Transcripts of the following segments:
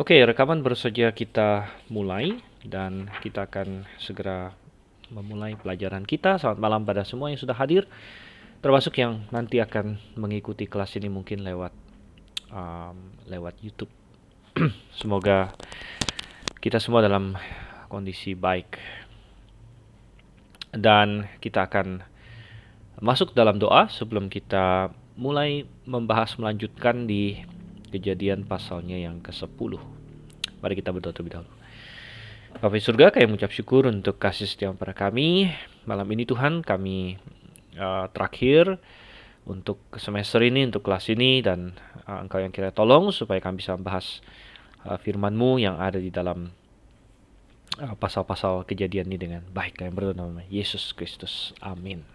Oke, rekaman baru saja kita mulai dan kita akan segera memulai pelajaran kita. Selamat malam pada semua yang sudah hadir, termasuk yang nanti akan mengikuti kelas ini mungkin lewat YouTube. Semoga kita semua dalam kondisi baik. Dan kita akan masuk dalam doa sebelum kita mulai melanjutkan di Kejadian pasalnya yang ke-10. Mari kita berdoa terlebih dahulu. Bapa di surga, kami mengucap syukur untuk kasih setia pada kami. Malam ini Tuhan, kami terakhir untuk semester ini, untuk kelas ini, dan Engkau yang kira tolong supaya kami bisa membahas firman-Mu yang ada di dalam pasal-pasal kejadian ini dengan baik. Kami berdoa dalam nama Yesus Kristus. Amin.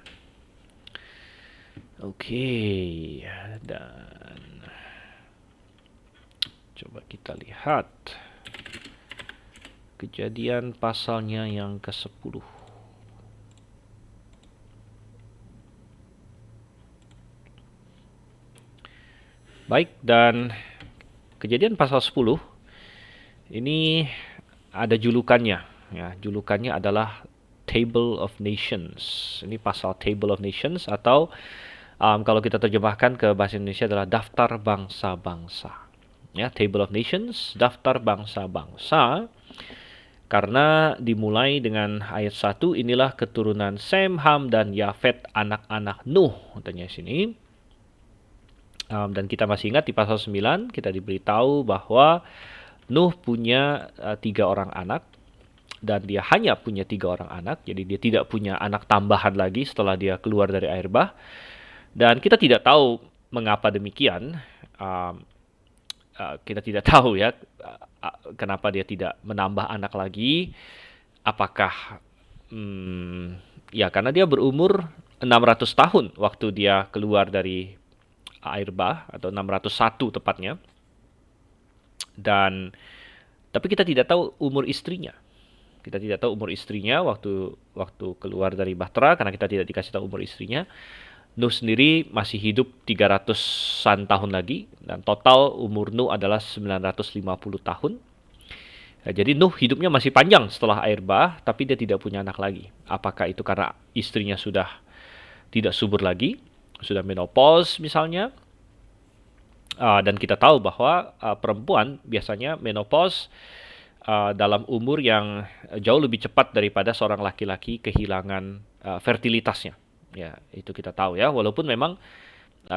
Oke, dan coba kita lihat Kejadian pasalnya yang ke-10. Baik, dan Kejadian pasal 10 ini ada julukannya. Ya, julukannya adalah Table of Nations. Ini pasal Table of Nations atau kalau kita terjemahkan ke bahasa Indonesia adalah daftar bangsa-bangsa. Ya, Table of Nations, daftar bangsa-bangsa. Karena dimulai dengan ayat 1, inilah keturunan Sem, Ham, dan Yafet, anak-anak Nuh, katanya sini. Dan kita masih ingat di pasal 9, kita diberitahu bahwa Nuh punya 3 orang anak, dan dia hanya punya 3 orang anak, jadi dia tidak punya anak tambahan lagi setelah dia keluar dari air bah. Dan kita tidak tahu mengapa demikian. Kita tidak tahu ya kenapa dia tidak menambah anak lagi. Apakah ya karena dia berumur 600 tahun waktu dia keluar dari air bah, atau 601 tepatnya. Dan tapi kita tidak tahu umur istrinya. Kita tidak tahu umur istrinya waktu keluar dari bahtera, karena kita tidak dikasih tahu umur istrinya. Nuh sendiri masih hidup 300-an tahun lagi, dan total umur Nuh adalah 950 tahun. Ya, jadi Nuh hidupnya masih panjang setelah air bah, tapi dia tidak punya anak lagi. Apakah itu karena istrinya sudah tidak subur lagi, sudah menopause misalnya? Dan kita tahu bahwa perempuan biasanya menopause dalam umur yang jauh lebih cepat daripada seorang laki-laki kehilangan fertilitasnya. Ya, itu kita tahu ya. Walaupun memang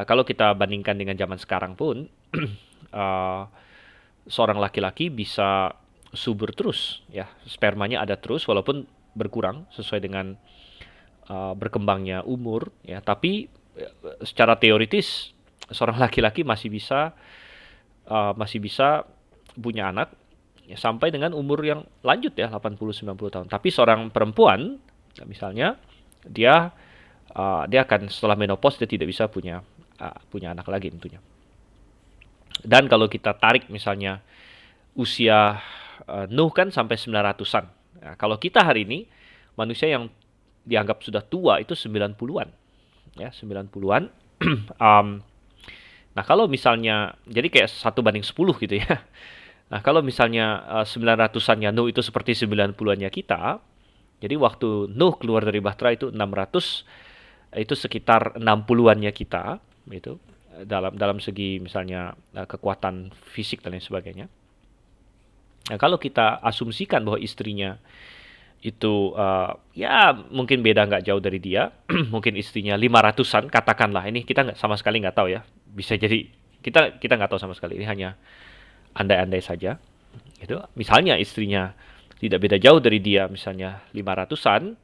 kalau kita bandingkan dengan zaman sekarang pun, seorang laki-laki bisa subur terus, ya, spermanya ada terus walaupun berkurang sesuai dengan berkembangnya umur, ya. Tapi secara teoritis seorang laki-laki masih bisa punya anak ya, sampai dengan umur yang lanjut ya, 80-90 tahun. Tapi seorang perempuan misalnya dia akan setelah menopause dia tidak bisa punya anak lagi tentunya. Dan kalau kita tarik misalnya usia Nuh kan sampai 900-an. Nah, kalau kita hari ini manusia yang dianggap sudah tua itu 90-an. Ya, 90-an. Nah, kalau misalnya jadi kayak 1:10 gitu ya. Nah, kalau misalnya 900-annya Nuh itu seperti 90-annya kita, jadi waktu Nuh keluar dari bahtera itu 600, itu sekitar 60-annya kita, itu dalam segi misalnya kekuatan fisik dan lain sebagainya. Nah, kalau kita asumsikan bahwa istrinya itu ya mungkin beda nggak jauh dari dia, mungkin istrinya 500-an, katakanlah, ini kita sama sekali nggak tahu ya, bisa jadi kita nggak tahu sama sekali, ini hanya andai-andai saja. Itu misalnya istrinya tidak beda jauh dari dia, misalnya 500-an,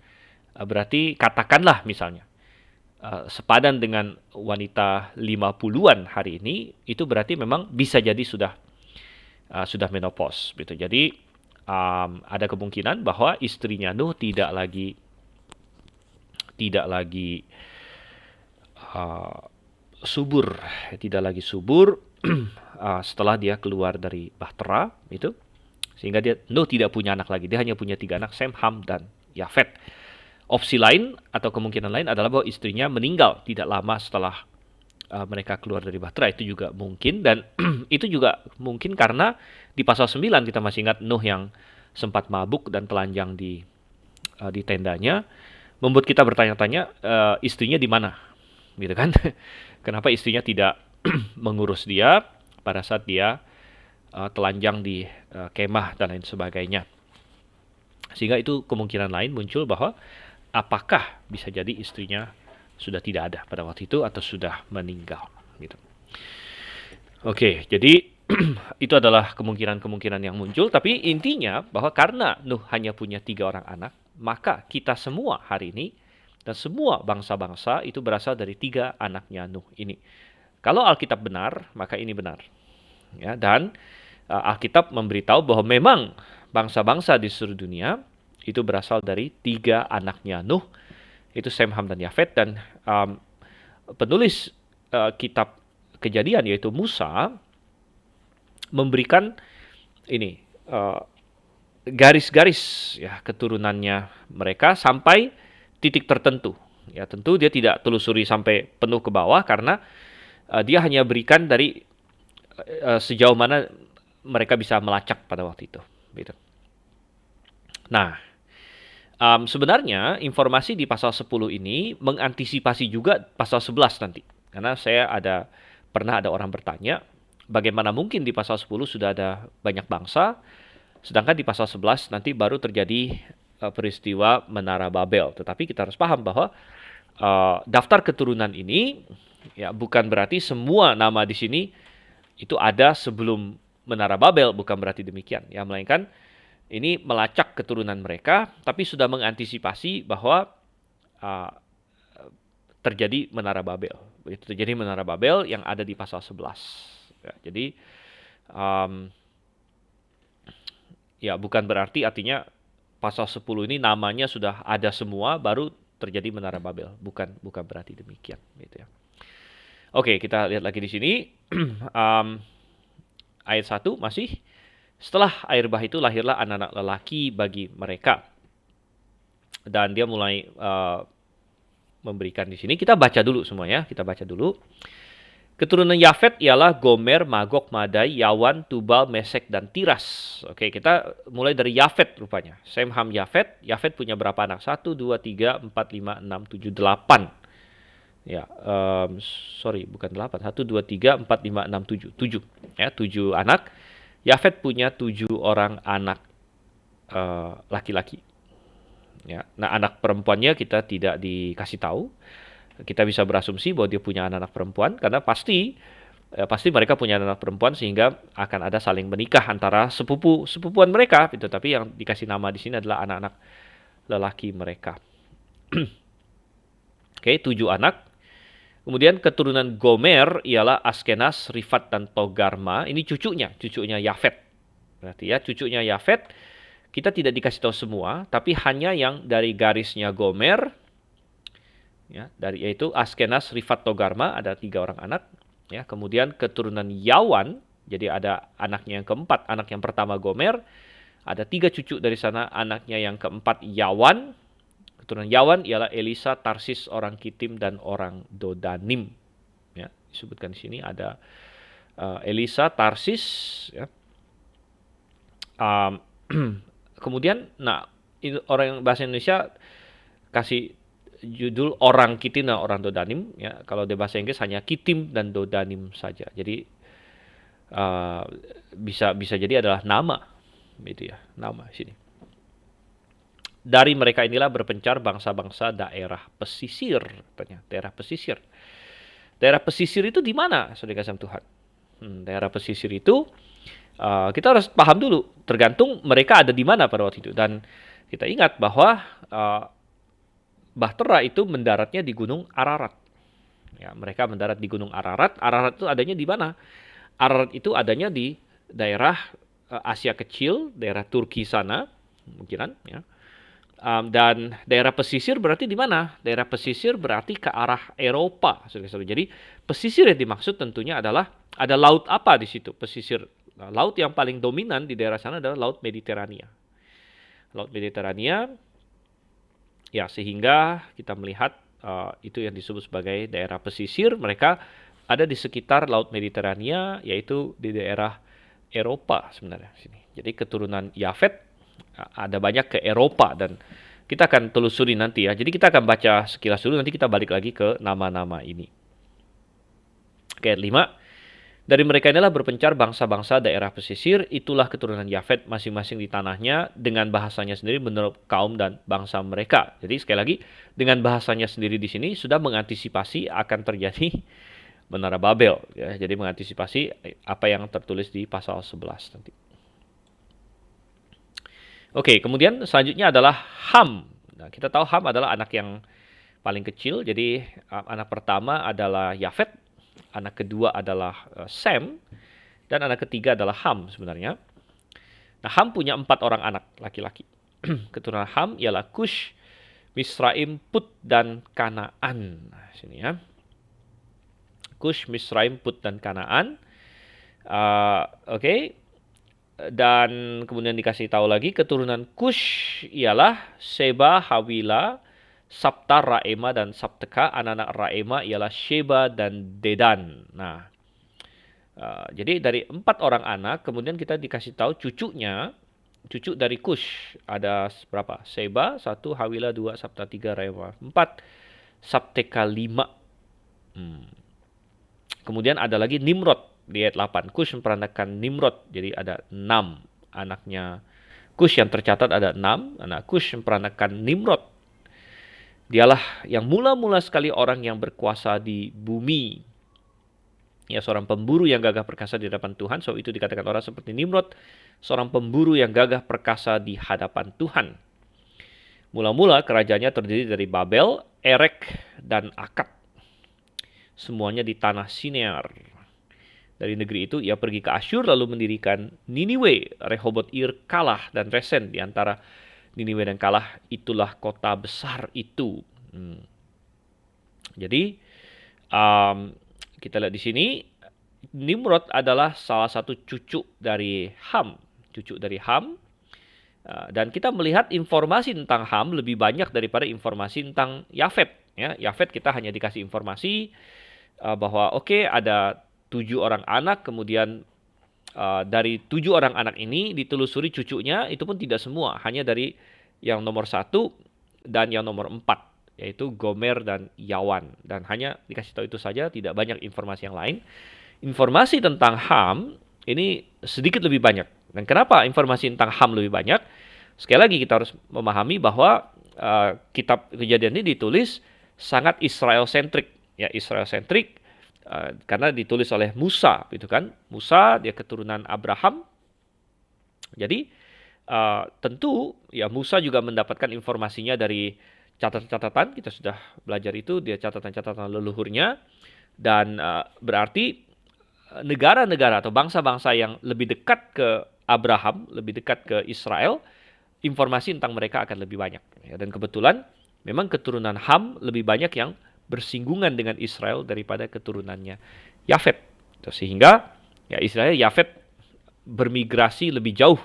berarti katakanlah misalnya sepadan dengan wanita 50-an hari ini, itu berarti memang bisa jadi sudah menopause gitu. Jadi ada kemungkinan bahwa istrinya Nuh tidak lagi subur, setelah dia keluar dari bahtera itu, sehingga Nuh tidak punya anak lagi. Dia hanya punya 3 anak, Sem, Ham, dan Yafet. Opsi lain atau kemungkinan lain adalah bahwa istrinya meninggal tidak lama setelah mereka keluar dari Bahtera, itu juga mungkin. Dan itu juga mungkin karena di pasal 9 kita masih ingat Nuh yang sempat mabuk dan telanjang di tendanya, membuat kita bertanya-tanya, istrinya di mana, gitu kan? Kenapa istrinya tidak mengurus dia pada saat dia telanjang di kemah dan lain sebagainya. Sehingga itu kemungkinan lain muncul bahwa apakah bisa jadi istrinya sudah tidak ada pada waktu itu atau sudah meninggal, gitu. Oke, jadi itu adalah kemungkinan-kemungkinan yang muncul, tapi intinya bahwa karena Nuh hanya punya 3 orang anak, maka kita semua hari ini dan semua bangsa-bangsa itu berasal dari 3 anaknya Nuh ini. Kalau Alkitab benar, maka ini benar. Ya, dan Alkitab memberitahu bahwa memang bangsa-bangsa di seluruh dunia itu berasal dari 3 anaknya Nuh, itu Sem, Ham, dan Yafet. Dan penulis kitab Kejadian yaitu Musa memberikan ini garis-garis ya keturunannya mereka sampai titik tertentu. Ya tentu dia tidak telusuri sampai penuh ke bawah karena dia hanya berikan dari sejauh mana mereka bisa melacak pada waktu itu. Gitu. Nah, sebenarnya informasi di pasal 10 ini mengantisipasi juga pasal 11 nanti. Karena pernah ada orang bertanya, bagaimana mungkin di pasal 10 sudah ada banyak bangsa, sedangkan di pasal 11 nanti baru terjadi peristiwa Menara Babel. Tetapi kita harus paham bahwa daftar keturunan ini ya bukan berarti semua nama di sini itu ada sebelum Menara Babel, bukan berarti demikian. Ya, melainkan ini melacak keturunan mereka, tapi sudah mengantisipasi bahwa terjadi Menara Babel. Begitu terjadi Menara Babel yang ada di pasal 11. Ya, jadi ya bukan berarti artinya pasal 10 ini namanya sudah ada semua baru terjadi Menara Babel. Bukan berarti demikian, gitu ya. Oke, kita lihat lagi di sini. Ayat 1 masih, setelah air bah itu lahirlah anak-anak lelaki bagi mereka. Dan dia mulai memberikan di sini. Kita baca dulu semuanya, kita baca dulu. Keturunan Yafet ialah Gomer, Magog, Madai, Yawan, Tubal, Mesek, dan Tiras. Oke, kita mulai dari Yafet rupanya. Sem, Ham, Yafet. Yafet punya berapa anak? 1, 2, 3, 4, 5, 6, 7, 8. Ya, bukan 8. 1, 2, 3, 4, 5, 6, 7. 7. Ya, 7 anak. Yafet punya 7 orang anak laki-laki. Ya, nah anak perempuannya kita tidak dikasih tahu. Kita bisa berasumsi bahwa dia punya anak-anak perempuan karena pasti mereka punya anak perempuan sehingga akan ada saling menikah antara sepupuan mereka. Gitu. Tapi yang dikasih nama di sini adalah anak-anak lelaki mereka. Oke, 7 anak. Kemudian keturunan Gomer ialah Askenas, Rifat, dan Togarma. Ini cucunya Yafet. Berarti ya cucunya Yafet. Kita tidak dikasih tahu semua, tapi hanya yang dari garisnya Gomer, ya, yaitu Askenas, Rifat, Togarma, ada 3 orang anak. Ya, kemudian keturunan Yawan, jadi ada anaknya yang keempat, anak yang pertama Gomer, ada 3 cucu dari sana, anaknya yang keempat Yawan. Keturunan Yawan ialah Elisa, Tarsis, orang Kitim, dan orang Dodanim. Ya, disebutkan di sini ada Elisa, Tarsis, ya. Kemudian, orang bahasa Indonesia kasih judul orang Kitim dan orang Dodanim. Ya, kalau di bahasa Inggris hanya Kitim dan Dodanim saja. Jadi bisa jadi adalah nama, gitu ya, nama sini. Dari mereka inilah berpencar bangsa-bangsa daerah pesisir, katanya. Daerah pesisir. Daerah pesisir itu di mana, saudara kasih Tuhan? Daerah pesisir itu kita harus paham dulu, tergantung mereka ada di mana pada waktu itu. Dan kita ingat bahwa Bahtera itu mendaratnya di Gunung Ararat. Ya, mereka mendarat di Gunung Ararat. Ararat itu adanya di mana? Ararat itu adanya di daerah Asia Kecil, daerah Turki sana, mungkinan. Ya. Dan daerah pesisir berarti di mana? Daerah pesisir berarti ke arah Eropa. Jadi pesisir yang dimaksud tentunya adalah ada laut apa di situ? Pesisir. Nah, laut yang paling dominan di daerah sana adalah Laut Mediterania. Laut Mediterania, ya sehingga kita melihat itu yang disebut sebagai daerah pesisir. Mereka ada di sekitar Laut Mediterania, yaitu di daerah Eropa sebenarnya sini. Jadi keturunan Yafet ada banyak ke Eropa, dan kita akan telusuri nanti ya. Jadi kita akan baca sekilas dulu, nanti kita balik lagi ke nama-nama ini. Oke, 5. Dari mereka inilah berpencar bangsa-bangsa daerah pesisir, itulah keturunan Yafet masing-masing di tanahnya dengan bahasanya sendiri menurut kaum dan bangsa mereka. Jadi sekali lagi, dengan bahasanya sendiri di sini sudah mengantisipasi akan terjadi Menara Babel. Ya. Jadi mengantisipasi apa yang tertulis di pasal 11 nanti. Oke, kemudian selanjutnya adalah Ham. Nah, kita tahu Ham adalah anak yang paling kecil, jadi anak pertama adalah Yafet, anak kedua adalah Sem, dan anak ketiga adalah Ham sebenarnya. Nah, Ham punya 4 orang anak laki-laki. Keturunan Ham ialah Kush, Misraim, Put, dan Kanaan. Nah, sini ya. Kush, Misraim, Put, dan Kanaan. Oke. Dan kemudian dikasih tahu lagi keturunan Kush ialah Seba, Hawila, Sabta, Raema, dan Sabteka. Anak-anak Raema ialah Sheba dan Dedan. Nah, jadi dari 4 orang anak, kemudian kita dikasih tahu cucunya, cucu dari Kush. Ada berapa? Seba, 1, Hawila, 2, Sabta, 3, Raema, 4, Sabteka, 5. Kemudian ada lagi Nimrod di ayat 8. Kush memperanakan Nimrod. Jadi ada 6 anaknya Kush yang tercatat, ada 6 anak Kush memperanakan Nimrod. Dialah yang mula-mula sekali orang yang berkuasa di bumi. Ya, seorang pemburu yang gagah perkasa di hadapan Tuhan. So itu dikatakan orang seperti Nimrod, seorang pemburu yang gagah perkasa di hadapan Tuhan. Mula-mula kerajaannya terdiri dari Babel, Erek, dan Akad. Semuanya di tanah Sinear. Dari negeri itu ia pergi ke Asyur lalu mendirikan Niniwe. Rehobot Ir kalah dan Resen di antara Niniwe dan kalah, itulah kota besar itu. Jadi kita lihat di sini Nimrod adalah salah satu cucu dari Ham, dan kita melihat informasi tentang Ham lebih banyak daripada informasi tentang Yafet. Ya, Yafet kita hanya dikasih informasi bahwa ada 7 orang anak, kemudian dari 7 orang anak ini ditelusuri cucunya, itu pun tidak semua, hanya dari yang nomor 1 dan yang nomor 4, yaitu Gomer dan Yawan, dan hanya dikasih tahu itu saja, tidak banyak informasi yang lain. Informasi tentang Ham ini sedikit lebih banyak. Dan kenapa informasi tentang Ham lebih banyak? Sekali lagi kita harus memahami bahwa kitab Kejadian ini ditulis sangat Israel-sentrik. Ya, Israel-sentrik karena ditulis oleh Musa, gitu kan? Musa dia keturunan Abraham. Jadi tentu ya Musa juga mendapatkan informasinya dari catatan-catatan, kita sudah belajar itu, dia catatan-catatan leluhurnya, dan berarti negara-negara atau bangsa-bangsa yang lebih dekat ke Abraham, lebih dekat ke Israel, informasi tentang mereka akan lebih banyak. Ya, dan kebetulan memang keturunan Ham lebih banyak yang bersinggungan dengan Israel daripada keturunannya Yafet. Sehingga ya Israel Yafet bermigrasi lebih jauh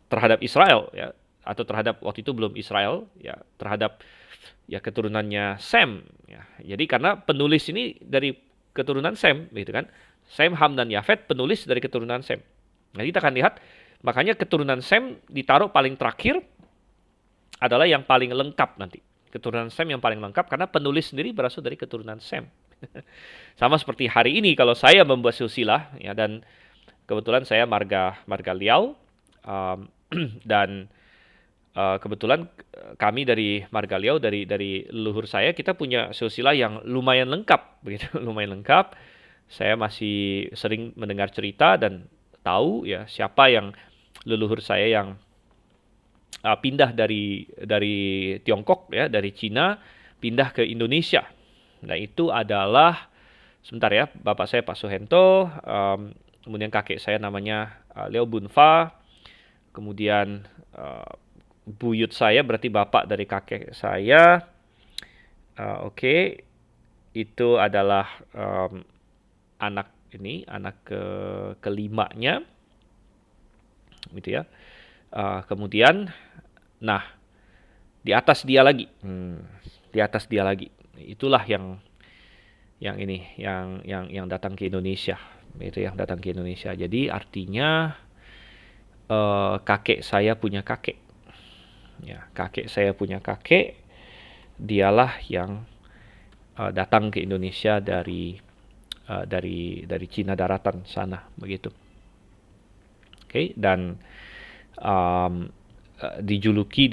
terhadap Israel, ya, atau terhadap waktu itu belum Israel, ya, terhadap ya keturunannya Sem. Ya. Jadi karena penulis ini dari keturunan Sem, gitu kan? Sem, Ham, dan Yafet penulis dari keturunan Sem. Nah, kita akan lihat, makanya keturunan Sem ditaruh paling terakhir adalah yang paling lengkap nanti. Keturunan Sem yang paling lengkap karena penulis sendiri berasal dari keturunan Sem. Sama seperti hari ini kalau saya membuat silsilah, ya, dan kebetulan saya marga Liao, dan kebetulan kami dari marga Liao, dari leluhur saya, kita punya silsilah yang lumayan lengkap, begitu. Lumayan lengkap. Saya masih sering mendengar cerita dan tahu ya siapa yang leluhur saya yang pindah dari Tiongkok, ya, dari Cina pindah ke Indonesia. Nah, itu adalah sebentar ya, bapak saya Pak Suhento, kemudian kakek saya namanya Leo Bunfa, kemudian buyut saya berarti bapak dari kakek saya. Itu adalah anak kelimanya, gitu ya. Kemudian, nah, di atas dia lagi, itulah yang yang datang ke Indonesia, itu yang datang ke Indonesia. Jadi artinya kakek saya punya kakek, ya kakek saya punya kakek, dialah yang datang ke Indonesia dari Cina daratan sana, begitu. Oke, dan um, dijuluki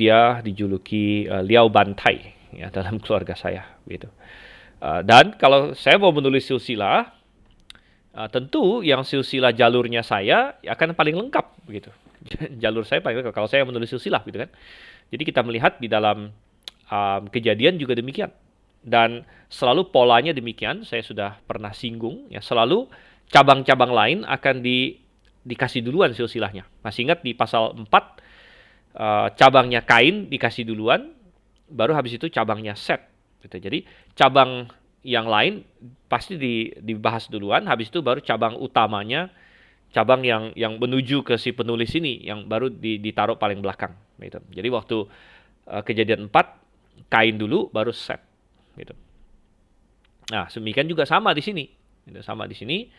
Liao Bantai, ya, dalam keluarga saya, gitu. Dan kalau saya mau menulis silsilah, tentu yang silsilah jalurnya saya akan paling lengkap, begitu. Jalur saya paling lengkap kalau saya menulis silsilah, gitu kan. Jadi kita melihat di dalam Kejadian juga demikian. Dan selalu polanya demikian, saya sudah pernah singgung, ya, selalu cabang-cabang lain akan dikasih duluan silsilahnya. Masih ingat di pasal 4, cabangnya Kain dikasih duluan, baru habis itu cabangnya Set. Gitu. Jadi cabang yang lain pasti dibahas duluan, habis itu baru cabang utamanya, cabang yang menuju ke si penulis ini, yang baru ditaruh paling belakang. Gitu. Jadi waktu Kejadian 4, Kain dulu, baru Set. Gitu. Nah, demikian juga sama di sini. Gitu, sama di sini.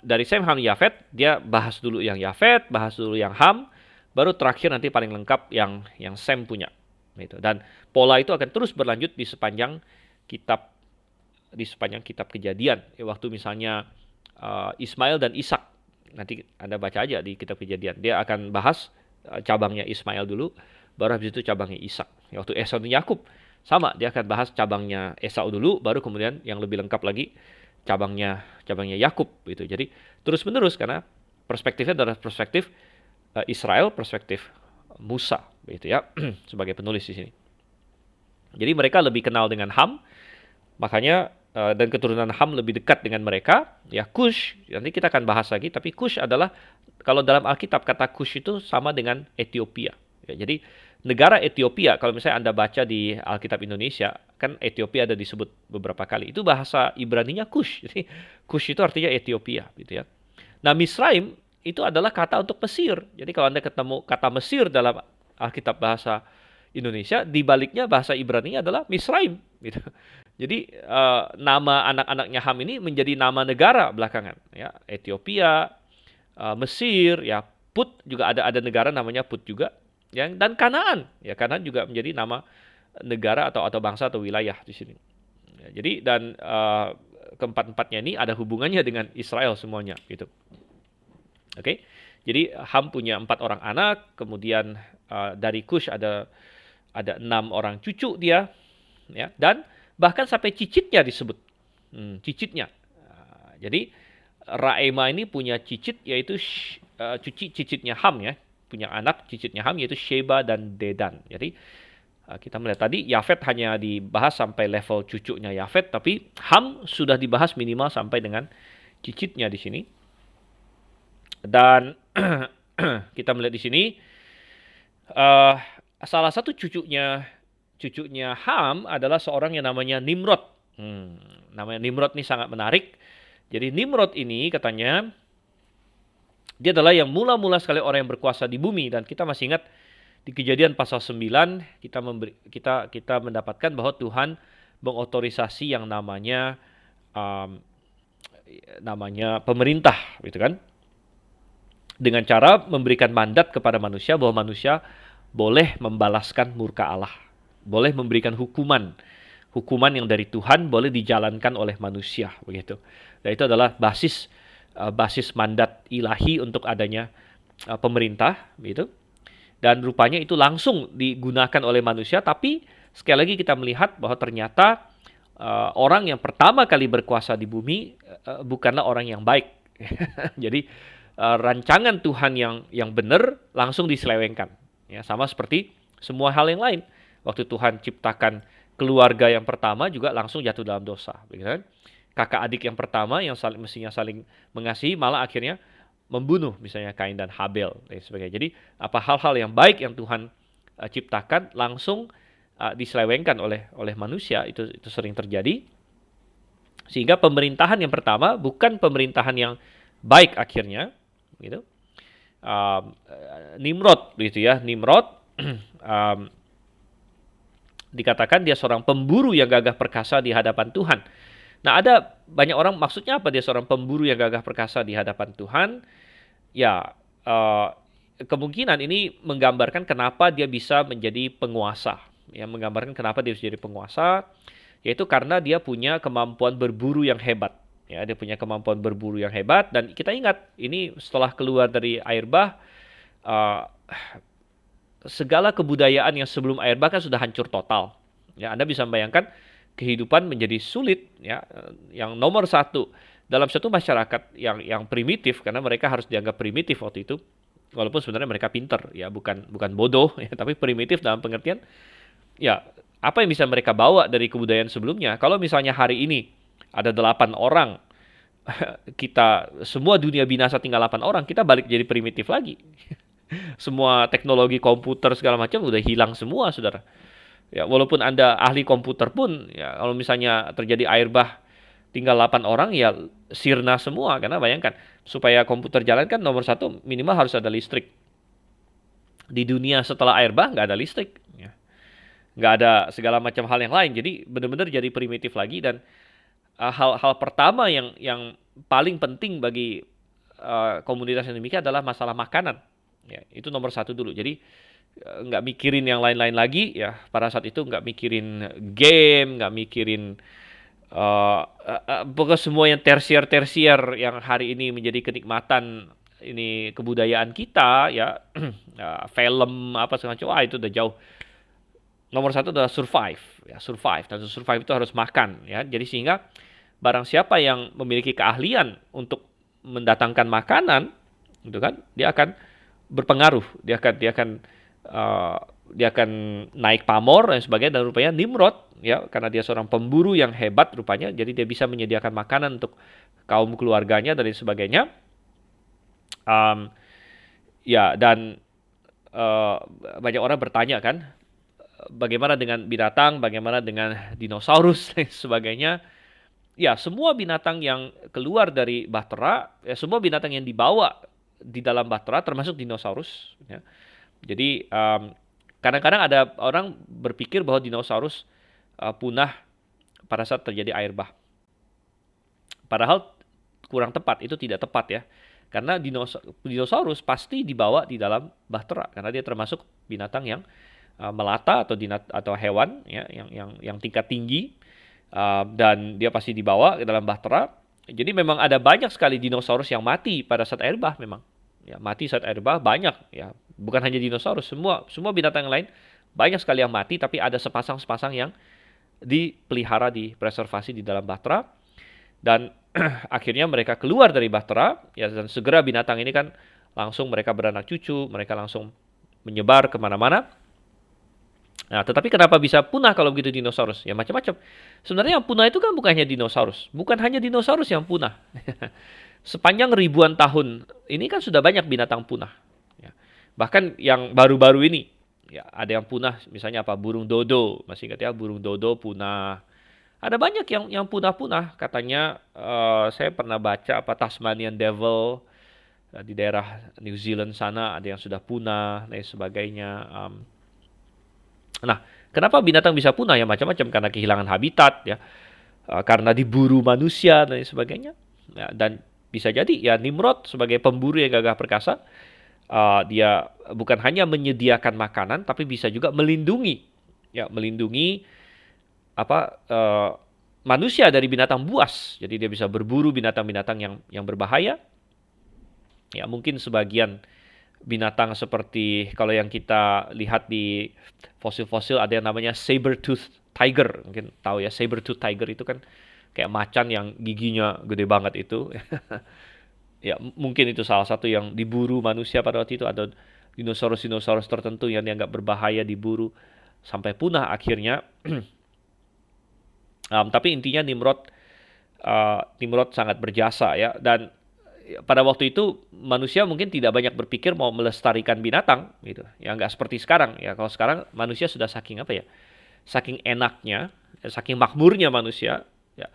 Dari Sem, Ham, Yafet, dia bahas dulu yang Yafet, bahas dulu yang Ham, baru terakhir nanti paling lengkap yang Sem punya. Gitu. Dan pola itu akan terus berlanjut di sepanjang kitab Kejadian. Waktu misalnya Ismail dan Ishak, nanti Anda baca aja di kitab Kejadian. Dia akan bahas cabangnya Ismail dulu, baru habis itu cabangnya Ishak. Waktu Esau dan Yakub, sama, dia akan bahas cabangnya Esau dulu, baru kemudian yang lebih lengkap lagi cabangnya Yakub, gitu. Jadi terus-menerus, karena perspektifnya adalah perspektif Israel, perspektif Musa, gitu ya, sebagai penulis di sini. Jadi mereka lebih kenal dengan Ham, makanya dan keturunan Ham lebih dekat dengan mereka. Ya, Kush, nanti kita akan bahas lagi, tapi Kush adalah, kalau dalam Alkitab kata Kush itu sama dengan Ethiopia. Ya, jadi negara Ethiopia, kalau misalnya Anda baca di Alkitab Indonesia, kan Ethiopia ada disebut beberapa kali. Itu bahasa Ibraninya Kush. Jadi Kush itu artinya Ethiopia, gitu ya. Nah, Misraim itu adalah kata untuk Mesir. Jadi kalau Anda ketemu kata Mesir dalam Alkitab bahasa Indonesia, di baliknya bahasa Ibrani adalah Misraim, gitu. Jadi nama anak-anaknya Ham ini menjadi nama negara belakangan, ya. Ethiopia, Mesir, ya, Put juga ada negara namanya Put juga, ya, dan Kanaan, ya, Kanaan juga menjadi nama negara atau bangsa atau wilayah di sini. Ya, jadi dan keempat-empatnya ini ada hubungannya dengan Israel semuanya, gitu. Oke, jadi Ham punya 4 orang anak, kemudian dari Kush ada 6 orang cucu dia, ya, dan bahkan sampai cicitnya disebut, cicitnya. Jadi Raema ini punya cicit, yaitu cicitnya Ham, ya, punya anak cicitnya Ham, yaitu Sheba dan Dedan. Jadi kita melihat tadi Yafet hanya dibahas sampai level cucunya Yafet, tapi Ham sudah dibahas minimal sampai dengan cicitnya di sini. Dan kita melihat di sini salah satu cucunya Ham adalah seorang yang namanya Nimrod. Namanya Nimrod ini sangat menarik. Jadi Nimrod ini katanya dia adalah yang mula-mula sekali orang yang berkuasa di bumi, dan kita masih ingat di Kejadian pasal 9 kita mendapatkan bahwa Tuhan mengotorisasi yang namanya pemerintah, gitu kan? Dengan cara memberikan mandat kepada manusia bahwa manusia boleh membalaskan murka Allah, boleh memberikan hukuman yang dari Tuhan boleh dijalankan oleh manusia, begitu. Dan itu adalah basis mandat ilahi untuk adanya pemerintah, begitu. Dan rupanya itu langsung digunakan oleh manusia, tapi sekali lagi kita melihat bahwa ternyata orang yang pertama kali berkuasa di bumi bukanlah orang yang baik. Jadi rancangan Tuhan yang benar langsung diselewengkan. Ya, sama seperti semua hal yang lain. Waktu Tuhan ciptakan keluarga yang pertama juga langsung jatuh dalam dosa, begitu kan? Kakak adik yang pertama yang mestinya saling mengasihi malah akhirnya membunuh, misalnya Kain dan Habel dan sebagainya. Jadi apa hal-hal yang baik yang Tuhan ciptakan langsung diselewengkan oleh manusia, itu sering terjadi. Sehingga pemerintahan yang pertama bukan pemerintahan yang baik akhirnya, gitu. Nimrod, gitu ya. Nimrod dikatakan dia seorang pemburu yang gagah perkasa di hadapan Tuhan. Nah, ada banyak orang, maksudnya apa dia seorang pemburu yang gagah perkasa di hadapan Tuhan? Ya, eh, kemungkinan ini menggambarkan kenapa dia bisa menjadi penguasa. Ya, menggambarkan kenapa dia bisa jadi penguasa, yaitu karena dia punya kemampuan berburu yang hebat. Ya, dia punya kemampuan berburu yang hebat, dan kita ingat ini setelah keluar dari air bah, eh, segala kebudayaan yang sebelum air bah kan sudah hancur total. Ya, Anda bisa membayangkan kehidupan menjadi sulit. Ya, yang nomor satu dalam satu masyarakat yang primitif, karena mereka harus dianggap primitif waktu itu, walaupun sebenarnya mereka pinter, ya bukan bodoh, ya, tapi primitif dalam pengertian, ya apa yang bisa mereka bawa dari kebudayaan sebelumnya. Kalau misalnya hari ini ada 8 orang, kita semua dunia binasa tinggal 8 orang, kita balik jadi primitif lagi. Semua teknologi komputer segala macam udah hilang semua, saudara. Ya, walaupun Anda ahli komputer pun, ya kalau misalnya terjadi air bah, tinggal 8 orang, ya sirna semua. Karena bayangkan, supaya komputer jalan kan nomor satu minimal harus ada listrik. Di dunia setelah air bah nggak ada listrik. Ya. Nggak ada segala macam hal yang lain. Jadi benar-benar jadi primitif lagi. Dan hal-hal pertama yang paling penting bagi komunitas yang demikian adalah masalah makanan. Ya, itu nomor satu dulu. Jadi nggak mikirin yang lain-lain lagi. Ya, pada saat itu nggak mikirin game, nggak mikirin pokoknya semua yang tersier yang hari ini menjadi kenikmatan ini kebudayaan kita, ya. Film apa segala macam, itu udah jauh. Nomor satu adalah survive, ya, survive, dan survive itu harus makan, ya. Jadi sehingga barang siapa yang memiliki keahlian untuk mendatangkan makanan, gitu kan, dia akan berpengaruh, uh, dia akan naik pamor dan sebagainya. Dan rupanya Nimrod, ya, karena dia seorang pemburu yang hebat rupanya, jadi dia bisa menyediakan makanan untuk kaum keluarganya dan sebagainya. Ya, dan banyak orang bertanya kan, bagaimana dengan binatang, bagaimana dengan dinosaurus dan sebagainya. Ya, semua binatang yang keluar dari Bahtera, ya semua binatang yang dibawa di dalam Bahtera termasuk dinosaurus, ya. Jadi kadang-kadang ada orang berpikir bahwa dinosaurus punah pada saat terjadi air bah. Padahal kurang tepat, itu tidak tepat, ya. Karena dinosaurus pasti dibawa di dalam Bahtera karena dia termasuk binatang yang melata atau hewan, ya, yang tingkat tinggi, dan dia pasti dibawa ke dalam Bahtera. Jadi memang ada banyak sekali dinosaurus yang mati pada saat air bah, memang. Ya, mati saat air bah banyak, ya. Bukan hanya dinosaurus, semua binatang yang lain banyak sekali yang mati, tapi ada sepasang-sepasang yang dipelihara, dipreservasi di dalam Bahtera. Dan akhirnya mereka keluar dari Bahtera, ya, dan segera binatang ini kan langsung mereka beranak cucu, mereka langsung menyebar kemana-mana. Nah, tetapi kenapa bisa punah kalau begitu dinosaurus? Ya macam-macam. Sebenarnya yang punah itu kan bukan hanya dinosaurus. Bukan hanya dinosaurus yang punah. Sepanjang ribuan tahun, ini kan sudah banyak binatang punah. Ya. Bahkan yang baru-baru ini, ya, ada yang punah, misalnya apa? Burung dodo. Masih ingat ya, burung dodo punah. Ada banyak yang punah-punah. Katanya, saya pernah baca apa Tasmanian Devil, di daerah New Zealand sana ada yang sudah punah dan sebagainya. Nah, kenapa binatang bisa punah? Ya macam-macam, karena kehilangan habitat, ya, karena diburu manusia dan sebagainya. Ya, dan bisa jadi ya Nimrod sebagai pemburu yang gagah perkasa, dia bukan hanya menyediakan makanan, tapi bisa juga melindungi, ya, melindungi manusia dari binatang buas. Jadi dia bisa berburu binatang-binatang yang berbahaya. Ya, mungkin sebagian binatang seperti kalau yang kita lihat di fosil-fosil ada yang namanya saber-tooth tiger. Mungkin tahu ya, saber-tooth tiger itu kan kayak macan yang giginya gede banget itu. Ya, mungkin itu salah satu yang diburu manusia pada waktu itu, atau dinosaurus-dinosaurus tertentu yang dianggap berbahaya diburu sampai punah akhirnya. Tapi intinya Nimrod sangat berjasa, ya. Dan pada waktu itu manusia mungkin tidak banyak berpikir mau melestarikan binatang, gitu. Ya nggak seperti sekarang. Ya kalau sekarang manusia sudah saking apa ya, saking enaknya, saking makmurnya manusia. Ya.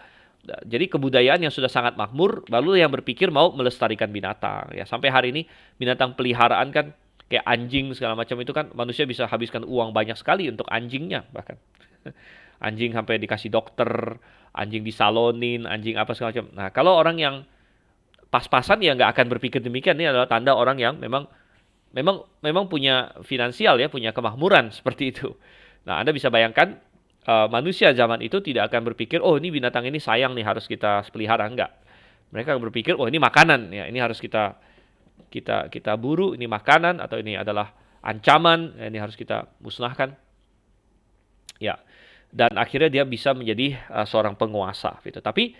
Jadi kebudayaan yang sudah sangat makmur, lalu yang berpikir mau melestarikan binatang. Ya sampai hari ini binatang peliharaan kan kayak anjing segala macam itu kan manusia bisa habiskan uang banyak sekali untuk anjingnya bahkan. anjing sampai dikasih dokter, anjing disalonin, anjing apa segala macam. Nah, kalau orang yang pas-pasan ya nggak akan berpikir demikian. Ini adalah tanda orang yang memang punya finansial ya, punya kemakmuran seperti itu. Nah, Anda bisa bayangkan manusia zaman itu tidak akan berpikir, oh ini binatang ini sayang nih harus kita pelihara, enggak. Mereka akan berpikir, oh ini makanan ya, ini harus kita buru, ini makanan atau ini adalah ancaman, ya, ini harus kita musnahkan. Ya. Dan akhirnya dia bisa menjadi seorang penguasa gitu. Tapi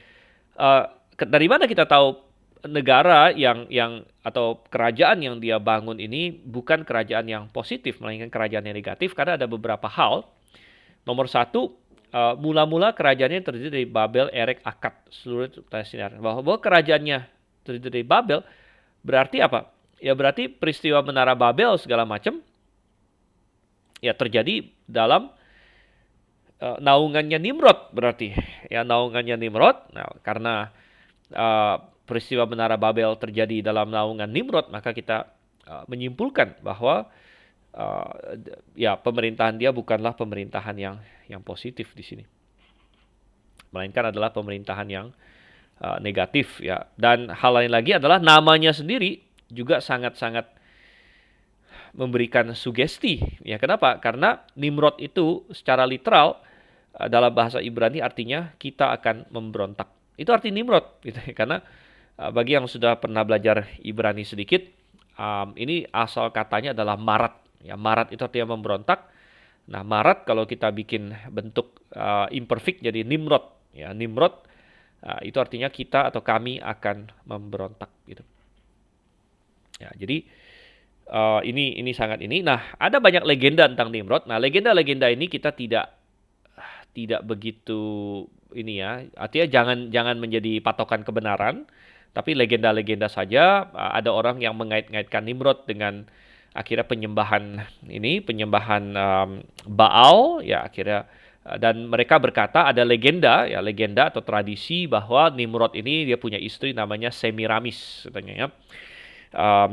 dari mana kita tahu negara yang atau kerajaan yang dia bangun ini bukan kerajaan yang positif, melainkan kerajaan yang negatif? Karena ada beberapa hal. Nomor satu, mula-mula kerajaannya terdiri dari Babel, Erek, Akkad, seluruh sinar. Bahwa kerajaannya terdiri dari Babel berarti apa? Ya berarti peristiwa menara Babel segala macam ya terjadi dalam naungannya Nimrod berarti. Ya naungannya Nimrod. Nah, karena peristiwa menara Babel terjadi dalam naungan Nimrod, maka kita menyimpulkan bahwa ya pemerintahan dia bukanlah pemerintahan yang positif di sini, melainkan adalah pemerintahan yang negatif ya. Dan hal lain lagi adalah namanya sendiri juga sangat-sangat memberikan sugesti ya. Kenapa? Karena Nimrod itu secara literal dalam bahasa Ibrani artinya kita akan memberontak. Itu arti Nimrod gitu. Karena bagi yang sudah pernah belajar Ibrani sedikit, ini asal katanya adalah marat. Ya, marat itu artinya memberontak. Nah, marat kalau kita bikin bentuk imperfect jadi Nimrod. Ya, Nimrod itu artinya kita atau kami akan memberontak gitu. Ya, jadi ini sangat ini. Nah, ada banyak legenda tentang Nimrod. Nah, legenda-legenda ini kita tidak begitu ini ya. Artinya jangan menjadi patokan kebenaran, tapi legenda-legenda saja. Ada orang yang mengait-ngaitkan Nimrod dengan akhirnya penyembahan Baal ya akhirnya, dan mereka berkata ada legenda atau tradisi bahwa Nimrod ini dia punya istri namanya Semiramis katanya ya.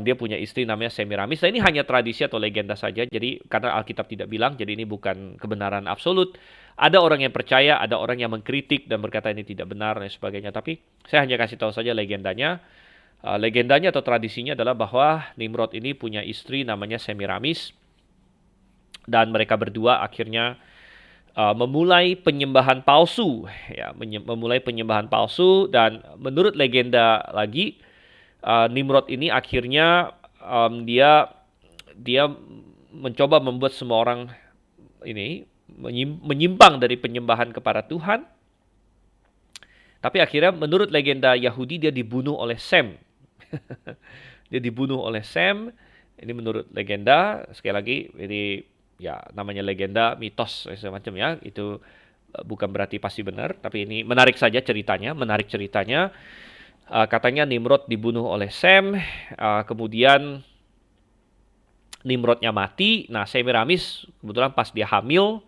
Dia punya istri namanya Semiramis. Nah, ini hanya tradisi atau legenda saja. Jadi karena Alkitab tidak bilang, jadi ini bukan kebenaran absolut. Ada orang yang percaya, ada orang yang mengkritik dan berkata ini tidak benar dan sebagainya. Tapi saya hanya kasih tahu saja legendanya. Legendanya atau tradisinya adalah bahwa Nimrod ini punya istri namanya Semiramis, dan mereka berdua akhirnya memulai penyembahan palsu, ya, memulai penyembahan palsu. Dan menurut legenda lagi, Nimrod ini akhirnya dia mencoba membuat semua orang ini menyimpang dari penyembahan kepada Tuhan. Tapi akhirnya menurut legenda Yahudi dia dibunuh oleh Sem. Dia dibunuh oleh Sem. Ini menurut legenda. Sekali lagi ini ya namanya legenda, mitos semacam ya. Itu bukan berarti pasti benar, tapi ini menarik saja ceritanya, katanya Nimrod dibunuh oleh Sem, kemudian Nimrodnya mati. Nah, Semiramis kebetulan pas dia hamil,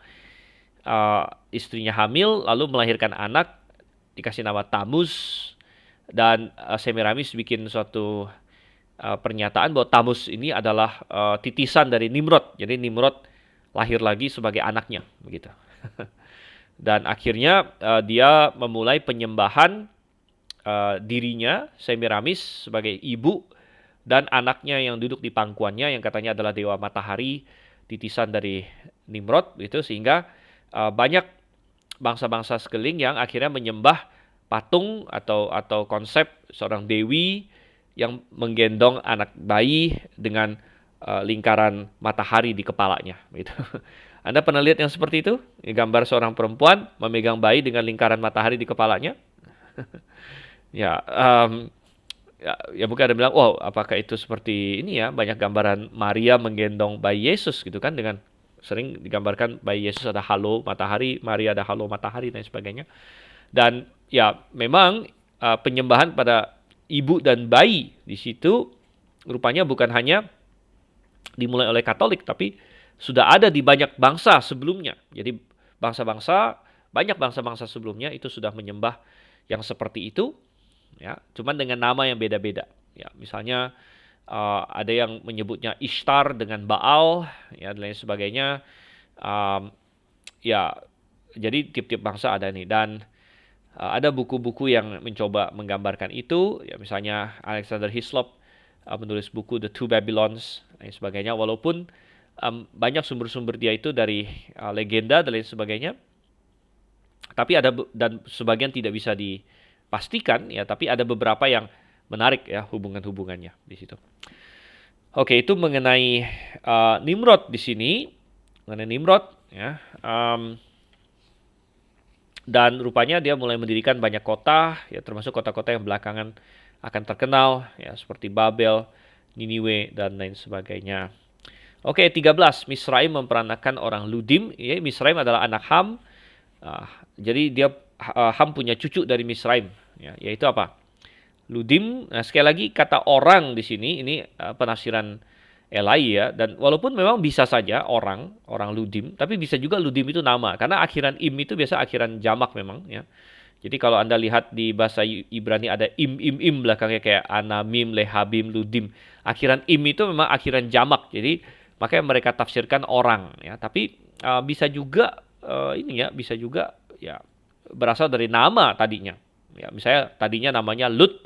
istrinya hamil, lalu melahirkan anak, dikasih nama Tammuz. Dan Semiramis bikin suatu pernyataan bahwa Tammuz ini adalah titisan dari Nimrod. Jadi Nimrod lahir lagi sebagai anaknya, begitu. Dan akhirnya dia memulai penyembahan dirinya, Semiramis, sebagai ibu, dan anaknya yang duduk di pangkuannya yang katanya adalah dewa matahari, titisan dari Nimrod, gitu. Sehingga banyak bangsa-bangsa sekeliling yang akhirnya menyembah patung atau konsep seorang dewi yang menggendong anak bayi dengan lingkaran matahari di kepalanya, gitu. Anda pernah lihat yang seperti itu? Gambar seorang perempuan memegang bayi dengan lingkaran matahari di kepalanya. Ya, ya mungkin ada bilang, wow, apakah itu seperti ini ya? Banyak gambaran Maria menggendong bayi Yesus gitu kan, dengan sering digambarkan bayi Yesus ada halo matahari, Maria ada halo matahari dan sebagainya. Dan ya memang penyembahan pada ibu dan bayi di situ rupanya bukan hanya dimulai oleh Katolik, tapi sudah ada di banyak bangsa sebelumnya. Jadi banyak bangsa-bangsa sebelumnya itu sudah menyembah yang seperti itu. Ya, cuman dengan nama yang beda-beda. Ya, misalnya ada yang menyebutnya Ishtar dengan Baal, ya dan lain sebagainya. Ya, Jadi tiap-tiap bangsa ada nih, dan ada buku-buku yang mencoba menggambarkan itu, ya misalnya Alexander Hislop menulis buku The Two Babylons dan sebagainya, walaupun banyak sumber-sumber dia itu dari legenda dan lain sebagainya, tapi dan sebagian tidak bisa dipastikan ya, tapi ada beberapa yang menarik ya hubungan-hubungannya di situ. Oke, itu mengenai Nimrod di sini, mengenai Nimrod ya. Dan rupanya dia mulai mendirikan banyak kota, ya termasuk kota-kota yang belakangan akan terkenal, ya seperti Babel, Niniwe, dan lain sebagainya. Oke, 13. Misraim memperanakan orang Ludim. Ya, Misraim adalah anak Ham. Jadi Ham punya cucu dari Misraim, ya, yaitu apa? Ludim. Nah, sekali lagi kata orang di sini ini penafsiran Elai ya, dan walaupun memang bisa saja orang Ludim, tapi bisa juga Ludim itu nama, karena akhiran im itu biasa akhiran jamak memang ya. Jadi kalau Anda lihat di bahasa Ibrani ada im belakangnya kayak anamim, lehabim, ludim. Akhiran im itu memang akhiran jamak. Jadi makanya mereka tafsirkan orang ya, tapi bisa juga bisa juga ya berasal dari nama tadinya. Ya, misalnya tadinya namanya Lut,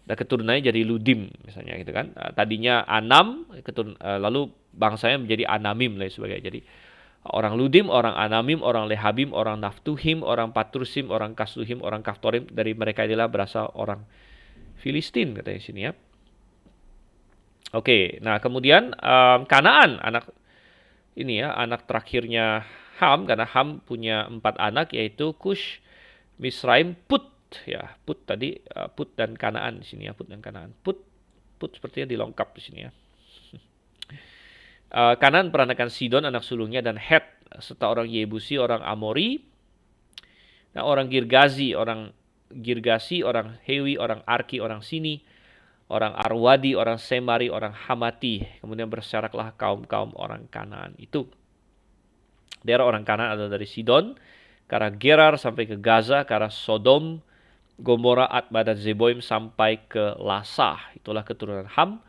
dan keturunannya jadi Ludim misalnya gitu kan. Tadinya Anam, lalu bangsanya menjadi Anamim dan sebagainya. Jadi orang Ludim, orang Anamim, orang Lehabim, orang Naftuhim, orang Patrusim, orang Kasluhim, orang Kaftorim, dari mereka adalah berasal orang Filistin katanya sini ya. Oke, nah kemudian Kanaan, anak terakhirnya Ham, karena Ham punya 4 anak yaitu Kush, Misraim, Put. Ya, Put tadi, Put dan Kanaan di sini ya, Put dan Kanaan. Put sepertinya dilengkap di sini ya. Kanaan peranakan Sidon anak sulungnya dan Het serta orang Yebusi, orang Amori, nah orang Girgazi, orang Hewi, orang Arki, orang Sini, orang Arwadi, orang Semari, orang Hamati. Kemudian berseraklah kaum-kaum orang Kanaan itu. Daerah orang Kanaan adalah dari Sidon, ke arah Gerar sampai ke Gaza, ke arah Sodom, Gomora, Adma, dan Zeboim sampai ke Lasah. Itulah keturunan Ham.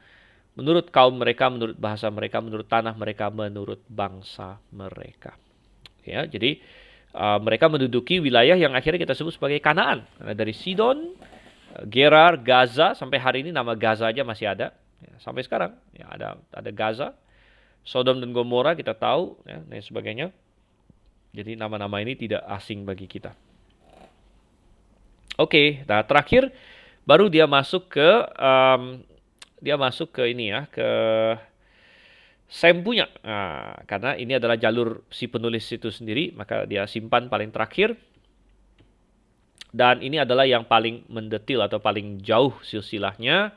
Menurut kaum mereka, menurut bahasa mereka, menurut tanah mereka, menurut bangsa mereka. Ya, jadi mereka menduduki wilayah yang akhirnya kita sebut sebagai Kanaan. Dari Sidon, Gerar, Gaza, sampai hari ini nama Gaza aja masih ada. Ya, sampai sekarang ya, ada Gaza. Sodom dan Gomora kita tahu ya, dan sebagainya. Jadi nama-nama ini tidak asing bagi kita. Oke, nah terakhir baru dia masuk ke ini ya, ke Sem punya. Nah, karena ini adalah jalur si penulis itu sendiri, maka dia simpan paling terakhir. Dan ini adalah yang paling mendetil atau paling jauh silsilahnya.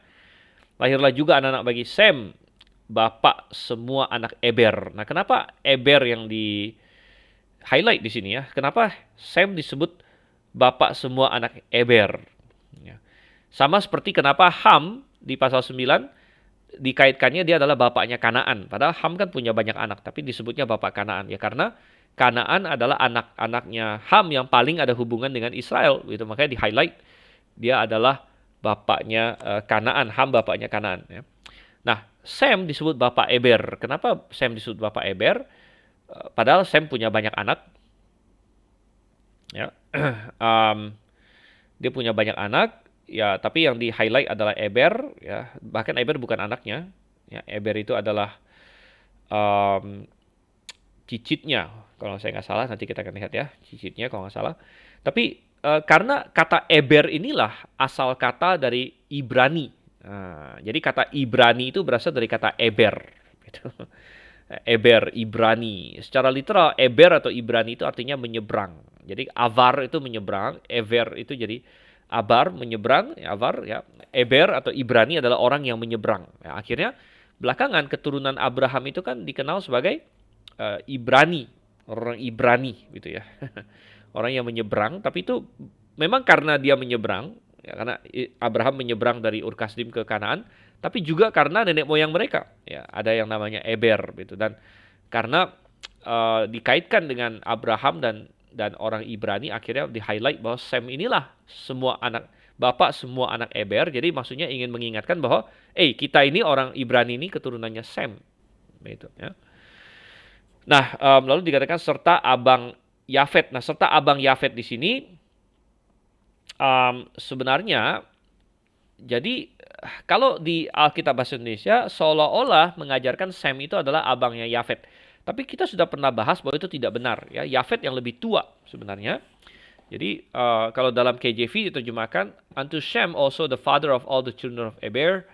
Lahirlah juga anak-anak bagi Sem, bapak semua anak Eber. Nah, kenapa Eber yang di highlight di sini ya? Kenapa Sem disebut bapak semua anak Eber? Ya. Sama seperti kenapa Ham di pasal 9 dikaitkannya dia adalah bapaknya Kanaan. Padahal Ham kan punya banyak anak, tapi disebutnya bapak Kanaan. Ya karena Kanaan adalah anak-anaknya Ham yang paling ada hubungan dengan Israel. Gitu. Makanya di-highlight dia adalah bapaknya Kanaan. Ham bapaknya Kanaan. Ya. Nah, Sem disebut bapak Eber. Kenapa Sem disebut bapak Eber? Padahal Sem punya banyak anak. Ya. Dia punya banyak anak. Ya, tapi yang di-highlight adalah Eber, ya. Bahkan Eber bukan anaknya. Ya, Eber itu adalah cicitnya, kalau saya nggak salah. Nanti kita akan lihat ya, cicitnya kalau nggak salah. Tapi karena kata Eber inilah asal kata dari Ibrani. Nah, jadi kata Ibrani itu berasal dari kata Eber. Gitu. Eber, Ibrani. Secara literal, Eber atau Ibrani itu artinya menyeberang. Jadi avar itu menyeberang, Eber itu jadi abar, menyeberang, avar ya. Eber atau Ibrani adalah orang yang menyeberang. Ya, akhirnya belakangan keturunan Abraham itu kan dikenal sebagai Ibrani, orang Ibrani gitu ya. Orang yang menyeberang, tapi itu memang karena dia menyeberang, ya, karena Abraham menyeberang dari Ur Kasdim ke Kanaan, tapi juga karena nenek moyang mereka, ya, ada yang namanya Eber gitu, dan karena dikaitkan dengan Abraham dan orang Ibrani, akhirnya di-highlight bahwa Sem inilah bapak semua anak Eber. Jadi maksudnya ingin mengingatkan bahwa kita ini orang Ibrani ini keturunannya Sem gitu ya. Nah, lalu dikatakan serta abang Yafet. Nah, serta abang Yafet di sini sebenarnya jadi kalau di Alkitab Bahasa Indonesia seolah-olah mengajarkan Sem itu adalah abangnya Yafet. Tapi kita sudah pernah bahas bahwa itu tidak benar ya. Yafet yang lebih tua sebenarnya. Jadi kalau dalam KJV diterjemahkan unto Shem also the father of all the children of Eber,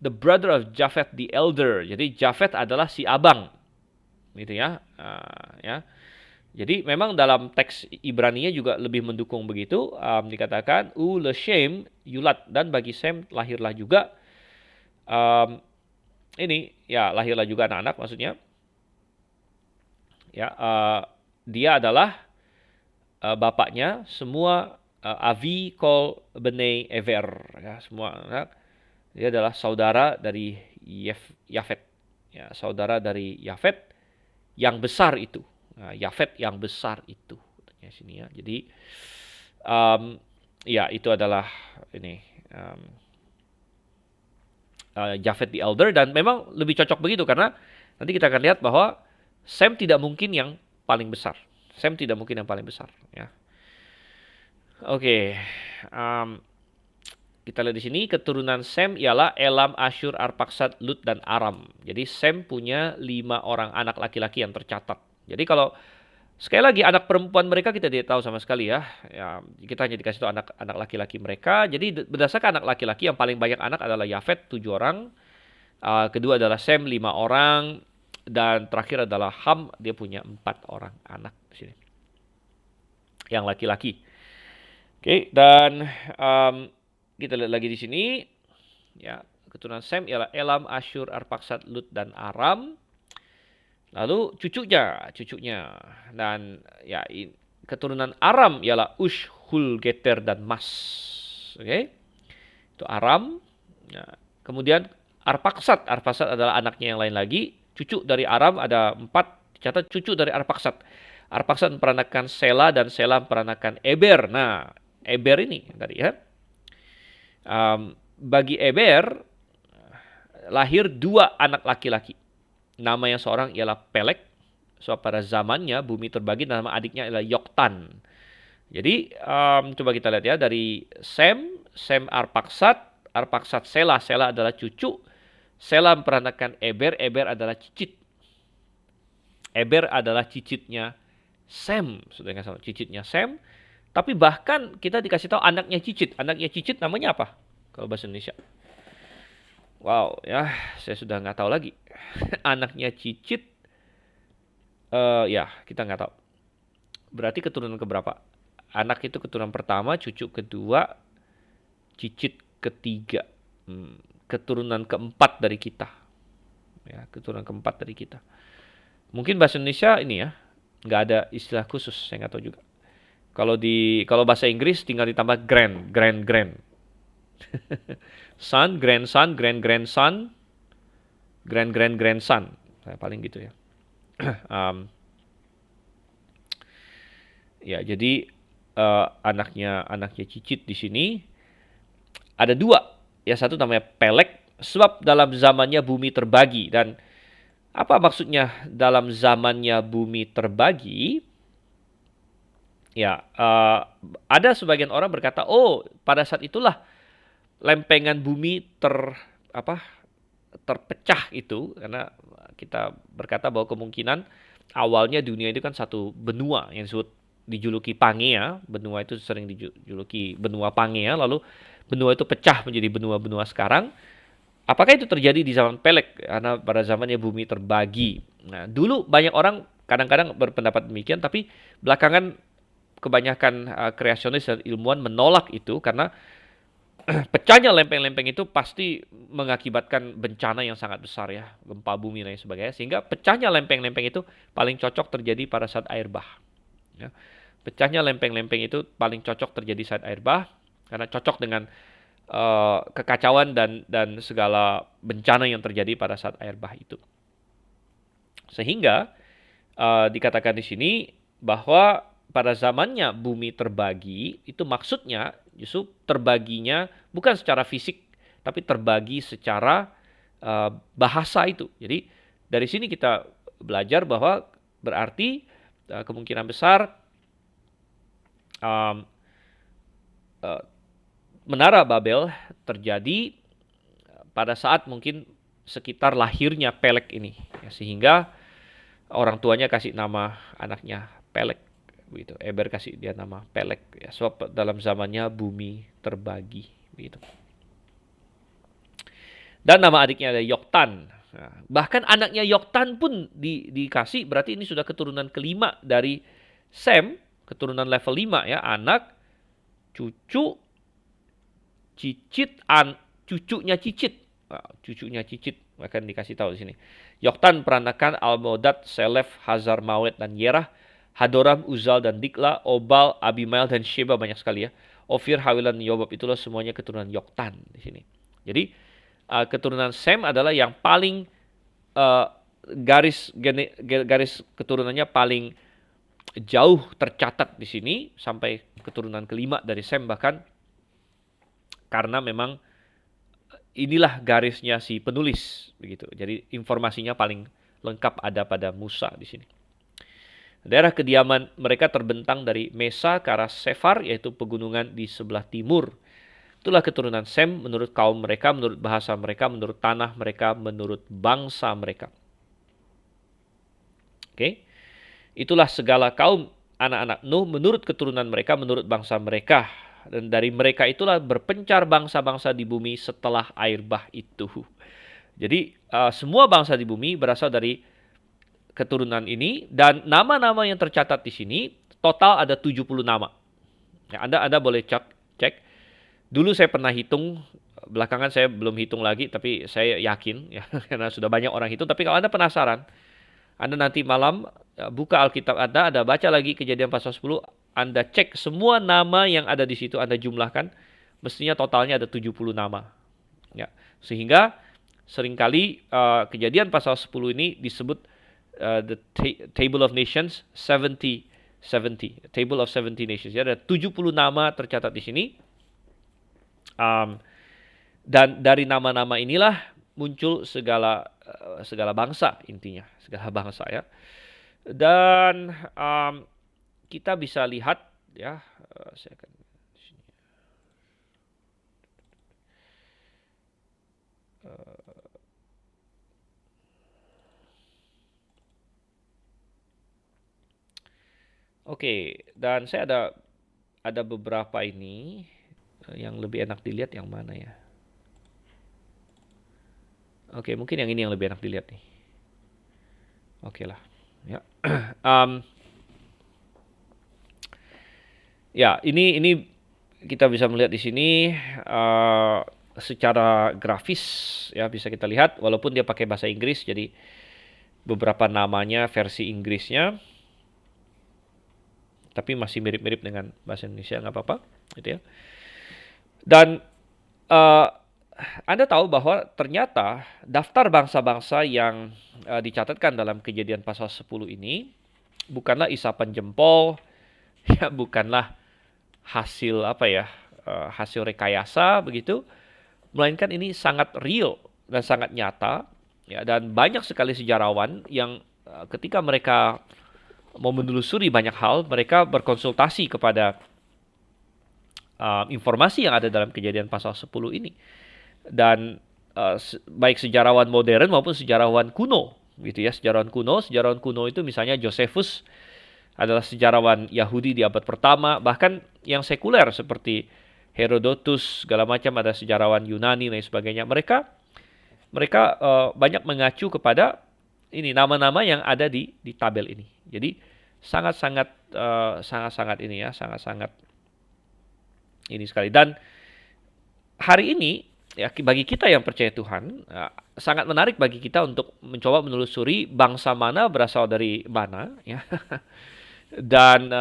the brother of Japheth the elder. Jadi Japheth adalah si abang. Gitu ya. Ya. Jadi memang dalam teks Ibrani-nya juga lebih mendukung begitu. Dikatakan Leshem Yulat, dan bagi Sem lahirlah juga ini ya, lahirlah juga anak-anak maksudnya. Ya, dia adalah bapaknya semua Avi Kol Benei Ever ya, semua anak. Dia adalah saudara dari Yafet. Ya, saudara dari Yafet yang besar itu. Nah, Yafet yang besar itu katanya sini ya. Jadi ya itu adalah ini Yafet the elder, dan memang lebih cocok begitu karena nanti kita akan lihat bahwa Sem tidak mungkin yang paling besar. Sem tidak mungkin yang paling besar ya. Oke. Kita lihat di sini keturunan Sem ialah Elam, Asyur, Arpaksad, Lut, dan Aram. Jadi Sem punya 5 orang anak laki-laki yang tercatat. Jadi kalau sekali lagi anak perempuan mereka kita tidak tahu sama sekali ya. Ya, kita hanya dikasih tahu anak laki-laki mereka. Jadi berdasarkan anak laki-laki yang paling banyak anak adalah Yafet 7 orang. Kedua adalah Sem 5 orang, dan terakhir adalah Ham, dia punya 4 orang anak di sini. Yang laki-laki. Oke, dan kita lihat lagi di sini ya, keturunan Sem ialah Elam, Asyur, Arpaksad, Lut, dan Aram. Lalu cucunya, dan ya keturunan Aram ialah Ush, Hul, Geter, dan Mas. Oke, itu Aram. Nah, kemudian Arpaksad adalah anaknya yang lain lagi. Cucu dari Aram ada 4, dicatat cucu dari Arpaksad. Arpaksad memperanakan Sela, dan Sela memperanakan Eber. Nah, Eber ini tadi ya. Bagi Eber lahir 2 anak laki-laki. Nama yang seorang ialah Pelek. So pada zamannya bumi terbagi, dan nama adiknya ialah Yoktan. Jadi coba kita lihat ya, dari Sem Arpaksad Sela adalah cucu. Sela memperanakan Eber adalah cicit. Eber adalah cicitnya Sem, sudah ingat sama cicitnya Sem. Tapi bahkan kita dikasih tahu anaknya cicit namanya apa kalau bahasa Indonesia? Wow ya, saya sudah nggak tahu lagi. Anaknya cicit, ya kita nggak tahu. Berarti keturunan keberapa? Anak itu keturunan pertama, cucu kedua, cicit ketiga. Keturunan keempat dari kita. Ya, keturunan keempat dari kita. Mungkin bahasa Indonesia ini ya, nggak ada istilah khusus, saya nggak tahu juga. Kalau bahasa Inggris tinggal ditambah grand. Son, grandson, grand-grandson, grand-grand-grandson. Paling gitu ya. Ya, jadi anaknya cicit di sini ada 2. Ya, satu namanya Pelek, sebab dalam zamannya bumi terbagi. Dan apa maksudnya dalam zamannya bumi terbagi? Ya, ada sebagian orang berkata, oh pada saat itulah lempengan bumi terpecah itu, karena kita berkata bahwa kemungkinan awalnya dunia itu kan satu benua yang dijuluki Pangea. Benua itu sering dijuluki benua Pangea, lalu benua itu pecah menjadi benua-benua sekarang. Apakah itu terjadi di zaman Pelek? Karena pada zamannya bumi terbagi. Nah, dulu banyak orang kadang-kadang berpendapat demikian, tapi belakangan kebanyakan kreasionis dan ilmuwan menolak itu, karena pecahnya lempeng-lempeng itu pasti mengakibatkan bencana yang sangat besar ya, gempa bumi dan lain sebagainya, sehingga pecahnya lempeng-lempeng itu paling cocok terjadi pada saat air bah. Ya. Pecahnya lempeng-lempeng itu paling cocok terjadi saat air bah, karena cocok dengan kekacauan dan segala bencana yang terjadi pada saat air bah itu. Sehingga dikatakan di sini bahwa pada zamannya bumi terbagi, itu maksudnya justru terbaginya bukan secara fisik, tapi terbagi secara bahasa itu. Jadi dari sini kita belajar bahwa berarti kemungkinan besar um, uh, Menara Babel terjadi pada saat mungkin sekitar lahirnya Peleg ini, ya, sehingga orang tuanya kasih nama anaknya Peleg, begitu. Eber kasih dia nama Peleg, ya, sebab dalam zamannya bumi terbagi, begitu. Dan nama adiknya ada Yoktan. Nah, bahkan anaknya Yoktan pun dikasih, berarti ini sudah keturunan kelima dari Sem, keturunan level 5 ya, anak, cucu, cicit, cucunya cicit. Nah, cucunya cicit akan dikasih tahu di sini. Yoktan peranakan Almodad, Selef, Hazar Mawet dan Yerah, Hadoram, Uzal dan Dikla, Obal, Abimael dan Sheba, banyak sekali ya. Ofir, Hawilan, Yobab, itulah semuanya keturunan Yoktan di sini. Jadi keturunan Sem adalah yang paling uh, garis keturunannya paling jauh tercatat di sini sampai keturunan kelima dari Sem, bahkan karena memang inilah garisnya si penulis begitu. Jadi informasinya paling lengkap ada pada Musa di sini. Daerah kediaman mereka terbentang dari Mesa ke arah Sefar, yaitu pegunungan di sebelah timur. Itulah keturunan Sem menurut kaum mereka, menurut bahasa mereka, menurut tanah mereka, menurut bangsa mereka. Oke. Itulah segala kaum anak-anak Nuh menurut keturunan mereka, menurut bangsa mereka. Dan dari mereka itulah berpencar bangsa-bangsa di bumi setelah air bah itu. Jadi semua bangsa di bumi berasal dari keturunan ini, dan nama-nama yang tercatat di sini total ada 70 nama. Ya, Anda boleh cek. Dulu saya pernah hitung, belakangan saya belum hitung lagi, tapi saya yakin ya karena sudah banyak orang hitung. Tapi kalau Anda penasaran, Anda nanti malam buka Alkitab Anda baca lagi Kejadian pasal 10, Anda cek semua nama yang ada di situ, Anda jumlahkan, mestinya totalnya ada 70 nama. Ya, sehingga seringkali Kejadian pasal 10 ini disebut the Table of Nations 70, Table of 70 Nations. Ya, ada 70 nama tercatat di sini. Dan dari nama-nama inilah muncul segala bangsa, intinya segala bangsa ya. Dan kita bisa lihat ya, saya akan di sini. Oke, dan saya ada beberapa ini yang lebih enak dilihat yang mana ya? Oke, mungkin yang ini yang lebih enak dilihat nih. Oke lah, ya. Ya, ini kita bisa melihat di sini secara grafis ya, bisa kita lihat walaupun dia pakai bahasa Inggris, jadi beberapa namanya versi Inggrisnya, tapi masih mirip-mirip dengan bahasa Indonesia, nggak apa-apa, gitu ya. Dan Anda tahu bahwa ternyata daftar bangsa-bangsa yang dicatatkan dalam Kejadian pasal 10 ini bukanlah isapan jempol, ya bukanlah hasil hasil rekayasa begitu, melainkan ini sangat real dan sangat nyata, ya. Dan banyak sekali sejarawan yang ketika mereka mau menelusuri banyak hal, mereka berkonsultasi kepada informasi yang ada dalam Kejadian pasal 10 ini. Dan baik sejarawan modern maupun sejarawan kuno, gitu ya. Sejarawan kuno itu misalnya Josephus adalah sejarawan Yahudi di abad pertama, bahkan yang sekuler seperti Herodotus segala macam ada sejarawan Yunani dan sebagainya. Mereka banyak mengacu kepada ini nama-nama yang ada di tabel ini. Jadi sangat-sangat ini ya, sangat-sangat ini sekali. Dan hari ini ya, bagi kita yang percaya Tuhan, sangat menarik bagi kita untuk mencoba menelusuri bangsa mana berasal dari mana, ya. Dan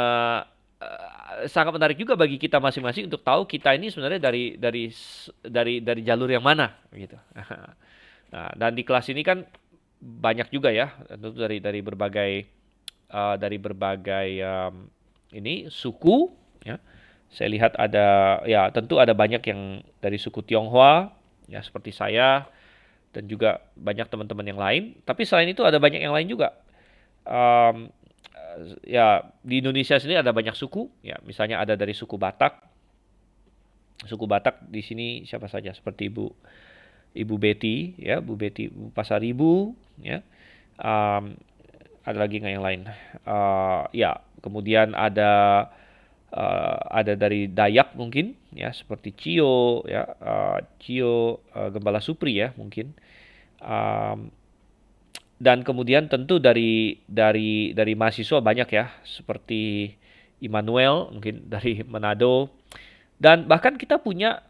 sangat menarik juga bagi kita masing-masing untuk tahu kita ini sebenarnya dari jalur yang mana, gitu. Nah, dan di kelas ini kan banyak juga ya, tentu dari berbagai ini suku, ya. Saya lihat ada, ya tentu ada banyak yang dari suku Tionghoa, ya seperti saya, dan juga banyak teman-teman yang lain. Tapi selain itu ada banyak yang lain juga. ya di Indonesia sendiri ada banyak suku, ya misalnya ada dari suku Batak. Suku Batak di sini siapa saja seperti Ibu Betty, ya Bu Betty Bu Pasaribu, ya. Um, ada lagi nggak yang lain? Ya kemudian ada dari Dayak mungkin, ya seperti Cio, ya Cio Gembala Supri ya mungkin. Um, dan kemudian tentu dari mahasiswa banyak ya, seperti Immanuel mungkin dari Manado. Dan bahkan kita punya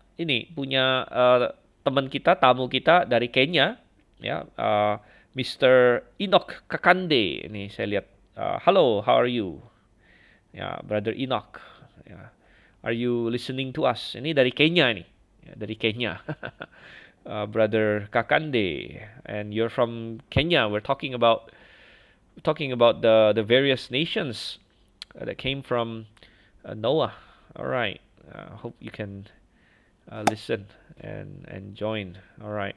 teman kita, tamu kita dari Kenya, ya, Mr. Enoch Kakande. Ini saya lihat, hello, how are you? Ya, Brother Enoch. Ya, are you listening to us? Ini dari Kenya ini, ya, dari Kenya. Brother Kakande, and you're from Kenya. We're talking about the various nations that came from Noah. All right. Hope you can listen and join. All right.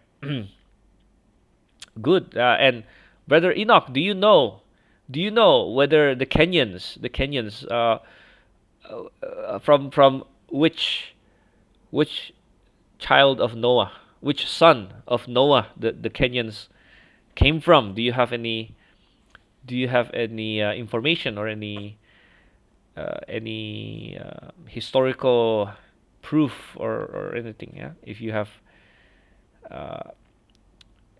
Good. And Brother Enoch, do you know whether the Kenyans from which child of Noah, which son of Noah the Kenyans came from? Do you have any information or any historical proof or anything? Yeah, if you have uh,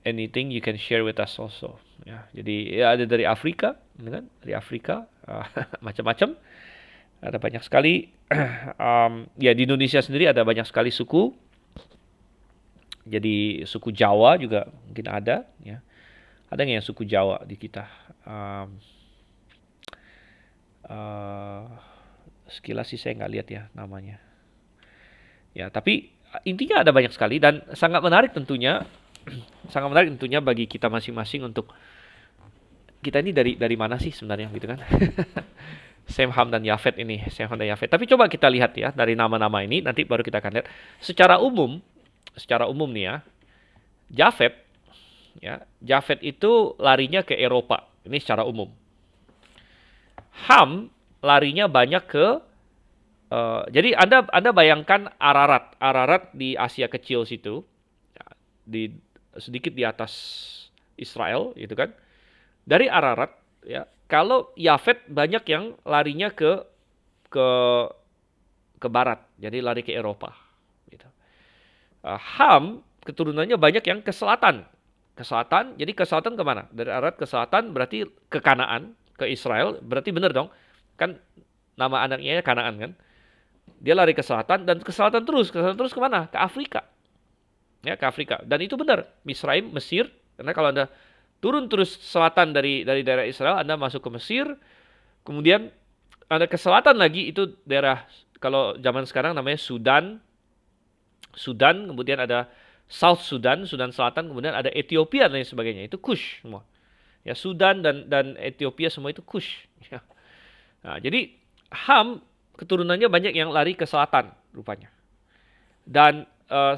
anything, you can share with us also. Ya, jadi ya ada dari Afrika, gitu kan? Dari Afrika, macam-macam. Ada banyak sekali. Ya di Indonesia sendiri ada banyak sekali suku. Jadi suku Jawa juga mungkin ada, ya. Ada nggak yang suku Jawa di kita? Um, uh, Sekilas sih saya nggak lihat ya namanya. Ya, tapi intinya ada banyak sekali dan sangat menarik tentunya, sangat menarik tentunya bagi kita masing-masing untuk kita ini dari mana sih sebenarnya gitu kan? Sem, Ham dan Yafet ini, Sem, Ham dan Yafet. Tapi coba kita lihat ya dari nama-nama ini, nanti baru kita akan lihat secara umum nih ya. Jafet, ya, Jafet itu larinya ke Eropa. Ini secara umum. Ham larinya banyak ke jadi Anda bayangkan Ararat di Asia Kecil situ, ya, sedikit di atas Israel gitu kan. Dari Ararat, ya, kalau Yafet banyak yang larinya ke ke barat, jadi lari ke Eropa gitu. Ham keturunannya banyak yang ke selatan. Jadi ke selatan kemana? Dari Ararat ke selatan berarti ke Kanaan, ke Israel, berarti benar dong. Kan nama anaknya Kanaan kan. Dia lari ke selatan dan ke selatan terus kemana? Ke Afrika. Ya, ke Afrika. Dan itu benar, Misraim, Mesir. Karena kalau Anda turun terus selatan dari daerah Israel, Anda masuk ke Mesir. Kemudian Anda ke selatan lagi, itu daerah, kalau zaman sekarang namanya Sudan. Kemudian ada South Sudan, Sudan Selatan, kemudian ada Ethiopia dan lain sebagainya. Itu Kush semua. Ya, Sudan dan Ethiopia semua itu Kush. Ya. Nah, jadi Ham keturunannya banyak yang lari ke selatan rupanya. Dan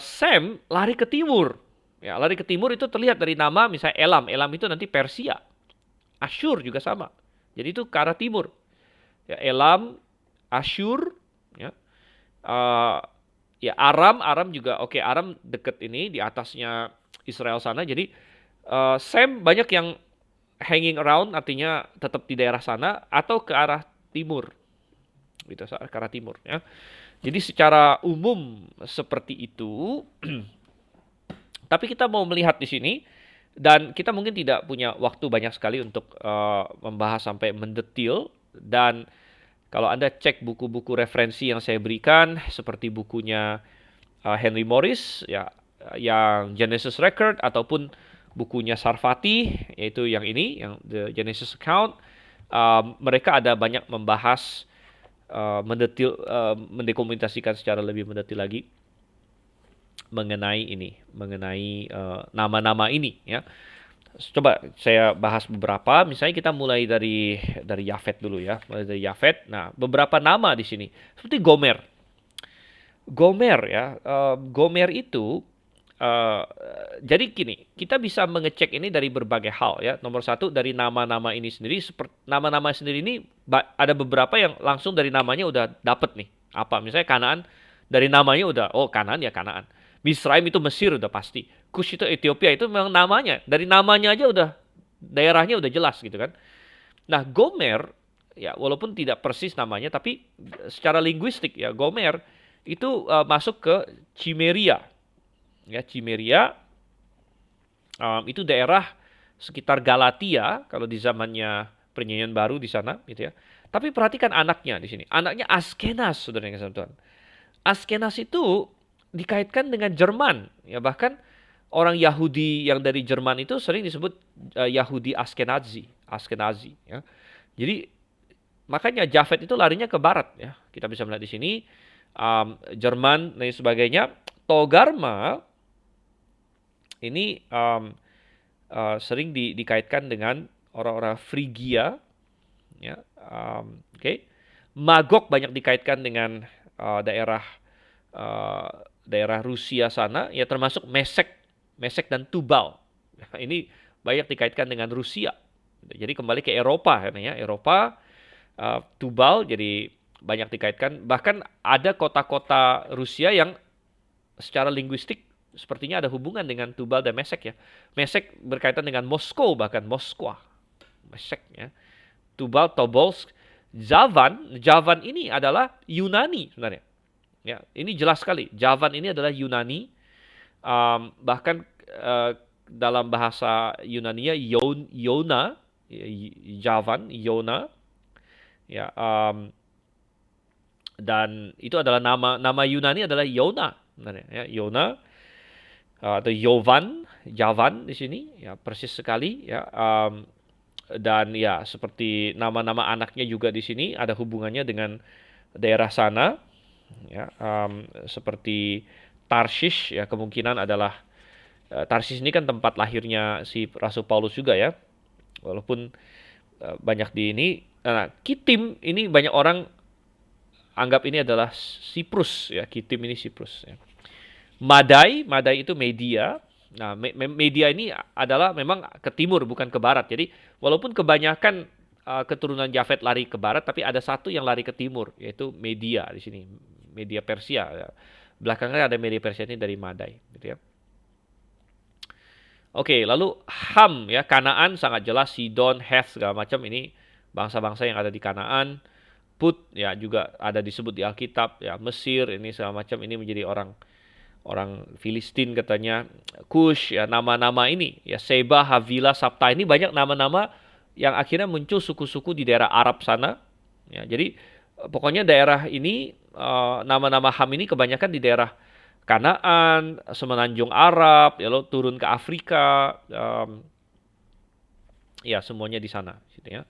Sem lari ke timur. Ya, lari ke timur itu terlihat dari nama misalnya Elam. Elam itu nanti Persia. Asyur juga sama. Jadi itu ke arah timur. Ya, Elam, Asyur, ya. Ya, Aram juga oke, Aram deket ini di atasnya Israel sana. Jadi Sem banyak yang hanging around, artinya tetap di daerah sana atau ke arah timur. Gitu, ke arah timur ya. Jadi secara umum seperti itu. Tapi kita mau melihat di sini dan kita mungkin tidak punya waktu banyak sekali untuk membahas sampai mendetil. Dan kalau Anda cek buku-buku referensi yang saya berikan seperti bukunya Henry Morris ya, yang Genesis Record, ataupun bukunya Sarfati yaitu yang ini, yang The Genesis Account, mereka ada banyak membahas mendetil, mendokumentasikan secara lebih mendetil lagi mengenai nama-nama ini ya. Coba saya bahas beberapa. Misalnya kita mulai dari Yafet dulu ya. Mulai dari Yafet. Nah, beberapa nama di sini seperti Gomer. Gomer ya. Gomer itu eh, jadi gini, kita bisa mengecek ini dari berbagai hal ya. Nomor satu dari nama-nama ini sendiri, seperti nama-nama sendiri ini ada beberapa yang langsung dari namanya udah dapet nih. Apa misalnya Kanaan, dari namanya udah, oh Kanaan ya Kanaan. Misraim itu Mesir udah pasti. Kush itu Ethiopia, itu memang namanya. Dari namanya aja udah daerahnya udah jelas gitu kan. Nah, Gomer ya walaupun tidak persis namanya tapi secara linguistik ya Gomer itu masuk ke Cimeria. Ya, Cimeria itu daerah sekitar Galatia kalau di zamannya Perjanjian Baru di sana gitu ya. Tapi perhatikan anaknya di sini. Anaknya Askenas, Saudara yang kasih Tuhan. Askenas itu dikaitkan dengan Jerman, ya bahkan orang Yahudi yang dari Jerman itu sering disebut Yahudi Askenazi, Askenazi ya. Jadi makanya Jafet itu larinya ke barat ya. Kita bisa melihat di sini Jerman dan sebagainya. Togarma ini sering dikaitkan dengan orang-orang Frigia ya. Oke. Magog banyak dikaitkan dengan daerah daerah Rusia sana ya termasuk Mesek dan Tubal. Ini banyak dikaitkan dengan Rusia. Jadi kembali ke Eropa ya, Eropa Tubal jadi banyak dikaitkan, bahkan ada kota-kota Rusia yang secara linguistik sepertinya ada hubungan dengan Tubal dan Mesek ya. Mesek berkaitan dengan Moskow, bahkan Moskwa. Mesek ya. Tubal, Tobolsk, Javan ini adalah Yunani sebenarnya. Ya, ini jelas sekali. Javan ini adalah Yunani. Bahkan dalam bahasa Yunania Yona, Javan, Yona. Ya, dan itu adalah nama Yunani adalah Yona, sebenarnya ya, Yona atau Javan di sini ya persis sekali ya. Dan ya seperti nama-nama anaknya juga di sini ada hubungannya dengan daerah sana ya, seperti Tarsis ya, kemungkinan adalah Tarsis ini kan tempat lahirnya si Rasul Paulus juga ya, walaupun banyak di ini. Nah, Kitim ini banyak orang anggap ini adalah Siprus ya, Kitim ini Siprus ya. Madai itu Media. Nah, Media ini adalah memang ke timur bukan ke barat. Jadi walaupun kebanyakan keturunan Jafet lari ke barat, tapi ada satu yang lari ke timur, yaitu Media di sini, Media Persia. Ya. Belakangnya ada Media Persia ini dari Madai, gitu ya. Oke, lalu Ham ya, Kanaan sangat jelas, Sidon, Heth segala macam ini bangsa-bangsa yang ada di Kanaan. Put ya juga ada disebut di Alkitab ya, Mesir ini segala macam ini menjadi orang Filistin katanya. Kush ya, nama-nama ini ya, Seba, Havila, Sabta ini banyak nama-nama yang akhirnya muncul suku-suku di daerah Arab sana ya. Jadi pokoknya daerah ini nama-nama Ham ini kebanyakan di daerah Kanaan, semenanjung Arab, ya lo turun ke Afrika, ya semuanya di sana gitu ya.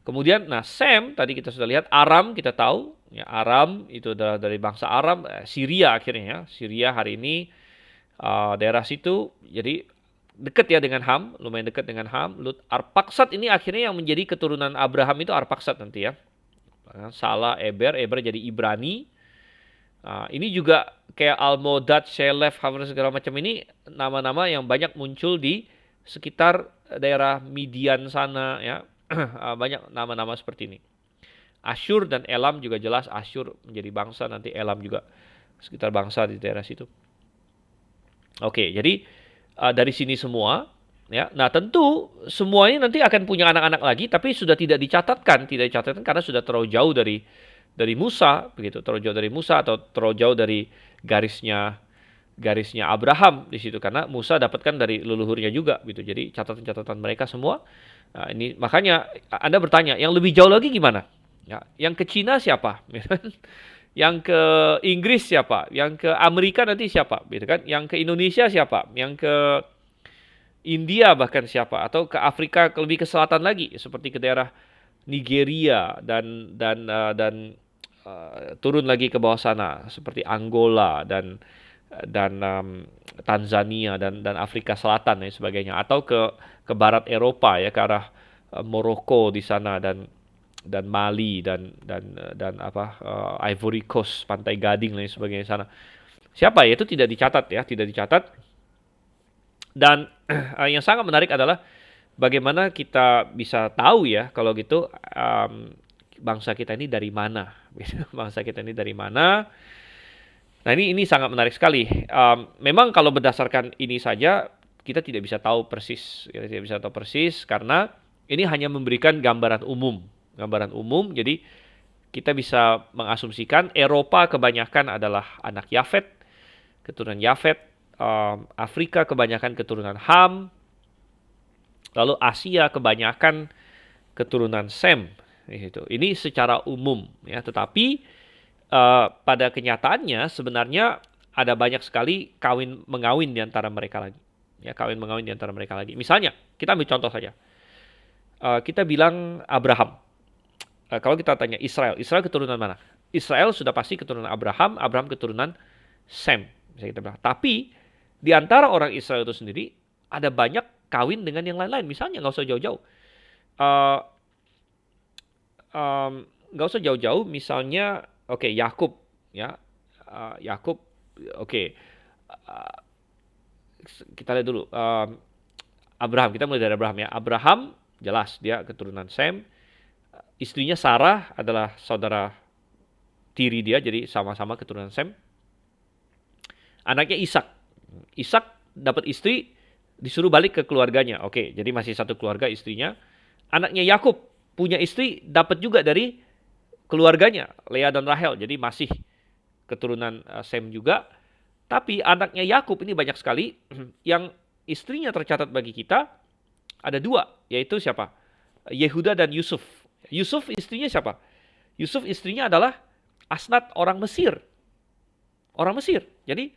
Kemudian, nah Sem tadi kita sudah lihat, Aram kita tahu, ya Aram itu dari bangsa Aram, Syria akhirnya ya, Syria hari ini daerah situ, jadi dekat ya dengan Ham, lumayan dekat dengan Ham. Arpaksad ini akhirnya yang menjadi keturunan Abraham itu Arpaksad nanti ya. Salah, Eber jadi Ibrani. Ini juga kayak Almodad, Shelef, Havar segala macam ini nama-nama yang banyak muncul di sekitar daerah Midian sana ya. Banyak nama-nama seperti ini. Asyur dan Elam juga jelas, Asyur menjadi bangsa, nanti Elam juga sekitar bangsa di daerah situ. Oke, jadi dari sini semua ya. Nah, tentu semuanya nanti akan punya anak-anak lagi, tapi sudah tidak dicatatkan karena sudah terlalu jauh dari Musa, begitu, terlalu jauh dari Musa atau terlalu jauh dari garisnya Abraham di situ, karena Musa dapatkan dari leluhurnya juga gitu. Jadi catatan-catatan mereka semua. Nah, ini makanya Anda bertanya, yang lebih jauh lagi gimana? Ya, yang ke Cina siapa? Yang ke Inggris siapa? Yang ke Amerika nanti siapa? Gitu kan? Yang ke Indonesia siapa? Yang ke India bahkan siapa? Atau ke Afrika lebih ke selatan lagi, seperti ke daerah Nigeria dan turun lagi ke bawah sana seperti Angola dan Tanzania dan Afrika Selatan dan sebagainya, atau ke barat Eropa ya, ke arah Maroko di sana dan Mali dan Ivory Coast, Pantai Gading dan sebagainya sana. Siapa ya, itu tidak dicatat ya, tidak dicatat. Dan yang sangat menarik adalah bagaimana kita bisa tahu ya kalau gitu bangsa kita ini dari mana, bangsa kita ini dari mana. Nah ini sangat menarik sekali. Memang kalau berdasarkan ini saja kita tidak bisa tahu persis, kita tidak bisa tahu persis karena ini hanya memberikan gambaran umum, gambaran umum. Jadi kita bisa mengasumsikan Eropa kebanyakan adalah anak Yafet, keturunan Yafet, Afrika kebanyakan keturunan Ham, lalu Asia kebanyakan keturunan Sem. Ini secara umum ya, tetapi pada kenyataannya sebenarnya ada banyak sekali kawin mengawin di antara mereka lagi. Ya, kawin mengawin di antara mereka lagi. Misalnya, kita ambil contoh saja. Kita bilang Abraham. Kalau kita tanya Israel keturunan mana? Israel sudah pasti keturunan Abraham, Abraham keturunan Sem, bisa kita bilang. Tapi di antara orang Israel itu sendiri ada banyak kawin dengan yang lain-lain. Misalnya nggak usah jauh-jauh, nggak usah jauh-jauh. Misalnya, oke, Yakub, ya, Yakub, oke. Kita lihat dulu Abraham. Kita mulai dari Abraham ya. Abraham jelas dia keturunan Sem. Istrinya Sarah adalah saudara tiri dia, jadi sama-sama keturunan Sem. Anaknya Ishak. Ishak dapat istri, disuruh balik ke keluarganya. Oke, jadi masih satu keluarga istrinya. Anaknya Yakub punya istri, dapat juga dari keluarganya, Lea dan Rahel. Jadi masih keturunan Sem juga. Tapi anaknya Yakub ini banyak sekali yang istrinya tercatat bagi kita ada dua, yaitu siapa? Yehuda dan Yusuf. Yusuf istrinya siapa? Yusuf istrinya adalah Asnat orang Mesir. Orang Mesir. Jadi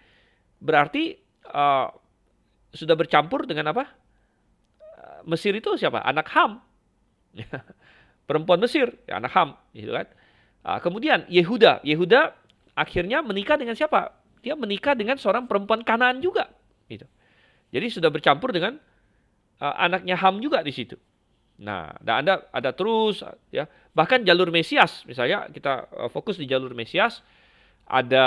berarti sudah bercampur dengan apa? Mesir itu siapa? Anak Ham. Perempuan Mesir, ya, anak Ham, gitu kan. Kemudian Yehuda akhirnya menikah dengan siapa? Dia menikah dengan seorang perempuan Kanaan juga, gitu. Jadi sudah bercampur dengan anaknya Ham juga di situ. Nah, ada terus ya. Bahkan jalur Mesias, misalnya kita fokus di jalur Mesias, ada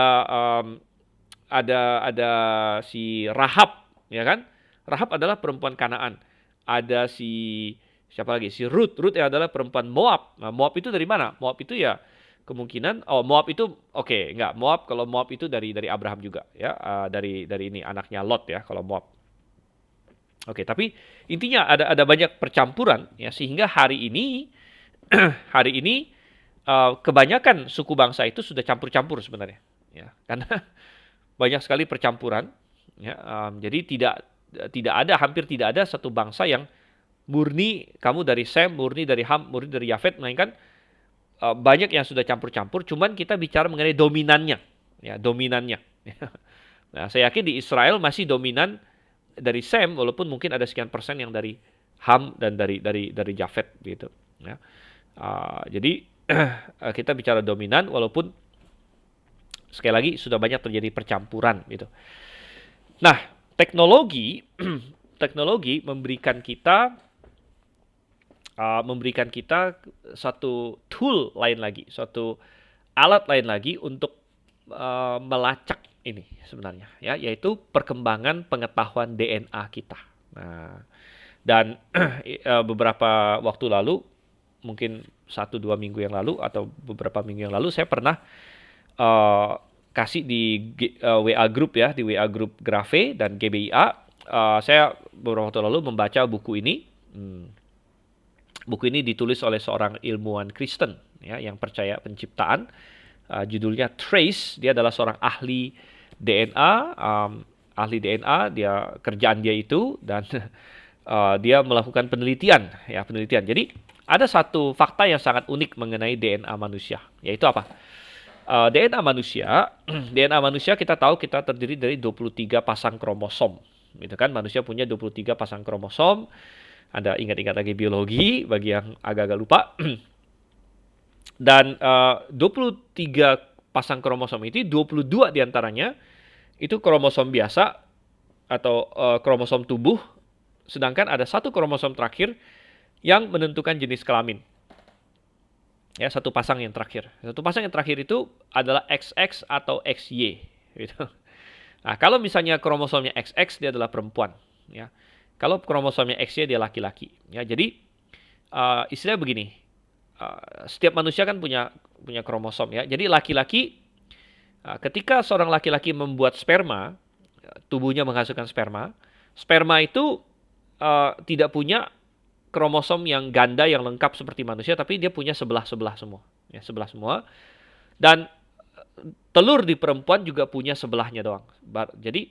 si Rahab, ya kan? Rahab adalah perempuan Kanaan. Ada siapa lagi? Si Ruth yang adalah perempuan Moab. Nah, Moab itu dari mana? Moab itu ya kemungkinan Moab itu enggak. Kalau Moab itu dari Abraham juga ya, dari ini anaknya Lot ya kalau Moab. Tapi intinya ada banyak percampuran ya, sehingga hari ini kebanyakan suku bangsa itu sudah campur-campur sebenarnya ya, karena banyak sekali percampuran ya. Jadi hampir tidak ada satu bangsa yang murni kamu dari Sem, murni dari Ham, murni dari Yafet, melainkan banyak yang sudah campur-campur. Cuman kita bicara mengenai dominannya ya, dominannya. Nah, saya yakin di Israel masih dominan dari Sem, walaupun mungkin ada sekian persen yang dari Ham dan dari Yafet gitu ya. Jadi kita bicara dominan, walaupun sekali lagi sudah banyak terjadi percampuran gitu. Nah, teknologi memberikan kita satu tool lain lagi, suatu alat lain lagi untuk melacak ini sebenarnya ya, yaitu perkembangan pengetahuan DNA kita. Nah, dan beberapa waktu lalu, mungkin 1-2 minggu yang lalu atau beberapa minggu yang lalu, saya pernah kasih di WA group ya, di WA group Grafe dan GBIA. Saya beberapa waktu lalu membaca buku ini. Buku ini ditulis oleh seorang ilmuwan Kristen ya, yang percaya penciptaan. Judulnya Trace. Dia adalah seorang ahli DNA, dia kerjaan dia itu, dan dia melakukan penelitian. Jadi ada satu fakta yang sangat unik mengenai DNA manusia, yaitu apa? DNA manusia kita tahu kita terdiri dari 23 pasang kromosom, gitu kan? Manusia punya 23 pasang kromosom. Anda ingat-ingat lagi biologi bagi yang agak-agak lupa. Dan 23 pasang kromosom itu 22 diantaranya itu kromosom biasa atau kromosom tubuh, sedangkan ada satu kromosom terakhir yang menentukan jenis kelamin. Ya, satu pasang yang terakhir. Satu pasang yang terakhir itu adalah XX atau XY gitu. Nah, kalau misalnya kromosomnya XX, dia adalah perempuan ya. Kalau kromosomnya X-Y dia laki-laki, ya. Jadi istilahnya begini, setiap manusia kan punya kromosom, ya. Jadi laki-laki, ketika seorang laki-laki membuat sperma, tubuhnya menghasilkan sperma, sperma itu tidak punya kromosom yang ganda yang lengkap seperti manusia, tapi dia punya sebelah-sebelah semua, ya, sebelah semua. Dan telur di perempuan juga punya sebelahnya doang. Jadi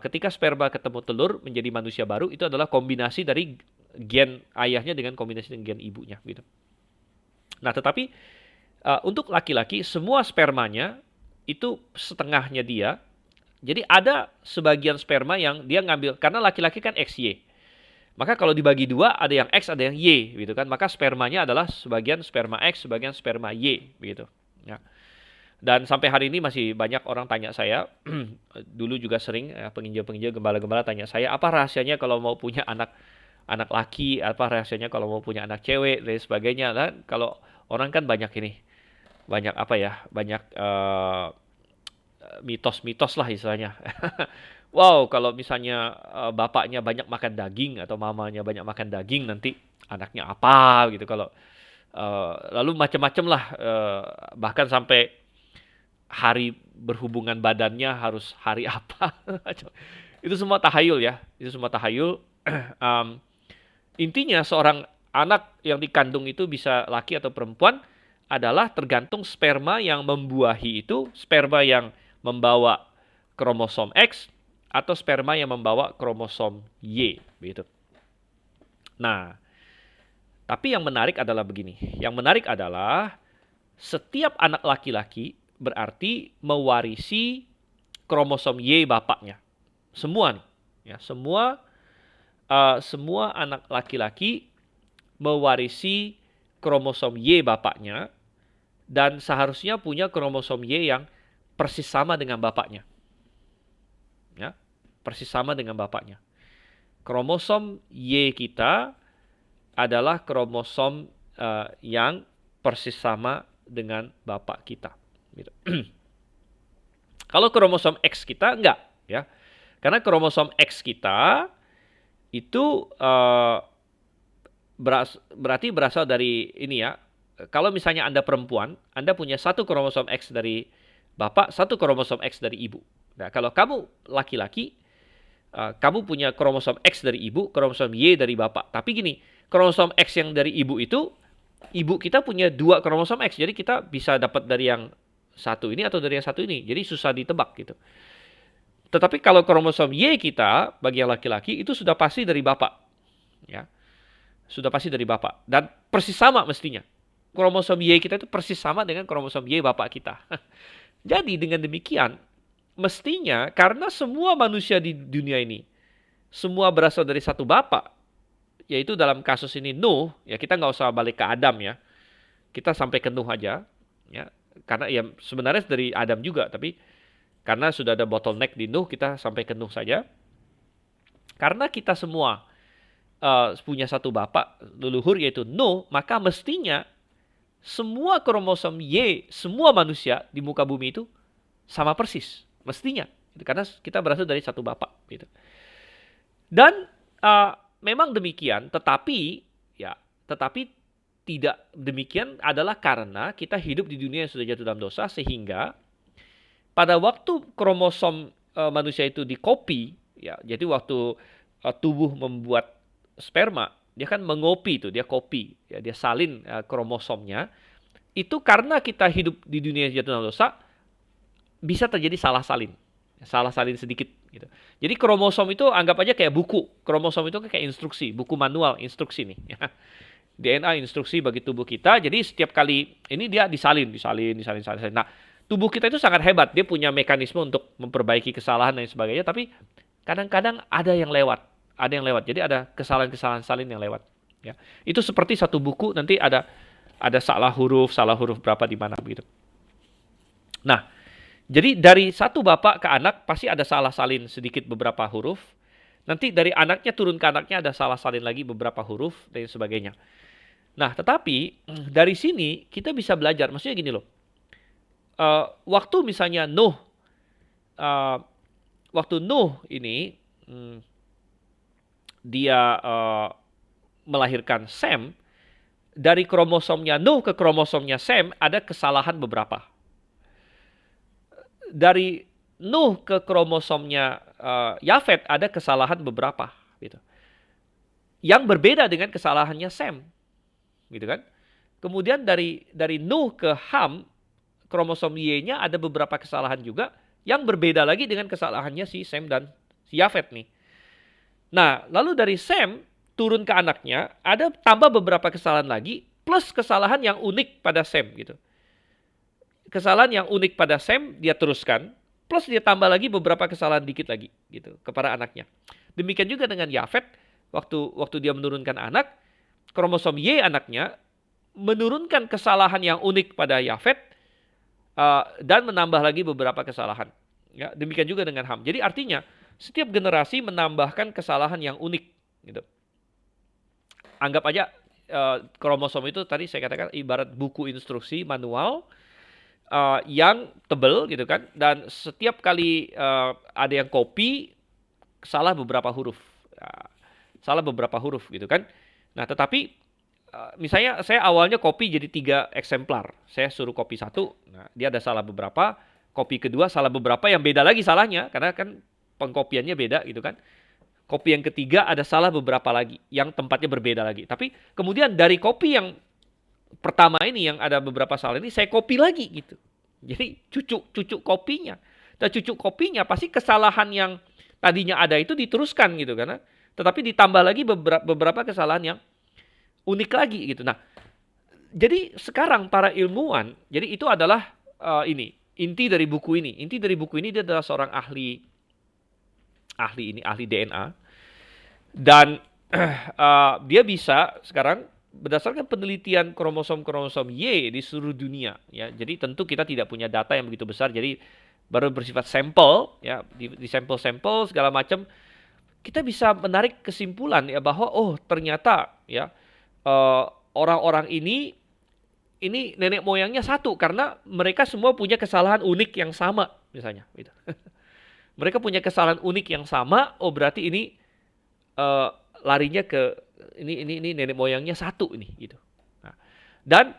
ketika sperma ketemu telur menjadi manusia baru, itu adalah kombinasi dari gen ayahnya dengan kombinasi dengan gen ibunya, gitu. Nah, tetapi untuk laki-laki semua spermanya itu setengahnya dia. Jadi ada sebagian sperma yang dia ngambil, karena laki-laki kan XY. Maka kalau dibagi dua, ada yang X, ada yang Y, gitu kan. Maka spermanya adalah sebagian sperma X, sebagian sperma Y, begitu. Ya. Dan sampai hari ini masih banyak orang tanya saya, dulu juga sering penginjil-penginjil, gembala-gembala tanya saya, apa rahasianya kalau mau punya anak laki, apa rahasianya kalau mau punya anak cewek, dan sebagainya. Dan kalau orang kan banyak ini, banyak apa ya, banyak mitos-mitos lah istilahnya. Wow, kalau misalnya bapaknya banyak makan daging atau mamanya banyak makan daging, nanti anaknya apa gitu. Kalau lalu macam-macam lah, bahkan sampai hari berhubungan badannya harus hari apa. Itu semua tahayul, ya. Itu semua tahayul. Intinya seorang anak yang dikandung itu bisa laki atau perempuan adalah tergantung sperma yang membuahi itu, sperma yang membawa kromosom X atau sperma yang membawa kromosom Y, begitu. Nah, tapi yang menarik adalah begini. Yang menarik adalah setiap anak laki-laki berarti mewarisi kromosom Y bapaknya. Semua nih, ya, semua anak laki-laki mewarisi kromosom Y bapaknya dan seharusnya punya kromosom Y yang persis sama dengan bapaknya. Ya, persis sama dengan bapaknya. Kromosom Y kita adalah kromosom yang persis sama dengan bapak kita. Gitu. Kalau kromosom X kita enggak, ya. Karena kromosom X kita itu berarti berasal dari ini, ya. Kalau misalnya Anda perempuan, Anda punya satu kromosom X dari bapak, satu kromosom X dari ibu. Nah, kalau kamu laki-laki, kamu punya kromosom X dari ibu, kromosom Y dari bapak. Tapi gini, kromosom X yang dari ibu itu, ibu kita punya 2 kromosom X. Jadi kita bisa dapat dari yang satu ini atau dari yang satu ini. Jadi susah ditebak gitu. Tetapi kalau kromosom Y kita, bagi yang laki-laki, itu sudah pasti dari bapak. Ya, sudah pasti dari bapak. Dan persis sama mestinya. Kromosom Y kita itu persis sama dengan kromosom Y bapak kita. Jadi dengan demikian, mestinya karena semua manusia di dunia ini, semua berasal dari satu bapak, yaitu dalam kasus ini Nuh, ya kita nggak usah balik ke Adam, ya. Kita sampai ke Nuh aja, ya. Karena ya sebenarnya dari Adam juga, tapi karena sudah ada bottleneck di Nuh, kita sampai ke Nuh saja. Karena kita semua punya satu bapak leluhur yaitu Nuh, maka mestinya semua kromosom Y, semua manusia di muka bumi itu sama persis, mestinya. Karena kita berasal dari satu bapak. Gitu. Dan memang demikian, tetapi tidak demikian adalah karena kita hidup di dunia yang sudah jatuh dalam dosa, sehingga pada waktu kromosom manusia itu dikopi, ya, jadi waktu tubuh membuat sperma, dia kan mengopi itu, dia kopi, ya, dia salin kromosomnya. Itu karena kita hidup di dunia yang jatuh dalam dosa, bisa terjadi salah salin sedikit gitu. Jadi kromosom itu anggap aja kayak buku. Kromosom itu kayak instruksi, buku manual instruksi nih. Ya. DNA instruksi bagi tubuh kita. Jadi setiap kali ini dia disalin. Nah, tubuh kita itu sangat hebat. Dia punya mekanisme untuk memperbaiki kesalahan dan sebagainya. Tapi kadang-kadang ada yang lewat. Jadi ada kesalahan-kesalahan salin yang lewat. Ya. Itu seperti satu buku nanti ada salah huruf berapa di mana begitu. Nah, jadi dari satu bapak ke anak pasti ada salah salin sedikit beberapa huruf. Nanti dari anaknya turun ke anaknya ada salah salin lagi beberapa huruf dan sebagainya. Nah, tetapi dari sini kita bisa belajar. Maksudnya gini loh. Waktu misalnya Nuh ini dia melahirkan Sem, dari kromosomnya Nuh ke kromosomnya Sem ada kesalahan beberapa. Dari Nuh ke kromosomnya Yafet ada kesalahan beberapa, gitu. Yang berbeda dengan kesalahannya Sem, gitu kan? Kemudian dari Nuh ke Ham, kromosom Y-nya ada beberapa kesalahan juga yang berbeda lagi dengan kesalahannya si Sem dan si Yafet nih. Nah, lalu dari Sem turun ke anaknya ada tambah beberapa kesalahan lagi plus kesalahan yang unik pada Sem gitu. Kesalahan yang unik pada Sem dia teruskan plus dia tambah lagi beberapa kesalahan dikit lagi gitu kepada anaknya. Demikian juga dengan Yafet, waktu dia menurunkan anak, kromosom Y anaknya menurunkan kesalahan yang unik pada Yafet dan menambah lagi beberapa kesalahan. Ya, demikian juga dengan Ham. Jadi artinya setiap generasi menambahkan kesalahan yang unik gitu. Anggap aja kromosom itu tadi saya katakan ibarat buku instruksi manual yang tebel gitu kan, dan setiap kali ada yang copy salah beberapa huruf. Salah beberapa huruf gitu kan. Nah, tetapi misalnya saya awalnya copy jadi 3 eksemplar. Saya suruh copy 1, nah dia ada salah beberapa, copy kedua salah beberapa yang beda lagi salahnya karena kan pengkopiannya beda gitu kan. Copy yang ketiga ada salah beberapa lagi yang tempatnya berbeda lagi. Tapi kemudian dari copy yang pertama ini yang ada beberapa salah ini saya copy lagi gitu. Jadi cucu kopinya. Dan cucu kopinya pasti kesalahan yang tadinya ada itu diteruskan gitu karena tetapi ditambah lagi beberapa kesalahan yang unik lagi gitu. Nah, jadi sekarang para ilmuwan, jadi itu adalah ini inti dari buku ini. Inti dari buku ini dia adalah seorang ahli DNA dan dia bisa sekarang berdasarkan penelitian kromosom-kromosom Y di seluruh dunia ya. Jadi tentu kita tidak punya data yang begitu besar. Jadi baru bersifat sampel ya, di sampel-sampel segala macam kita bisa menarik kesimpulan ya bahwa oh ternyata ya orang-orang ini nenek moyangnya satu karena mereka semua punya kesalahan unik yang sama misalnya gitu. Mereka punya kesalahan unik yang sama, oh berarti ini uh, larinya ke ini nenek moyangnya satu ini gitu. Nah, dan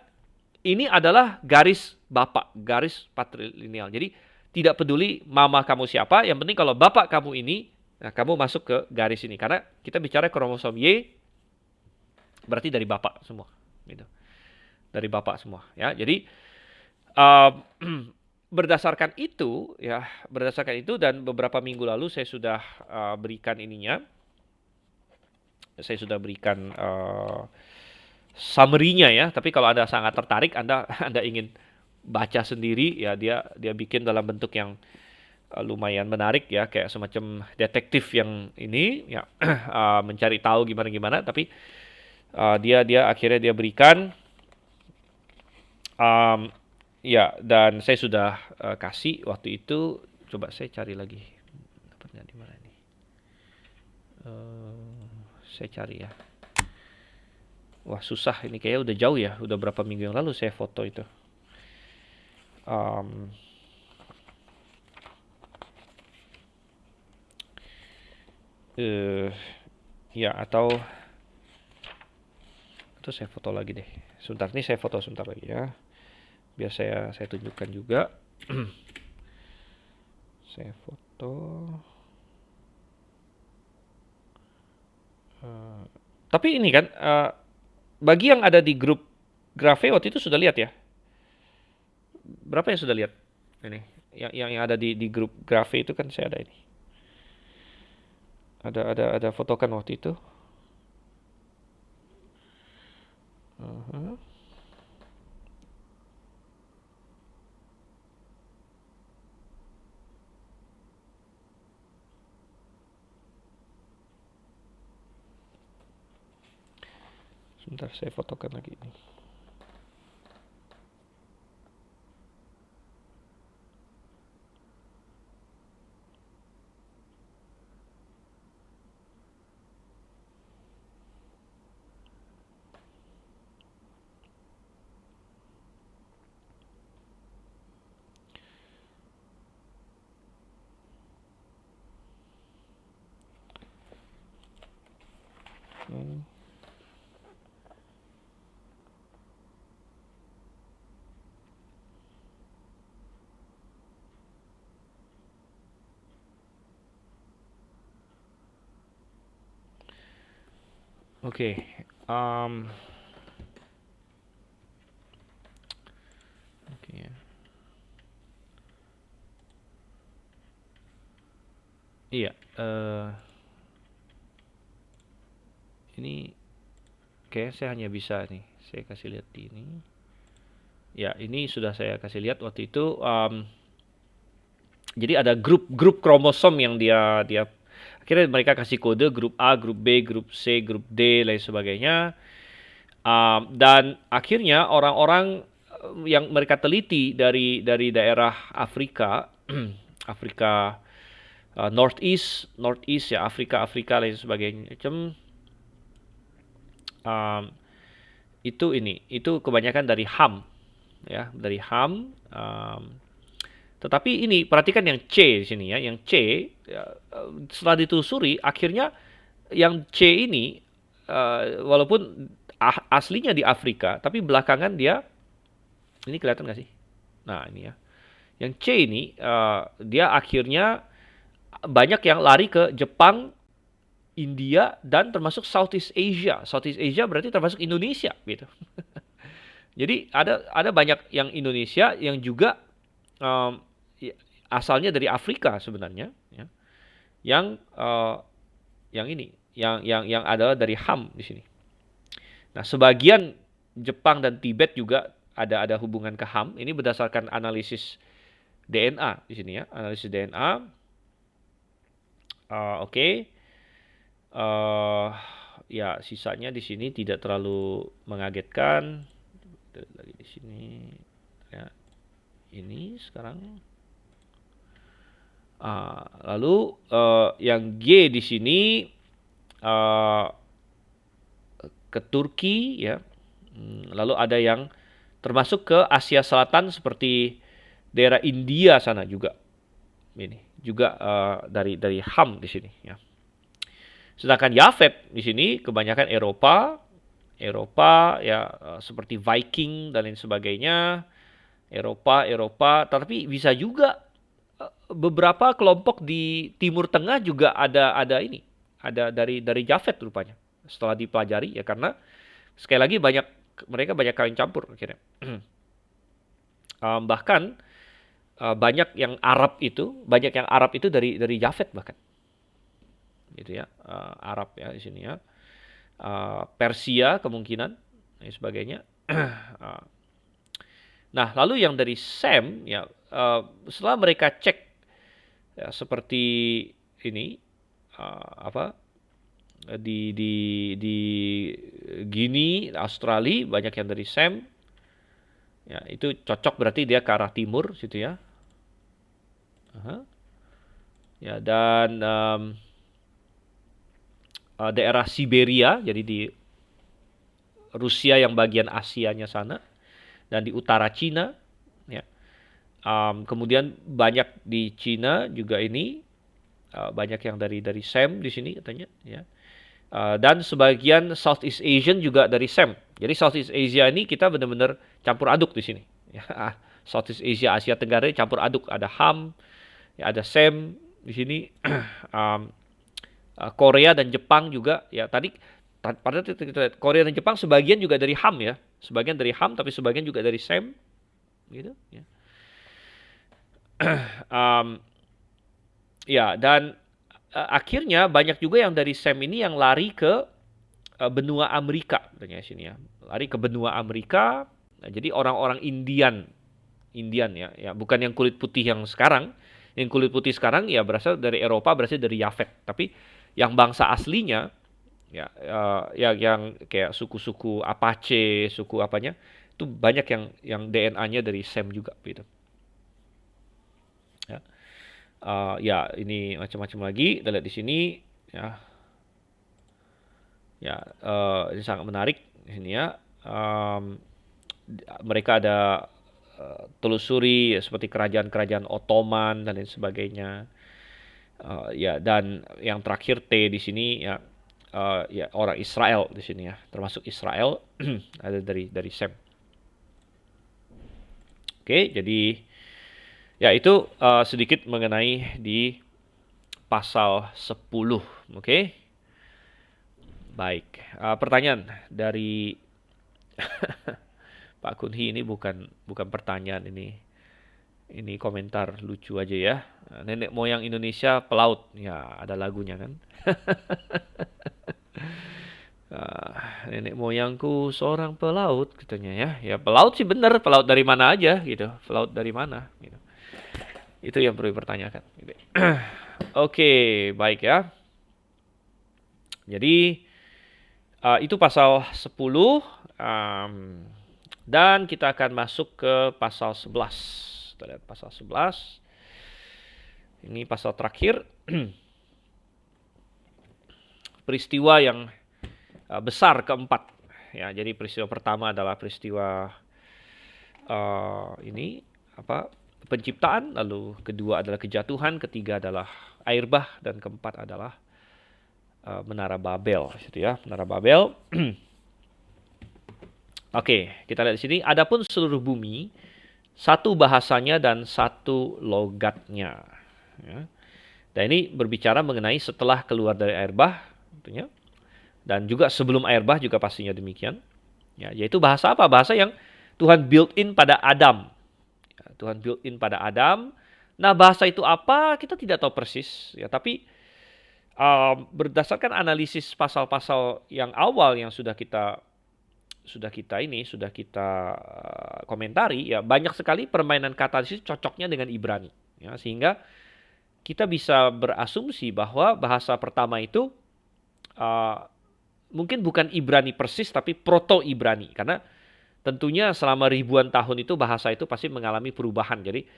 ini adalah garis bapak, garis patrilineal. Jadi tidak peduli mama kamu siapa, yang penting kalau bapak kamu ini, nah kamu masuk ke garis ini karena kita bicara kromosom Y berarti dari bapak semua gitu. Dari bapak semua ya. Jadi uh, berdasarkan itu ya, berdasarkan itu dan beberapa minggu lalu saya sudah berikan ininya. Saya sudah berikan summary-nya ya. Tapi kalau Anda sangat tertarik, Anda ingin baca sendiri ya, dia bikin dalam bentuk yang lumayan menarik ya, kayak semacam detektif yang ini ya mencari tahu gimana-gimana, tapi dia akhirnya dia berikan ya, dan saya sudah kasih waktu itu. Coba saya cari lagi dapatnya di mana ini. Saya cari ya. Wah susah ini, kayaknya udah jauh ya. Udah berapa minggu yang lalu saya foto itu. Ya atau saya foto lagi deh. Sebentar, ini saya foto sebentar lagi ya. Biar saya tunjukkan juga. Saya foto. Tapi ini kan bagi yang ada di grup Graphe waktu itu sudah lihat ya. Berapa yang sudah lihat? Ini yang ada di grup Graphe itu kan saya ada ini. Ada foto kan waktu itu. Sebentar saya fotokan lagi ini. Oke, um, oke ya. Iya, ini kayak saya hanya bisa nih, saya kasih lihat di ini. Ya, ini sudah saya kasih lihat waktu itu. Jadi ada grup-grup kromosom yang dia dia akhirnya mereka kasih kode grup A, grup B, grup C, grup D, lain sebagainya. Dan akhirnya orang-orang yang mereka teliti dari daerah Afrika, Afrika Northeast ya, Afrika lain sebagainya, um, itu kebanyakan dari Ham ya, dari Ham. Tetapi ini perhatikan yang C di sini ya, yang C ya, setelah ditelusuri akhirnya yang C ini walaupun aslinya di Afrika, tapi belakangan dia ini kelihatan nggak sih? Nah ini ya, yang C ini dia akhirnya banyak yang lari ke Jepang, India dan termasuk Southeast Asia. Southeast Asia berarti termasuk Indonesia gitu. Jadi ada banyak yang Indonesia yang juga um, asalnya dari Afrika sebenarnya, ya, yang yang ini, yang adalah dari Ham di sini. Nah, sebagian Jepang dan Tibet juga ada hubungan ke Ham. Ini berdasarkan analisis DNA di sini ya, analisis DNA. Oke. Ya, sisanya di sini tidak terlalu mengagetkan. Lagi di sini. Ya, ini sekarang. Lalu yang G di sini uh, ke Turki ya. Lalu ada yang termasuk ke Asia Selatan seperti daerah India sana juga. Ini juga dari Ham di sini ya. Sedangkan Yafet di sini kebanyakan Eropa ya, seperti Viking dan lain sebagainya. Eropa, tapi bisa juga beberapa kelompok di Timur Tengah juga ada ini, ada dari Yafet rupanya. Setelah dipelajari ya, karena sekali lagi mereka banyak kawin campur akhirnya. Bahkan banyak yang Arab itu dari Yafet bahkan. Gitu ya, Arab ya di sini ya. Persia kemungkinan dan sebagainya. Nah, lalu yang dari Sem ya, setelah mereka cek ya, seperti ini apa di Guinea, Australia banyak yang dari Sem. Ya, itu cocok berarti dia ke arah timur situ ya. Ya, dan daerah Siberia, jadi di Rusia yang bagian Asianya sana, dan di utara Cina ya. Kemudian banyak di Cina juga ini, banyak yang dari Sem di sini katanya ya. Dan sebagian Southeast Asian juga dari Sem. Jadi Southeast Asia ini kita benar-benar campur aduk di sini ya. Southeast Asia, Asia Tenggara campur aduk, ada Ham ya, ada Sem di sini. Korea dan Jepang juga ya, pada titik Korea dan Jepang sebagian juga dari Ham ya, sebagian dari Ham tapi sebagian juga dari Sem gitu ya. Ya, dan akhirnya banyak juga yang dari Sem ini yang lari ke benua Amerika katanya sini ya, lari ke benua Amerika. Nah, jadi orang-orang Indian ya, bukan yang kulit putih yang sekarang. Yang kulit putih sekarang ya berasal dari Eropa, berasal dari Yafet. Tapi yang bangsa aslinya ya, yang kayak suku-suku Apache, suku apanya, itu banyak yang DNA-nya dari Sem juga gitu. Ya, ya ini macam-macam lagi. Kita lihat di sini ya. Ya, ini sangat menarik di sini ya. Mereka ada telusuri ya, seperti kerajaan-kerajaan Ottoman dan lain sebagainya. Ya, dan yang terakhir T di sini ya, ya orang Israel di sini ya, termasuk Israel ada dari Sem. Oke, jadi ya itu sedikit mengenai di pasal 10. Oke. Baik. Pertanyaan dari Pak Kunhi ini bukan pertanyaan ini. Ini komentar lucu aja ya. Nenek moyang Indonesia pelaut. Ya, ada lagunya kan. Nenek moyangku seorang pelaut katanya ya. Ya pelaut sih bener, pelaut dari mana aja gitu. Pelaut dari mana gitu. Itu yang perlu dipertanyakan. Gitu. Oke, baik ya. Jadi itu pasal 10 dan kita akan masuk ke pasal 11. Kita lihat pasal 11. Ini pasal terakhir. Peristiwa yang besar keempat. Ya, jadi peristiwa pertama adalah peristiwa ini penciptaan, lalu kedua adalah kejatuhan, ketiga adalah air bah, dan keempat adalah Menara Babel, gitu ya, Menara Babel. Oke, kita lihat di sini. Adapun seluruh bumi, satu bahasanya dan satu logatnya. Ya. Dan ini berbicara mengenai setelah keluar dari air bah, tentunya. Dan juga sebelum air bah juga pastinya demikian. Ya, yaitu bahasa apa? Bahasa yang Tuhan built in pada Adam. Ya, Tuhan built in pada Adam. Nah, bahasa itu apa? Kita tidak tahu persis. Ya, tapi berdasarkan analisis pasal-pasal yang awal yang sudah kita komentari, ya banyak sekali permainan kata di situ cocoknya dengan Ibrani. Ya, sehingga kita bisa berasumsi bahwa bahasa pertama itu mungkin bukan Ibrani persis, tapi proto-Ibrani. Karena tentunya selama ribuan tahun itu bahasa itu pasti mengalami perubahan. Jadi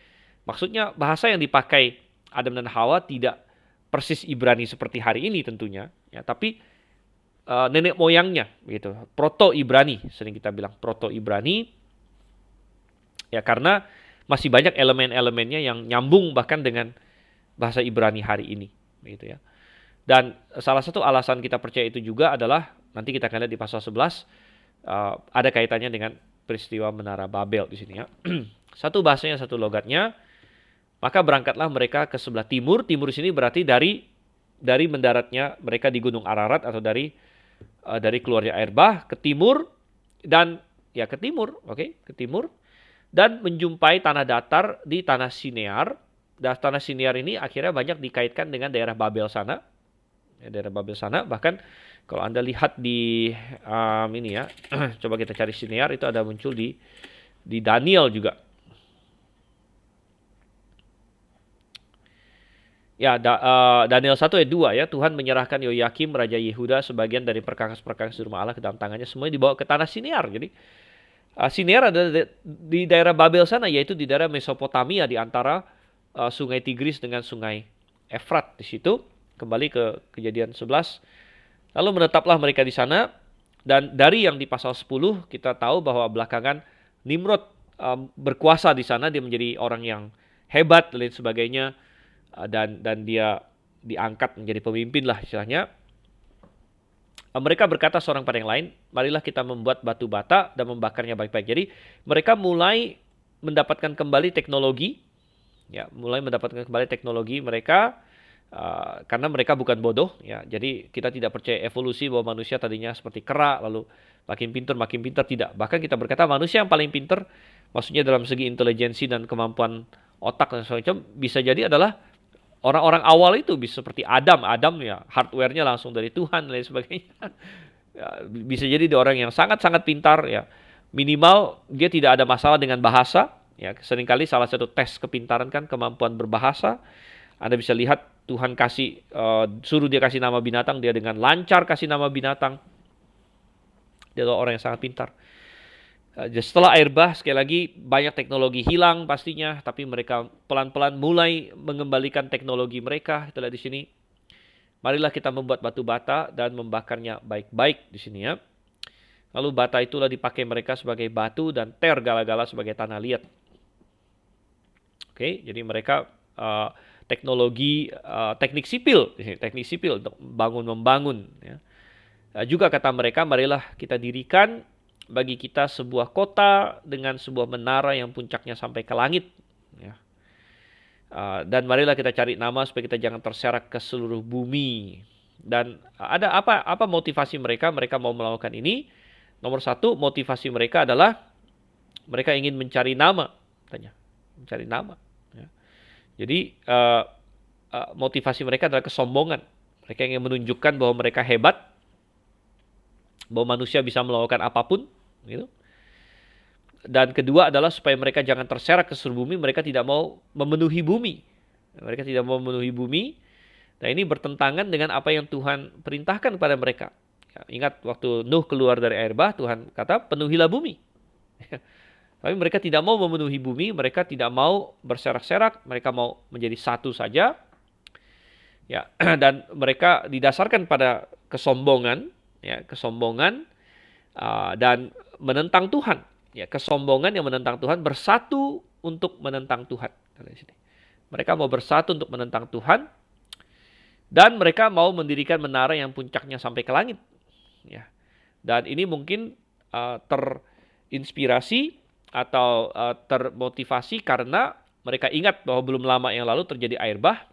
maksudnya bahasa yang dipakai Adam dan Hawa tidak persis Ibrani seperti hari ini tentunya. Ya, tapi nenek moyangnya gitu. Proto-Ibrani, sering kita bilang Proto-Ibrani. Ya karena masih banyak elemen-elemennya yang nyambung bahkan dengan bahasa Ibrani hari ini, gitu ya. Dan salah satu alasan kita percaya itu juga adalah nanti kita akan lihat di pasal 11 ada kaitannya dengan peristiwa Menara Babel di sini ya. Satu bahasanya, satu logatnya. Maka berangkatlah mereka ke sebelah timur. Timur di sini berarti dari mendaratnya mereka di Gunung Ararat atau dari keluarnya air bah ke timur dan ya ke timur, ke timur dan menjumpai tanah datar di tanah Sinear. Dan tanah Sinear ini akhirnya banyak dikaitkan dengan daerah Babel sana. Ya, daerah Babel sana, bahkan kalau Anda lihat di ini ya, coba kita cari Sinear, itu ada muncul di Daniel juga. Ya, Daniel 1 ayat 2 ya, Tuhan menyerahkan Yoyakim Raja Yehuda sebagian dari perkakas-perkakas rumah Allah ke dalam tangannya, semuanya dibawa ke tanah Sinear. Jadi Sinear ada di daerah Babel sana, yaitu di daerah Mesopotamia di antara sungai Tigris dengan sungai Efrat di situ. Kembali ke Kejadian 11. Lalu menetaplah mereka di sana, dan dari yang di pasal 10 kita tahu bahwa belakangan Nimrod berkuasa di sana, dia menjadi orang yang hebat dan lain sebagainya, dan dia diangkat menjadi pemimpin lah istilahnya. Mereka berkata seorang pada yang lain, marilah kita membuat batu bata dan membakarnya baik-baik. Jadi mereka mulai mendapatkan kembali teknologi, ya, mereka. Karena mereka bukan bodoh, ya. Jadi kita tidak percaya evolusi bahwa manusia tadinya seperti kera, lalu makin pintar tidak. Bahkan kita berkata manusia yang paling pintar, maksudnya dalam segi intelijensi dan kemampuan otak dan sebagainya, bisa jadi adalah orang-orang awal itu, bisa seperti Adam ya hardware-nya langsung dari Tuhan dan lain sebagainya. Ya, bisa jadi dia orang yang sangat-sangat pintar, ya. Minimal dia tidak ada masalah dengan bahasa. Ya, seringkali salah satu tes kepintaran kan kemampuan berbahasa. Anda bisa lihat Tuhan suruh dia kasih nama binatang, dia dengan lancar kasih nama binatang. Dia adalah orang yang sangat pintar. Setelah air bah, sekali lagi banyak teknologi hilang pastinya, tapi mereka pelan-pelan mulai mengembalikan teknologi mereka. Kita lihat di sini. Marilah kita membuat batu bata dan membakarnya baik-baik di sini ya. Lalu bata itulah dipakai mereka sebagai batu dan tergala-gala sebagai tanah liat. Jadi mereka teknik sipil untuk membangun ya. Juga kata mereka, marilah kita dirikan bagi kita sebuah kota dengan sebuah menara yang puncaknya sampai ke langit. Ya. Dan marilah kita cari nama supaya kita jangan terserak ke seluruh bumi. Dan ada apa motivasi mereka? Mereka mau melakukan ini. Nomor satu, motivasi mereka adalah mereka ingin mencari nama, tanya, mencari nama. Ya. Jadi motivasi mereka adalah kesombongan. Mereka ingin menunjukkan bahwa mereka hebat, bahwa manusia bisa melakukan apapun, gitu. Dan kedua adalah supaya mereka jangan terserak ke seluruh bumi, mereka tidak mau memenuhi bumi. Mereka tidak mau memenuhi bumi. Nah, ini bertentangan dengan apa yang Tuhan perintahkan kepada mereka. Ya, ingat waktu Nuh keluar dari air bah, Tuhan kata penuhilah bumi. Tapi mereka tidak mau memenuhi bumi, mereka tidak mau berserak-serak, mereka mau menjadi satu saja. Ya, dan mereka didasarkan pada kesombongan, ya, kesombongan dan menentang Tuhan. Ya, kesombongan yang menentang Tuhan bersatu untuk menentang Tuhan. Mereka mau bersatu untuk menentang Tuhan dan mereka mau mendirikan menara yang puncaknya sampai ke langit. Ya. Dan ini mungkin terinspirasi atau termotivasi karena mereka ingat bahwa belum lama yang lalu terjadi air bah.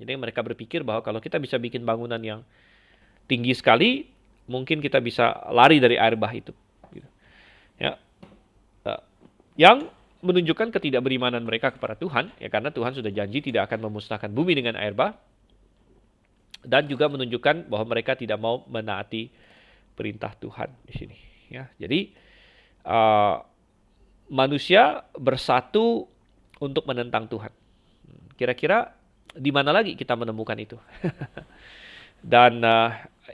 Jadi mereka berpikir bahwa kalau kita bisa bikin bangunan yang tinggi sekali, mungkin kita bisa lari dari air bah itu. Ya, yang menunjukkan ketidakberimanan mereka kepada Tuhan, ya karena Tuhan sudah janji tidak akan memusnahkan bumi dengan air bah, dan juga menunjukkan bahwa mereka tidak mau menaati perintah Tuhan di sini. Ya, jadi manusia bersatu untuk menentang Tuhan. Kira-kira di mana lagi kita menemukan itu? Dan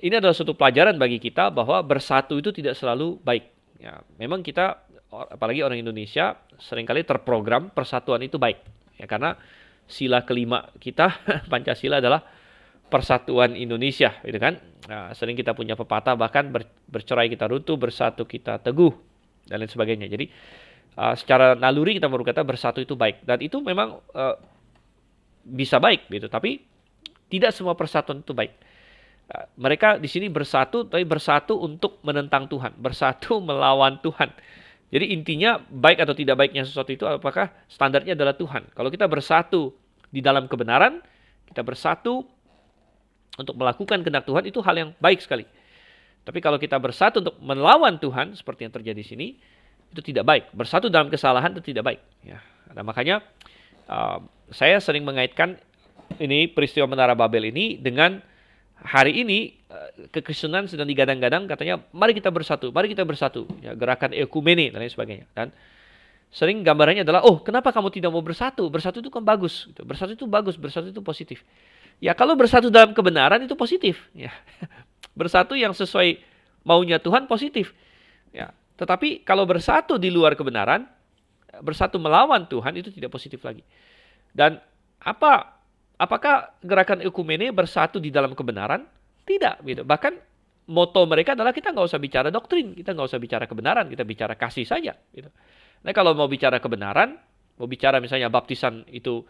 ini adalah suatu pelajaran bagi kita bahwa bersatu itu tidak selalu baik. Ya, memang kita, apalagi orang Indonesia, seringkali terprogram persatuan itu baik. Ya, karena sila kelima kita, Pancasila adalah persatuan Indonesia, gitu kan? Nah, sering kita punya pepatah, bahkan bercerai kita runtuh, bersatu kita teguh, dan lain sebagainya. Jadi, secara naluri kita berkata bersatu itu baik. Dan itu memang bisa baik, gitu. Tapi tidak semua persatuan itu baik. Mereka di sini bersatu, tapi bersatu untuk menentang Tuhan, bersatu melawan Tuhan. Jadi intinya baik atau tidak baiknya sesuatu itu apakah standarnya adalah Tuhan. Kalau kita bersatu di dalam kebenaran, kita bersatu untuk melakukan kehendak Tuhan, itu hal yang baik sekali. Tapi kalau kita bersatu untuk melawan Tuhan, seperti yang terjadi di sini, itu tidak baik. Bersatu dalam kesalahan itu tidak baik. Ya. Nah, makanya saya sering mengaitkan ini peristiwa Menara Babel ini dengan hari ini kekristenan sedang digadang-gadang, katanya mari kita bersatu, ya, gerakan ekumene dan lain sebagainya. Dan sering gambarannya adalah, oh kenapa kamu tidak mau bersatu? Bersatu itu kan bagus, gitu. Bersatu itu bagus, bersatu itu positif. Ya kalau bersatu dalam kebenaran itu positif. Ya. Bersatu yang sesuai maunya Tuhan positif. Ya. Tetapi kalau bersatu di luar kebenaran, bersatu melawan Tuhan itu tidak positif lagi. Dan apakah gerakan ekumene bersatu di dalam kebenaran? Tidak. Gitu. Bahkan moto mereka adalah kita nggak usah bicara doktrin, kita nggak usah bicara kebenaran, kita bicara kasih saja. Gitu. Nah kalau mau bicara kebenaran, mau bicara misalnya baptisan itu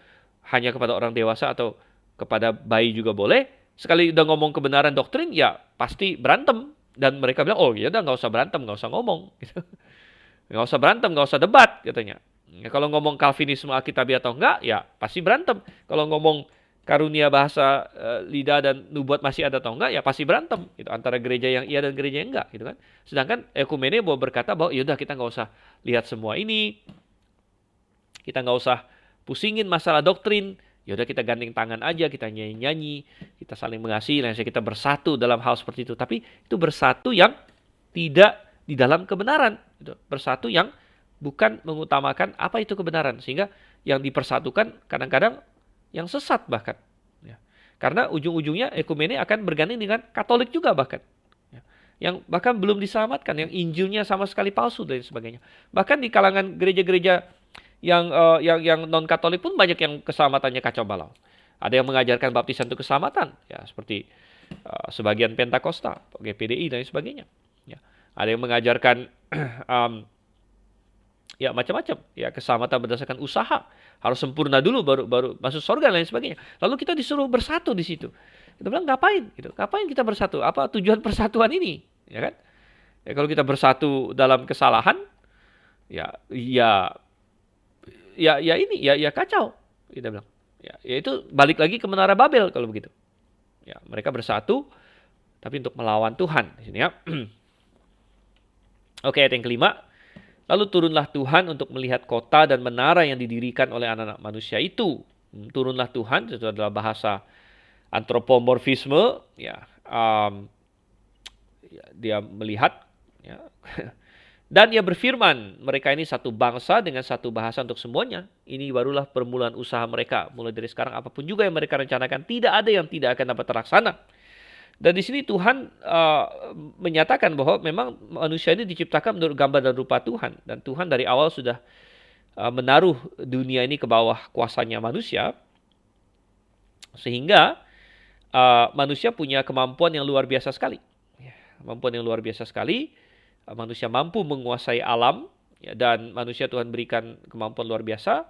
hanya kepada orang dewasa atau kepada bayi juga boleh, sekali udah ngomong kebenaran doktrin, ya pasti berantem. Dan mereka bilang, oh ya udah nggak usah berantem, nggak usah ngomong. Gitu. Nggak usah berantem, nggak usah debat, katanya. Ya, kalau ngomong Calvinisme Alkitabiah atau enggak, ya pasti berantem. Kalau ngomong karunia bahasa lidah dan nubuat masih ada atau enggak, ya pasti berantem. Gitu, antara gereja yang iya dan gereja yang enggak. Gitu kan. Sedangkan ekumene mau berkata bahwa yaudah kita nggak usah lihat semua ini. Kita nggak usah pusingin masalah doktrin. Yaudah kita gandeng tangan aja, kita nyanyi-nyanyi, kita saling mengasihi, kita bersatu dalam hal seperti itu. Tapi itu bersatu yang tidak di dalam kebenaran. Gitu. Bersatu yang bukan mengutamakan apa itu kebenaran. Sehingga yang dipersatukan kadang-kadang yang sesat bahkan. Ya. Karena ujung-ujungnya ekumene akan bergandeng dengan Katolik juga bahkan. Ya. Yang bahkan belum diselamatkan, yang Injilnya sama sekali palsu dan sebagainya. Bahkan di kalangan gereja-gereja yang non-Katolik pun banyak yang keselamatannya kacau balau. Ada yang mengajarkan baptisan itu keselamatan, ya seperti sebagian Pentakosta, GPDI dan sebagainya. Ya. Ada yang mengajarkan ya macam-macam, ya keselamatan berdasarkan usaha, harus sempurna dulu baru masuk surga dan lain sebagainya. Lalu kita disuruh bersatu di situ. Kita bilang ngapain gitu? Ngapain kita bersatu? Apa tujuan persatuan ini? Ya kan? Ya kalau kita bersatu dalam kesalahan, ya ya ya kacau. Kita bilang. Ya itu balik lagi ke Menara Babel kalau begitu. Ya, mereka bersatu tapi untuk melawan Tuhan di sini ya. Oke, ayat yang kelima. Lalu turunlah Tuhan untuk melihat kota dan menara yang didirikan oleh anak-anak manusia itu. Turunlah Tuhan, itu adalah bahasa antropomorfisme, ya. Dia melihat, ya. Dan ia berfirman, mereka ini satu bangsa dengan satu bahasa untuk semuanya. Ini barulah permulaan usaha mereka. Mulai dari sekarang apapun juga yang mereka rencanakan, tidak ada yang tidak akan dapat terlaksana. Dan di sini Tuhan menyatakan bahwa memang manusia ini diciptakan menurut gambar dan rupa Tuhan. Dan Tuhan dari awal sudah menaruh dunia ini ke bawah kuasanya manusia. Sehingga manusia punya kemampuan yang luar biasa sekali. Kemampuan yang luar biasa sekali. Manusia mampu menguasai alam. Dan manusia Tuhan berikan kemampuan luar biasa.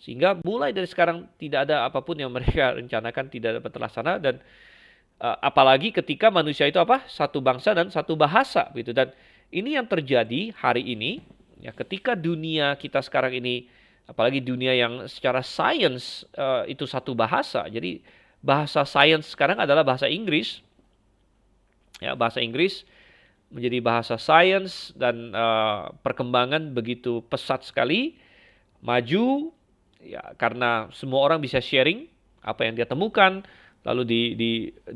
Sehingga mulai dari sekarang tidak ada apapun yang mereka rencanakan tidak dapat terlaksana. Dan apalagi ketika manusia itu satu bangsa dan satu bahasa gitu. Dan ini yang terjadi hari ini ya, ketika dunia kita sekarang ini, apalagi dunia yang secara sains itu satu bahasa. Jadi bahasa sains sekarang adalah bahasa Inggris. Ya, bahasa Inggris menjadi bahasa sains dan perkembangan begitu pesat sekali, maju ya, karena semua orang bisa sharing apa yang dia temukan. Lalu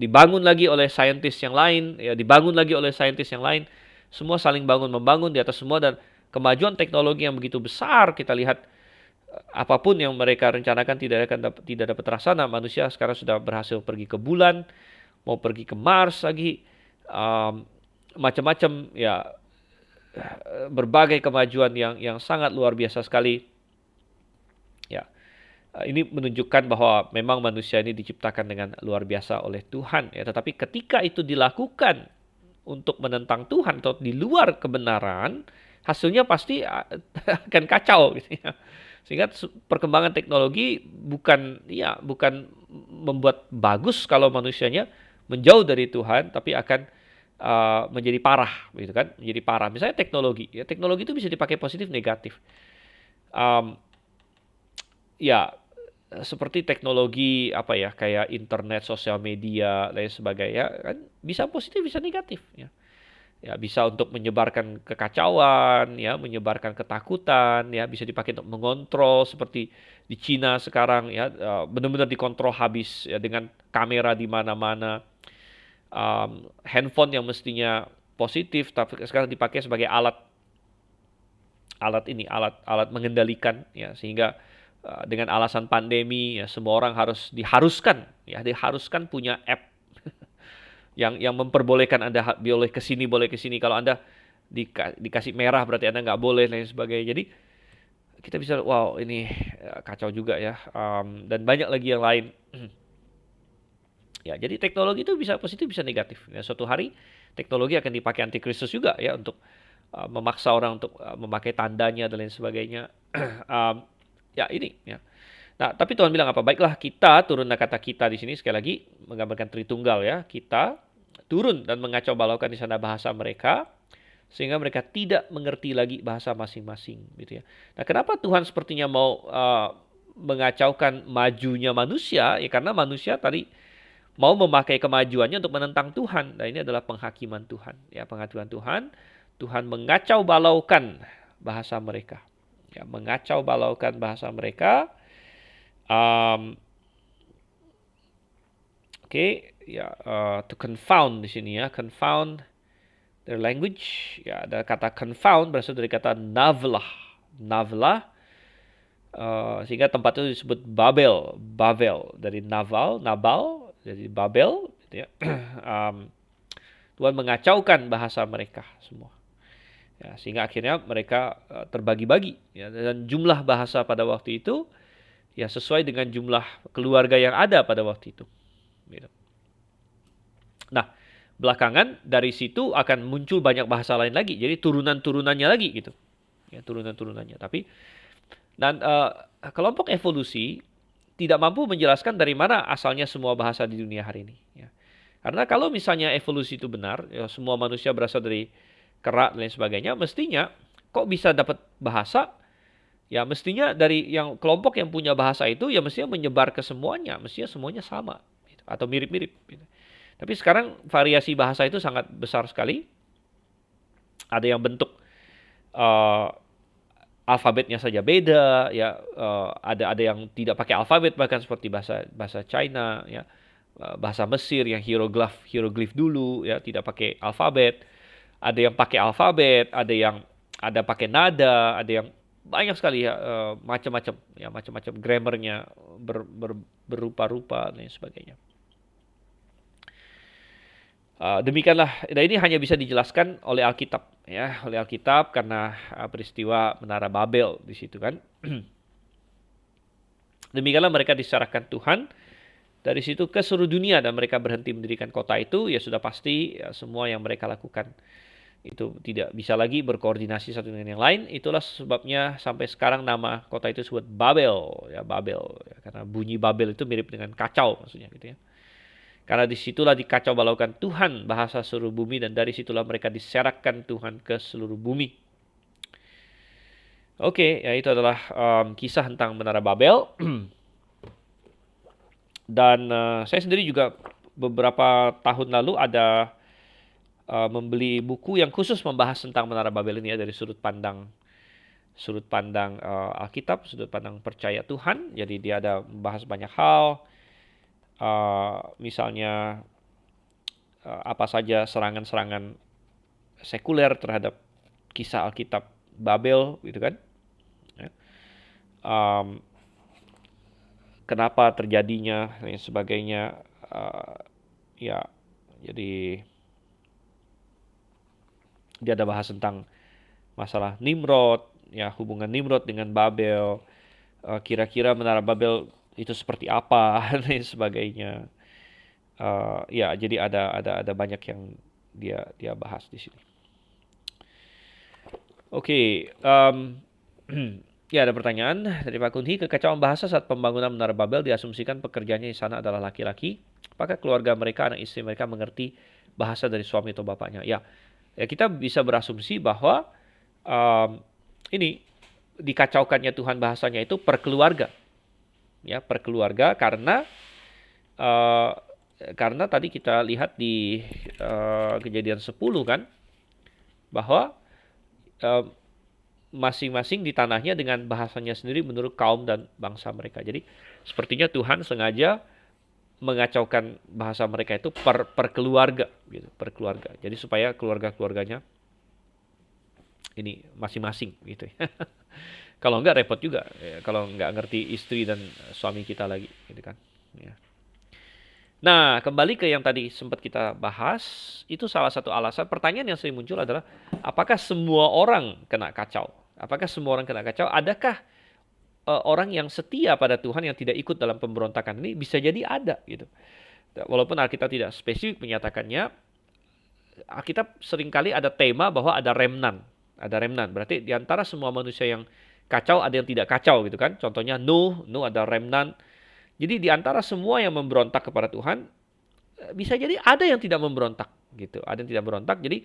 dibangun lagi oleh saintis yang lain, ya dibangun lagi oleh saintis yang lain. Semua saling membangun di atas semua, dan kemajuan teknologi yang begitu besar kita lihat, apapun yang mereka rencanakan tidak dapat terlaksana. Manusia sekarang sudah berhasil pergi ke bulan, mau pergi ke Mars lagi, macam-macam ya, berbagai kemajuan yang sangat luar biasa sekali. Ya. Ini menunjukkan bahwa memang manusia ini diciptakan dengan luar biasa oleh Tuhan. Ya. Tetapi ketika itu dilakukan untuk menentang Tuhan atau di luar kebenaran, hasilnya pasti akan kacau. Gitu ya. Sehingga perkembangan teknologi bukan membuat bagus kalau manusianya menjauh dari Tuhan, tapi akan menjadi parah, gitu kan? Menjadi parah. Misalnya teknologi, ya teknologi itu bisa dipakai positif, negatif. Ya, seperti teknologi kayak internet, sosial media, lain sebagainya, kan bisa positif, bisa negatif. Ya, ya bisa untuk menyebarkan kekacauan, ya, menyebarkan ketakutan, ya, bisa dipakai untuk mengontrol seperti di Cina sekarang, ya, benar-benar dikontrol habis, ya, dengan kamera di mana-mana, handphone yang mestinya positif, tapi sekarang dipakai sebagai alat mengendalikan, ya, sehingga dengan alasan pandemi, ya, semua orang diharuskan punya app yang memperbolehkan Anda boleh ke sini, boleh ke sini. Kalau Anda dikasih merah berarti Anda nggak boleh, dan sebagainya. Jadi kita bisa, wow, ini kacau juga ya. Dan banyak lagi yang lain. Ya, jadi teknologi itu bisa positif, bisa negatif. Ya, suatu hari teknologi akan dipakai antikristus juga ya, untuk memaksa orang untuk memakai tandanya dan lain sebagainya. Ya ini ya. Nah, tapi Tuhan bilang apa? Baiklah, kita turun. Kata kita di sini sekali lagi menggambarkan Tritunggal ya. Kita turun dan mengacau balaukan di sana bahasa mereka, sehingga mereka tidak mengerti lagi bahasa masing-masing, gitu ya. Nah, kenapa Tuhan sepertinya mau mengacaukan majunya manusia? Ya karena manusia tadi mau memakai kemajuannya untuk menentang Tuhan. Nah, ini adalah penghakiman Tuhan. Ya, penghakiman Tuhan. Tuhan mengacau balaukan bahasa mereka. Ya, mengacau balaukan bahasa mereka. Ya, to confound di sini ya, confound their language. Ya, ada kata confound berasal dari kata navlah, sehingga tempat itu disebut Babel dari Nabal, dari Babel. Gitu ya. Tuhan mengacaukan bahasa mereka semua. Ya, sehingga akhirnya mereka terbagi-bagi. Ya, dan jumlah bahasa pada waktu itu ya sesuai dengan jumlah keluarga yang ada pada waktu itu. Gitu. Nah, belakangan dari situ akan muncul banyak bahasa lain lagi. Jadi turunan-turunannya lagi gitu. Ya, turunan-turunannya. Dan kelompok evolusi tidak mampu menjelaskan dari mana asalnya semua bahasa di dunia hari ini. Ya. Karena kalau misalnya evolusi itu benar, ya semua manusia berasal dari kera dan lain sebagainya, mestinya kok bisa dapat bahasa? Ya mestinya dari yang kelompok yang punya bahasa itu ya mestinya menyebar ke semuanya, mestinya semuanya sama gitu, atau mirip-mirip. Gitu. Tapi sekarang variasi bahasa itu sangat besar sekali. Ada yang bentuk uh, alfabetnya saja beda, ya ada yang tidak pakai alfabet bahkan seperti bahasa bahasa China, ya bahasa Mesir yang hieroglif dulu, ya tidak pakai alfabet. Ada yang pakai alfabet, ada pakai nada, ada yang banyak sekali ya macam-macam ya macam-macam grammarnya berupa-rupa dan sebagainya. Demikianlah, dan ini hanya bisa dijelaskan oleh Alkitab ya, oleh Alkitab karena peristiwa Menara Babel di situ kan. Demikianlah mereka diserahkan Tuhan dari situ ke seluruh dunia dan mereka berhenti mendirikan kota itu, ya sudah pasti ya, semua yang mereka lakukan itu tidak bisa lagi berkoordinasi satu dengan yang lain. Itulah sebabnya sampai sekarang nama kota itu disebut Babel ya, Babel ya, karena bunyi Babel itu mirip dengan kacau maksudnya gitu ya. Karena disitulah dikacau balaukan Tuhan bahasa seluruh bumi dan dari situlah mereka diserakkan Tuhan ke seluruh bumi. Oke, ya itu adalah kisah tentang Menara Babel. Dan saya sendiri juga beberapa tahun lalu ada membeli buku yang khusus membahas tentang Menara Babel ini ya dari sudut pandang Alkitab, sudut pandang percaya Tuhan. Jadi dia ada membahas banyak hal. Misalnya apa saja serangan-serangan sekuler terhadap kisah Alkitab Babel gitu kan. Ya. Kenapa terjadinya dan sebagainya. Ya, jadi dia ada bahas tentang masalah Nimrod, ya hubungan Nimrod dengan Babel. Kira-kira Menara Babel itu seperti apa dan sebagainya. Ya, jadi ada banyak yang dia bahas di sini. Oke, ya ada pertanyaan dari Pak Kunhi. Kekacauan bahasa saat pembangunan Menara Babel diasumsikan pekerjanya di sana adalah laki-laki. Apakah keluarga mereka, anak istri mereka mengerti bahasa dari suami atau bapaknya? Ya kita bisa berasumsi bahwa ini dikacaukannya Tuhan bahasanya itu per keluarga. Ya, per keluarga karena tadi kita lihat di Kejadian 10 kan bahwa masing-masing di tanahnya dengan bahasanya sendiri menurut kaum dan bangsa mereka. Jadi sepertinya Tuhan sengaja mengacaukan bahasa mereka itu per keluarga gitu, per keluarga. Jadi supaya keluarga-keluarganya ini masing-masing gitu ya. Kalau enggak repot juga ya, kalau enggak ngerti istri dan suami kita lagi gitu kan ya. Nah, kembali ke yang tadi sempat kita bahas, itu salah satu alasan. Pertanyaan yang sering muncul adalah apakah semua orang kena kacau? Apakah semua orang kena kacau? Adakah orang yang setia pada Tuhan yang tidak ikut dalam pemberontakan ini? Bisa jadi ada gitu. Walaupun Alkitab tidak spesifik menyatakannya, Alkitab seringkali ada tema bahwa ada remnant. Ada remnant, berarti di antara semua manusia yang kacau ada yang tidak kacau gitu kan. Contohnya Nuh ada remnant. Jadi di antara semua yang memberontak kepada Tuhan, bisa jadi ada yang tidak memberontak gitu. Ada yang tidak memberontak. Jadi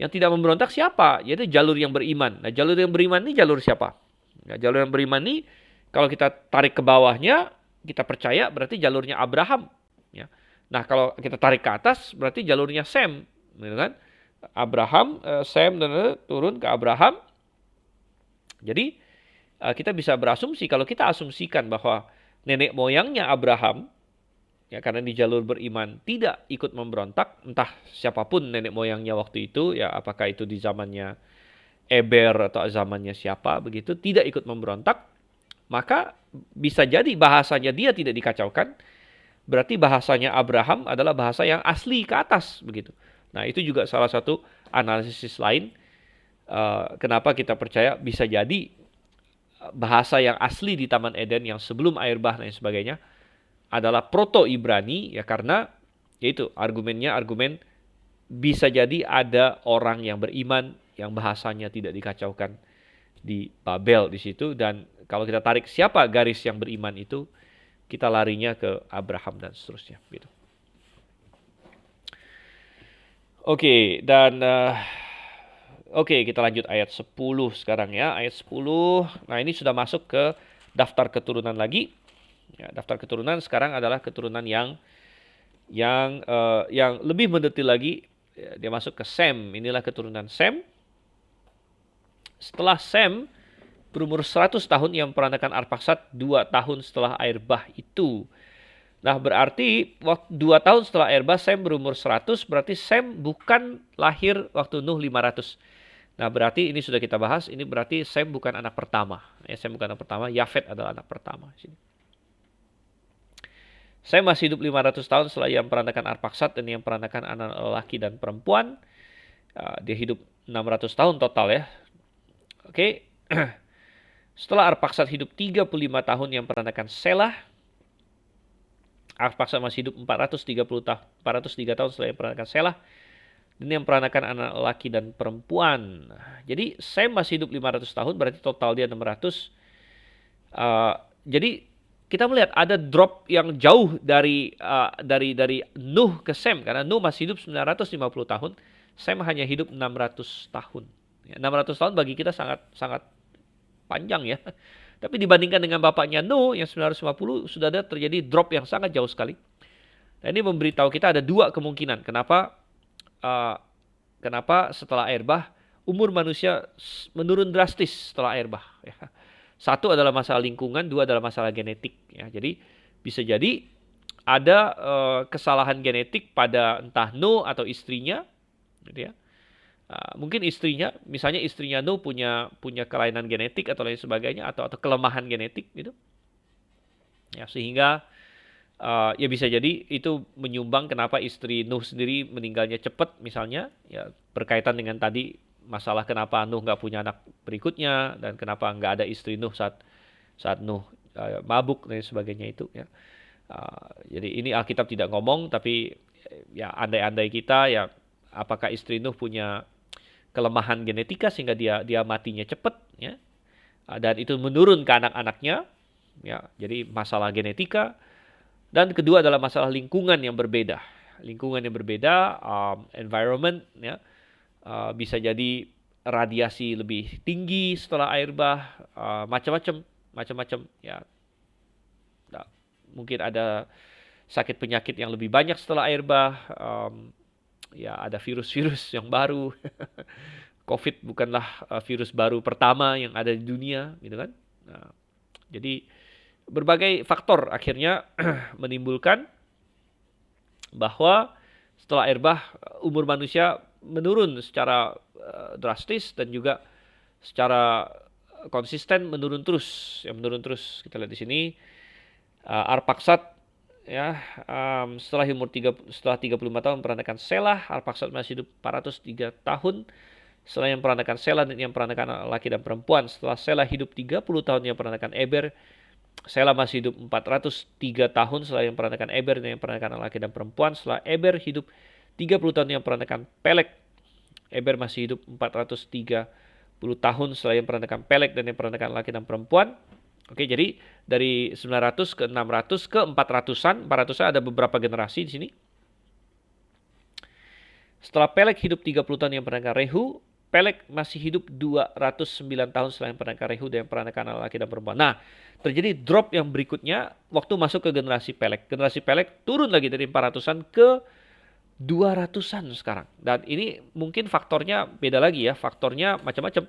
yang tidak memberontak siapa? Yaitu jalur yang beriman. Nah, jalur yang beriman ini jalur siapa? Nah, jalur yang beriman ini kalau kita tarik ke bawahnya, kita percaya berarti jalurnya Abraham. Ya. Nah, kalau kita tarik ke atas berarti jalurnya Sem, gitu kan? Abraham, Sem dan turun ke Abraham. Jadi kita bisa berasumsi, kalau kita asumsikan bahwa nenek moyangnya Abraham, ya karena di jalur beriman tidak ikut memberontak, entah siapapun nenek moyangnya waktu itu, ya apakah itu di zamannya Eber atau zamannya siapa begitu, tidak ikut memberontak, maka bisa jadi bahasanya dia tidak dikacaukan, berarti bahasanya Abraham adalah bahasa yang asli ke atas begitu. Nah itu juga salah satu analisis lain kenapa kita percaya bisa jadi bahasa yang asli di Taman Eden yang sebelum air bah dan sebagainya adalah Proto-Ibrani ya karena yaitu argumen bisa jadi ada orang yang beriman yang bahasanya tidak dikacaukan di Babel di situ dan kalau kita tarik siapa garis yang beriman itu kita larinya ke Abraham dan seterusnya gitu. Oke, dan oke, kita lanjut ayat 10 sekarang ya. Ayat 10. Nah, ini sudah masuk ke daftar keturunan lagi. Ya, daftar keturunan sekarang adalah keturunan yang lebih mendetil lagi. Ya, dia masuk ke Sem. Inilah keturunan Sem. Setelah Sem berumur 100 tahun, yang memperandakan Arpaksad 2 tahun setelah air bah itu. Nah, berarti 2 tahun setelah air bah, Sem berumur 100, berarti Sem bukan lahir waktu Nuh 500. Nah, berarti ini sudah kita bahas, ini berarti Sem bukan anak pertama. Ya, Sem bukan anak pertama, Yafet adalah anak pertama. Sem masih hidup 500 tahun setelah ia memperandakan Arpaksad dan yang memperandakan anak laki dan perempuan. Dia hidup 600 tahun total ya. Oke. Setelah Arpaksad hidup 35 tahun, yang memperandakan Selah. Arpaksad masih hidup 403 tahun setelah yang memperandakan Selah. Dan yang memperanakan anak laki dan perempuan. Jadi Sem masih hidup 500 tahun, berarti total dia 600. Jadi kita melihat ada drop yang jauh dari Nuh ke Sem. Karena Nuh masih hidup 950 tahun, Sem hanya hidup 600 tahun. 600 tahun bagi kita sangat sangat panjang ya. Tapi dibandingkan dengan bapaknya Nuh yang 950, sudah ada terjadi drop yang sangat jauh sekali. Nah, ini memberitahu kita ada dua kemungkinan. Kenapa setelah air bah umur manusia menurun drastis setelah air bah. Ya. Satu adalah masalah lingkungan, dua adalah masalah genetik. Ya. Jadi bisa jadi ada kesalahan genetik pada entah Nuh atau istrinya, gitu ya. Mungkin istrinya, misalnya istrinya Nuh punya kelainan genetik atau lain sebagainya, atau kelemahan genetik, gitu. Ya, sehingga ya bisa jadi itu menyumbang kenapa istri Nuh sendiri meninggalnya cepat misalnya, ya berkaitan dengan tadi masalah kenapa Nuh nggak punya anak berikutnya dan kenapa nggak ada istri Nuh saat Nuh mabuk dan sebagainya itu ya. Jadi ini Alkitab tidak ngomong, tapi ya andai-andai kita ya, apakah istri Nuh punya kelemahan genetika sehingga dia matinya cepat ya, dan itu menurun ke anak-anaknya ya. Jadi masalah genetika. Dan kedua adalah masalah lingkungan yang berbeda. Lingkungan yang berbeda, environment, ya, bisa jadi radiasi lebih tinggi setelah air bah, macam-macam, ya. Nah, mungkin ada sakit penyakit yang lebih banyak setelah air bah, ya ada virus-virus yang baru. COVID bukanlah virus baru pertama yang ada di dunia, gitu kan? Nah, jadi berbagai faktor akhirnya menimbulkan bahwa setelah air bah umur manusia menurun secara drastis dan juga secara konsisten menurun terus. Yang menurun terus kita lihat di sini Arpaksad ya, setelah 35 tahun memperandakan Selah. Arpaksad masih hidup 403 tahun setelah yang memperandakan Selah dan yang memperandakan laki dan perempuan. Setelah Selah hidup 30 tahun yang memperandakan Eber. Selah masih hidup 403 tahun setelah yang memperandakan Eber dan yang memperandakan laki dan perempuan. Setelah Eber hidup 30 tahun yang memperandakan Pelek. Eber masih hidup 430 tahun setelah yang memperandakan Pelek dan yang memperandakan laki dan perempuan. Oke, jadi dari 900 ke 600 ke 400-an. 400-an ada beberapa generasi di sini. Setelah Pelek hidup 30 tahun yang memperandakan Rehu. Pelek masih hidup 209 tahun setelah yang memperandakan Rehu dan yang memperandakan laki dan perempuan. Nah, terjadi drop yang berikutnya waktu masuk ke generasi Pelek. Generasi Pelek turun lagi dari 400-an ke 200-an sekarang. Dan ini mungkin faktornya beda lagi ya. Faktornya macam-macam.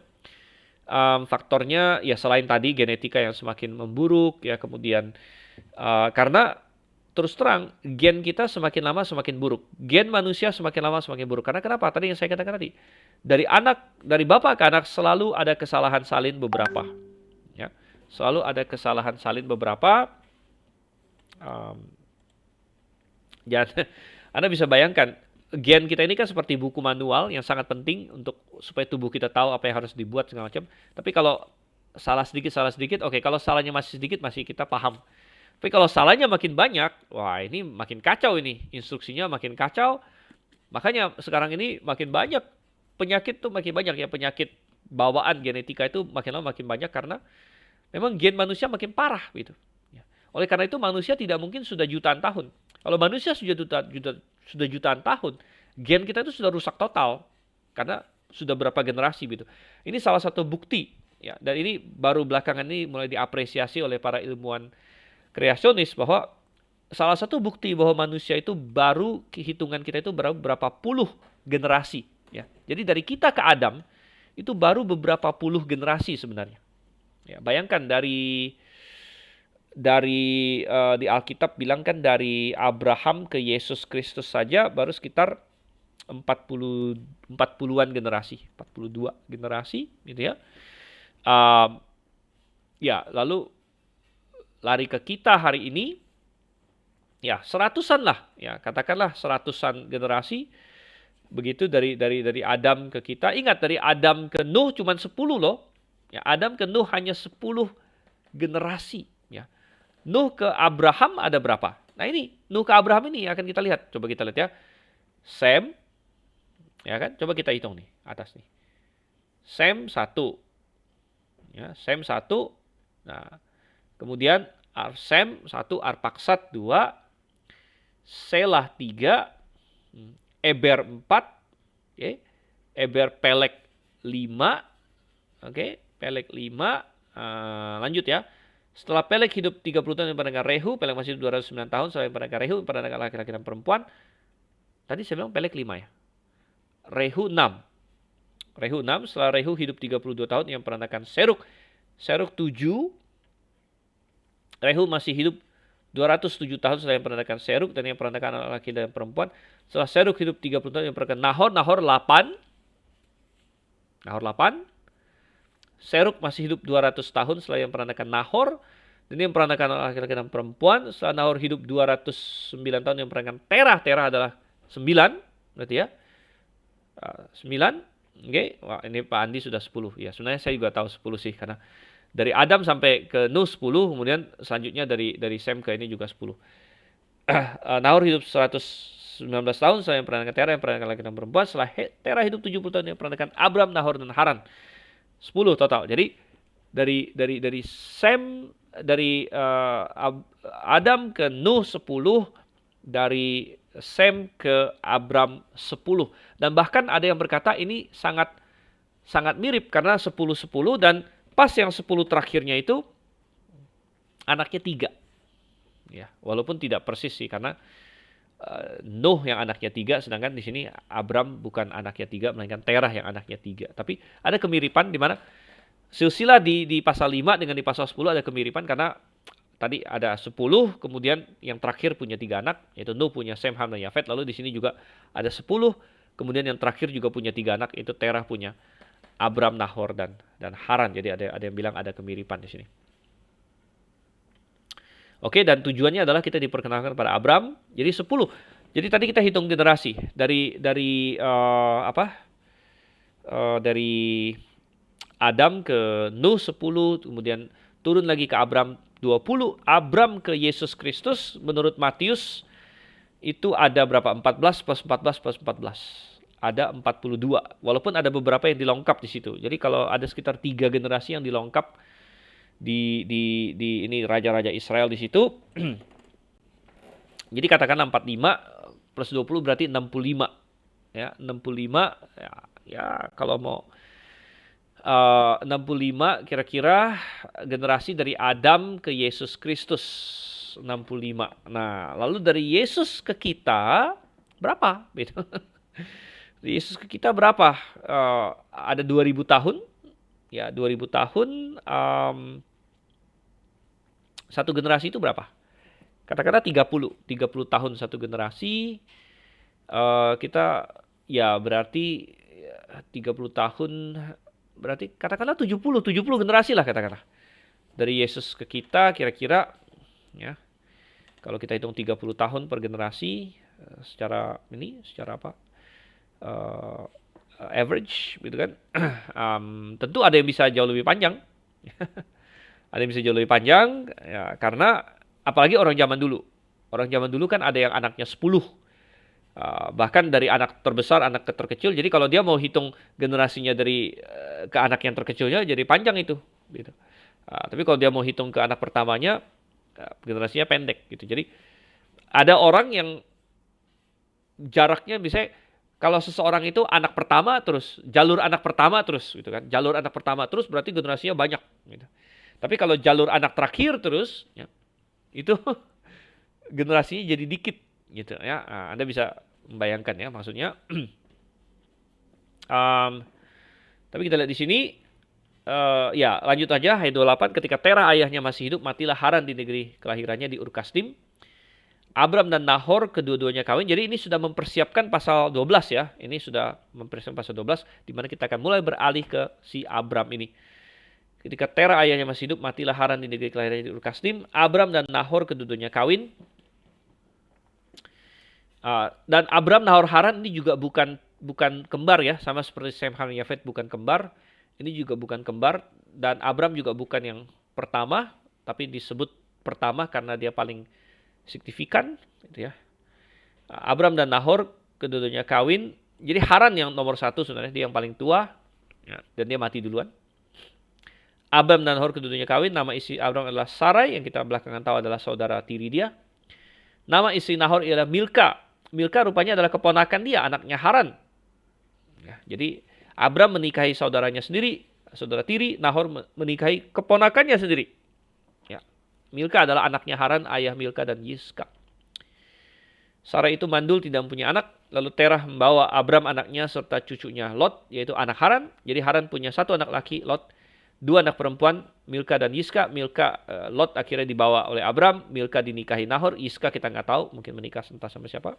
Faktornya ya selain tadi genetika yang semakin memburuk ya, kemudian karena terus terang gen kita semakin lama semakin buruk. Gen manusia semakin lama semakin buruk. Karena kenapa? Tadi yang saya katakan tadi. Dari bapak ke anak selalu ada kesalahan salin beberapa. Ya. Selalu ada kesalahan salin beberapa. Anda bisa bayangkan, gen kita ini kan seperti buku manual yang sangat penting untuk supaya tubuh kita tahu apa yang harus dibuat segala macam. Tapi kalau salah sedikit, oke. Kalau salahnya masih sedikit, masih kita paham. Tapi kalau salahnya makin banyak, wah ini makin kacau ini. Instruksinya makin kacau. Makanya sekarang ini makin banyak penyakit tuh makin banyak ya, penyakit bawaan genetika itu makin lama makin banyak karena memang gen manusia makin parah gitu. Oleh karena itu manusia tidak mungkin sudah jutaan tahun. Kalau manusia sudah jutaan tahun, gen kita itu sudah rusak total karena sudah berapa generasi gitu. Ini salah satu bukti ya, dan ini baru belakangan ini mulai diapresiasi oleh para ilmuwan kreasionis bahwa salah satu bukti bahwa manusia itu baru hitungan kita itu berapa puluh generasi ya. Jadi dari kita ke Adam itu baru beberapa puluh generasi sebenarnya. Ya, bayangkan dari di Alkitab bilang kan dari Abraham ke Yesus Kristus saja baru sekitar 40-an generasi, 42 generasi gitu ya. Ya, lalu lari ke kita hari ini ya seratusan lah ya, katakanlah seratusan generasi begitu dari Adam ke kita. Ingat dari Adam ke Nuh cuma 10 loh. Ya, Adam ke Nuh hanya 10 generasi ya. Nuh ke Abraham ada berapa? Nah ini, Nuh ke Abraham ini akan kita lihat. Coba kita lihat ya. Sem, ya kan? Coba kita hitung nih, atas nih. Sem 1. Ya, Sem 1. Nah, kemudian Sem 1, Arpaksad 2, Selah 3, Eber 4, okay. Eber Pelek 5, okay. Pelek 5, lanjut ya. Setelah Pelek hidup 30 tahun yang pernah Rehu, Pelek masih hidup 209 tahun setelah yang pernah Rehu, pernah laki-laki dan perempuan. Tadi saya bilang Pelek 5 ya. Rehu 6. Rehu 6, setelah Rehu hidup 32 tahun yang pernah Seruk. Seruk 7. Rehu masih hidup 207 tahun setelah yang pernah Seruk dan yang pernah laki-laki dan perempuan. Setelah Seruk hidup 30 tahun yang pernah Nahor. Nahor 8. Nahor 8. Seruk masih hidup 200 tahun setelah yang peranakan Nahor. Dan yang peranakan laki-laki dan perempuan. Setelah Nahor hidup 209 tahun yang peranakan Terah. Terah adalah 9. Berarti ya. 9. Oke. Wah, ini Pak Andi sudah 10. Ya, sebenarnya saya juga tahu 10 sih. Karena dari Adam sampai ke Nuh 10. Kemudian selanjutnya dari Sem ke ini juga 10. Nahor hidup 119 tahun setelah yang peranakan Terah. Yang peranakan laki-laki dan perempuan. Setelah Terah hidup 70 tahun yang peranakan Abram, Nahor, dan Haran. 10 total. Jadi dari Sem, dari Adam ke Nuh 10, dari Sem ke Abram 10. Dan bahkan ada yang berkata ini sangat mirip karena 10-10 dan pas yang 10 terakhirnya itu anaknya 3. Ya, walaupun tidak persis sih karena Nuh yang anaknya 3, sedangkan di sini Abram bukan anaknya 3, melainkan Terah yang anaknya 3. Tapi ada kemiripan di mana silsilah di pasal 5 dengan di pasal 10 ada kemiripan karena tadi ada 10, kemudian yang terakhir punya 3 anak, yaitu Nuh punya Sem, Ham, dan Yafet. Lalu di sini juga ada 10, kemudian yang terakhir juga punya 3 anak, yaitu Terah punya Abram, Nahor, dan Haran. Jadi ada yang bilang ada kemiripan di sini. Oke, dan tujuannya adalah kita diperkenalkan pada Abram. Jadi 10. Jadi tadi kita hitung generasi dari Adam ke Nuh 10, kemudian turun lagi ke Abram 20, Abram ke Yesus Kristus menurut Matius itu ada berapa? 14 plus 14 plus 14. Ada 42. Walaupun ada beberapa yang dilengkap di situ. Jadi kalau ada sekitar 3 generasi yang dilengkap di ini raja-raja Israel di situ. Jadi katakanlah 45 plus 20 berarti 65. Ya, 65 ya kalau mau 65 kira-kira generasi dari Adam ke Yesus Kristus 65. Nah, lalu dari Yesus ke kita berapa? Yesus ke kita berapa? Ada 2000 tahun. Ya, 2000 tahun. Satu generasi itu berapa? Katakanlah 30 tahun satu generasi. Kita ya berarti 30 tahun berarti katakanlah 70 generasi lah katakanlah. Dari Yesus ke kita kira-kira ya. Kalau kita hitung 30 tahun per generasi secara apa? Average gitu kan. Tentu ada yang bisa jauh lebih panjang. Ada yang bisa jauh lebih panjang ya, karena apalagi orang zaman dulu. Orang zaman dulu kan ada yang anaknya 10. Bahkan dari anak terbesar, anak terkecil. Jadi kalau dia mau hitung generasinya dari ke anak yang terkecilnya jadi panjang itu gitu. Tapi kalau dia mau hitung ke anak pertamanya generasinya pendek gitu. Jadi ada orang yang jaraknya misalnya kalau seseorang itu anak pertama terus jalur anak pertama terus gitu kan. Jalur anak pertama terus berarti generasinya banyak gitu. Tapi kalau jalur anak terakhir terus ya, itu generasinya jadi dikit gitu ya. Nah, Anda bisa membayangkan ya maksudnya. Um, tapi kita lihat di sini, ya lanjut aja ayat 28. Ketika Terah ayahnya masih hidup, matilah Haran di negeri kelahirannya di Ur Kasdim. Abram dan Nahor kedua-duanya kawin. Jadi ini sudah mempersiapkan pasal 12 ya. Ini sudah mempersiapkan pasal 12 di mana kita akan mulai beralih ke si Abram ini. Ketika Terah ayahnya masih hidup, matilah Haran di negeri kelahirannya di Ur Kasdim. Abram dan Nahor kedua-duanya kawin. Dan Abram, Nahor, Haran ini juga bukan kembar ya, sama seperti Sem, Ham, Yafet bukan kembar. Ini juga bukan kembar dan Abram juga bukan yang pertama, tapi disebut pertama karena dia paling signifikan gitu ya. Abram dan Nahor kedua-duanya kawin. Jadi Haran yang nomor satu sebenarnya, dia yang paling tua ya, dan dia mati duluan. Abram dan Nahor kedua-duanya kawin. Nama istri Abram adalah Sarai yang kita belakangan tahu adalah saudara tiri dia. Nama istri Nahor ialah Milka. Milka rupanya adalah keponakan dia, anaknya Haran. Ya, jadi Abram menikahi saudaranya sendiri, saudara tiri. Nahor menikahi keponakannya sendiri. Ya. Milka adalah anaknya Haran, ayah Milka dan Yiska. Sarai itu mandul, tidak mempunyai anak. Lalu Terah membawa Abram anaknya serta cucunya Lot, yaitu anak Haran. Jadi Haran punya satu anak laki, Lot. Dua anak perempuan, Milka dan Yiska. Lot akhirnya dibawa oleh Abram. Milka dinikahi Nahor. Yiska kita nggak tahu, mungkin menikah entah sama siapa.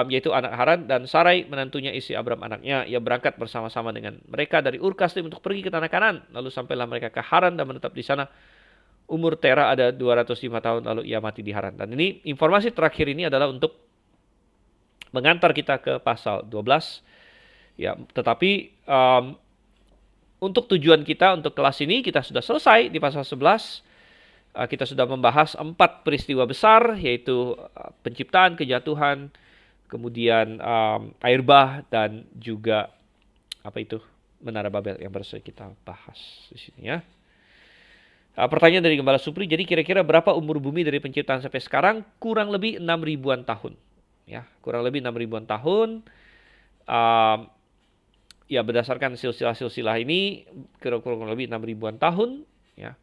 Yaitu anak Haran. Dan Sarai menantunya istri Abram anaknya. Ia berangkat bersama-sama dengan mereka dari Ur Kasdim untuk pergi ke tanah Kanan. Lalu sampailah mereka ke Haran dan menetap di sana. Umur Terah ada 205 tahun, lalu ia mati di Haran. Dan ini informasi terakhir ini adalah untuk mengantar kita ke pasal 12. Ya, tetapi untuk tujuan kita untuk kelas ini kita sudah selesai di pasal 11. Kita sudah membahas 4 peristiwa besar, yaitu penciptaan, kejatuhan, kemudian air bah, dan juga Menara Babel yang baru saja kita bahas di sini ya. Pertanyaan dari Gembala Supri, jadi kira-kira berapa umur bumi dari penciptaan sampai sekarang? Kurang lebih 6 ribuan tahun. Ya, kurang lebih 6 ribuan tahun. Ya, berdasarkan silsilah-silsilah ini, kurang lebih 6 ribuan tahun. Ya,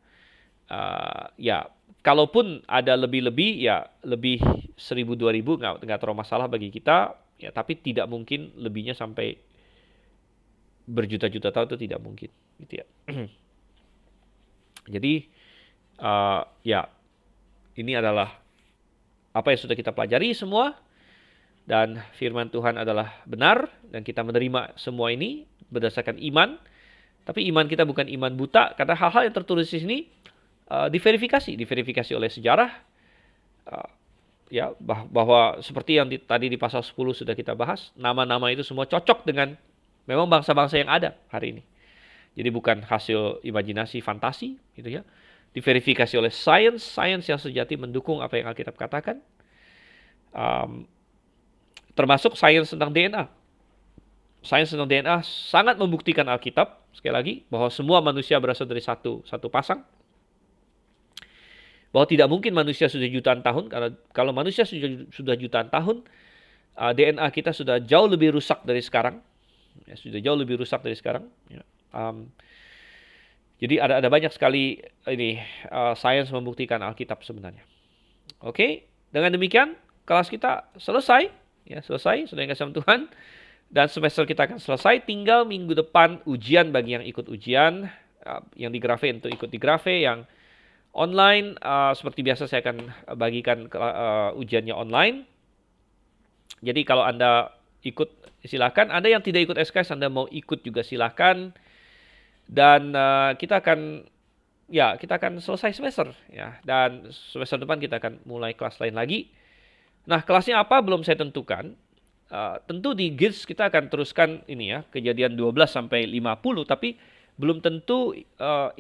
ya, kalaupun ada lebih-lebih, ya lebih 1000-2000 nggak terlalu masalah bagi kita. Ya, tapi tidak mungkin lebihnya sampai berjuta-juta tahun, itu tidak mungkin. Gitu ya. Jadi, ya, ini adalah apa yang sudah kita pelajari semua. Dan firman Tuhan adalah benar. Dan kita menerima semua ini berdasarkan iman. Tapi iman kita bukan iman buta. Karena hal-hal yang tertulis di sini diverifikasi oleh sejarah. Ya, bahwa seperti yang tadi di pasal 10 sudah kita bahas. Nama-nama itu semua cocok dengan memang bangsa-bangsa yang ada hari ini. Jadi bukan hasil imajinasi fantasi gitu ya. Diverifikasi oleh sains yang sejati mendukung apa yang Alkitab katakan. Termasuk sains tentang DNA. Sains tentang DNA sangat membuktikan Alkitab, sekali lagi, bahwa semua manusia berasal dari satu pasang. Bahwa tidak mungkin manusia sudah jutaan tahun, karena kalau manusia sudah jutaan tahun, DNA kita sudah jauh lebih rusak dari sekarang. Ya, sudah jauh lebih rusak dari sekarang. Ya. Jadi ada banyak sekali ini sains membuktikan Alkitab sebenarnya. Oke, dengan demikian kelas kita selesai. Ya, selesai, sudah kasih Tuhan. Dan semester kita akan selesai. Tinggal minggu depan ujian bagi yang ikut ujian. Yang di Grave untuk ikut di Grave. Yang online, seperti biasa saya akan bagikan ujiannya online. Jadi kalau Anda ikut, silakan. Anda yang tidak ikut SKS, Anda mau ikut juga silakan. Dan kita akan selesai semester ya. Dan semester depan kita akan mulai kelas lain lagi. Nah, kelasnya apa belum saya tentukan. Tentu di GIDS kita akan teruskan ini ya, Kejadian 12 sampai 50, tapi belum tentu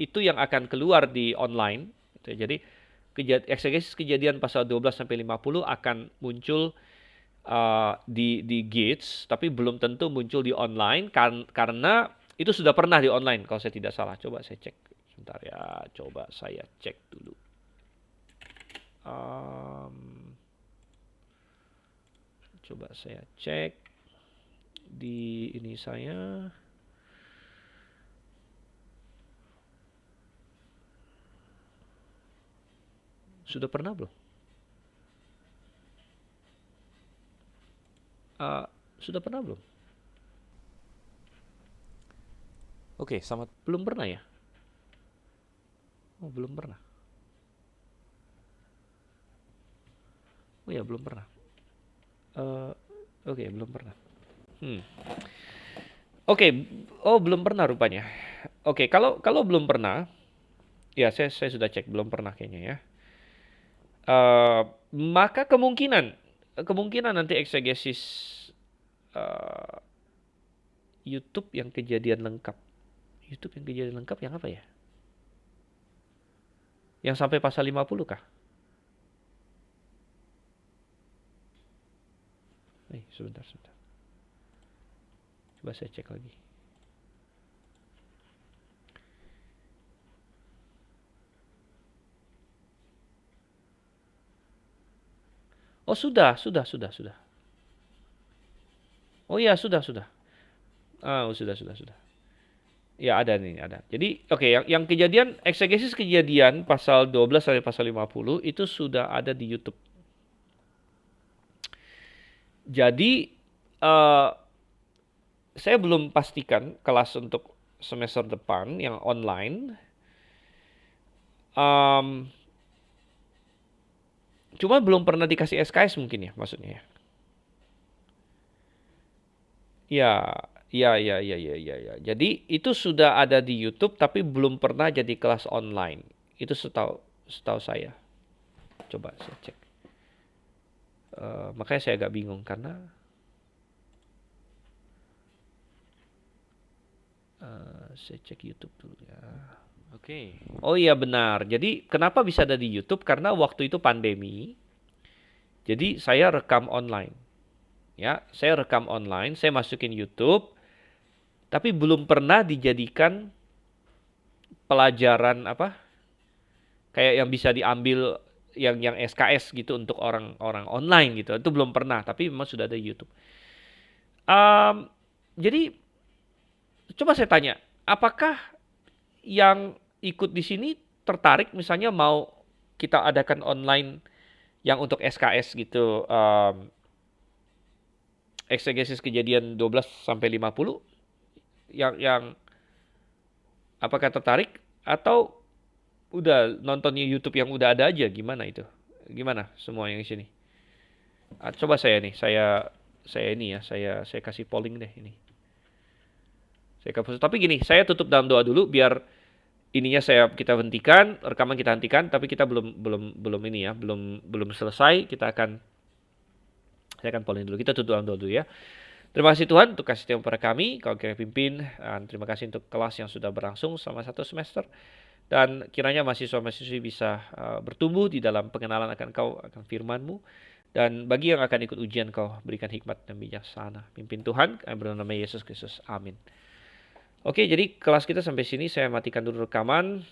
itu yang akan keluar di online. Jadi eksegesis Kejadian pasal 12 sampai 50 akan muncul di GIDS, tapi belum tentu muncul di online karena itu sudah pernah di online kalau saya tidak salah. Coba saya cek Bentar ya, coba saya cek dulu. Coba saya cek di ini saya. Sudah pernah belum? Sudah pernah belum? Oke, selamat. Belum pernah ya? Oh, belum pernah. Oh ya, belum pernah. Oke, belum pernah. Oke, oh belum pernah rupanya. Oke, kalau belum pernah, ya saya sudah cek belum pernah kayaknya ya. Maka kemungkinan nanti eksegesis YouTube yang kejadian lengkap. YouTube yang kejadian lengkap yang apa ya? Yang sampai pasal 50 kah? Sebentar. Coba saya cek lagi. Oh, sudah. Oh iya, sudah. Oh, sudah. Ya, ada nih, ada. Jadi, oke, yang kejadian eksegesis kejadian pasal 12 sampai pasal 50 itu sudah ada di YouTube. Jadi, saya belum pastikan kelas untuk semester depan yang online. Cuma belum pernah dikasih SKS mungkin ya, maksudnya ya. Ya. Jadi itu sudah ada di YouTube tapi belum pernah jadi kelas online. Itu setahu saya. Coba saya cek. Makanya saya agak bingung karena saya cek YouTube dulu ya. Oke. Oh iya benar. Jadi kenapa bisa ada di YouTube? Karena waktu itu pandemi. Jadi saya rekam online. Ya, saya rekam online, saya masukin YouTube, tapi belum pernah dijadikan pelajaran apa? Kayak yang bisa diambil yang SKS gitu untuk orang-orang online gitu. Itu belum pernah, tapi memang sudah ada di YouTube. Jadi coba saya tanya, apakah yang ikut di sini tertarik misalnya mau kita adakan online yang untuk SKS gitu, eksegesis kejadian 12 sampai 50 yang apakah tertarik atau udah nontonnya YouTube yang udah ada aja, gimana itu? Gimana semua yang di sini? Coba saya kasih polling deh ini. Tapi gini, saya tutup dalam doa dulu biar ininya kita hentikan, rekaman kita hentikan, tapi kita belum ini ya, belum selesai. Saya akan polling dulu. Kita tutup dalam doa dulu ya. Terima kasih Tuhan untuk kasih setia kepada kami, kau kiranya pimpin, dan terima kasih untuk kelas yang sudah berlangsung selama 1 semester. Dan kiranya mahasiswa-mahasiswi bisa bertumbuh di dalam pengenalan akan Kau, akan firman-Mu. Dan bagi yang akan ikut ujian Kau berikan hikmat dan bijaksana. Pimpin Tuhan, kami berdoa nama Yesus Kristus. Amin. Oke, jadi kelas kita sampai sini. Saya matikan dulu rekaman.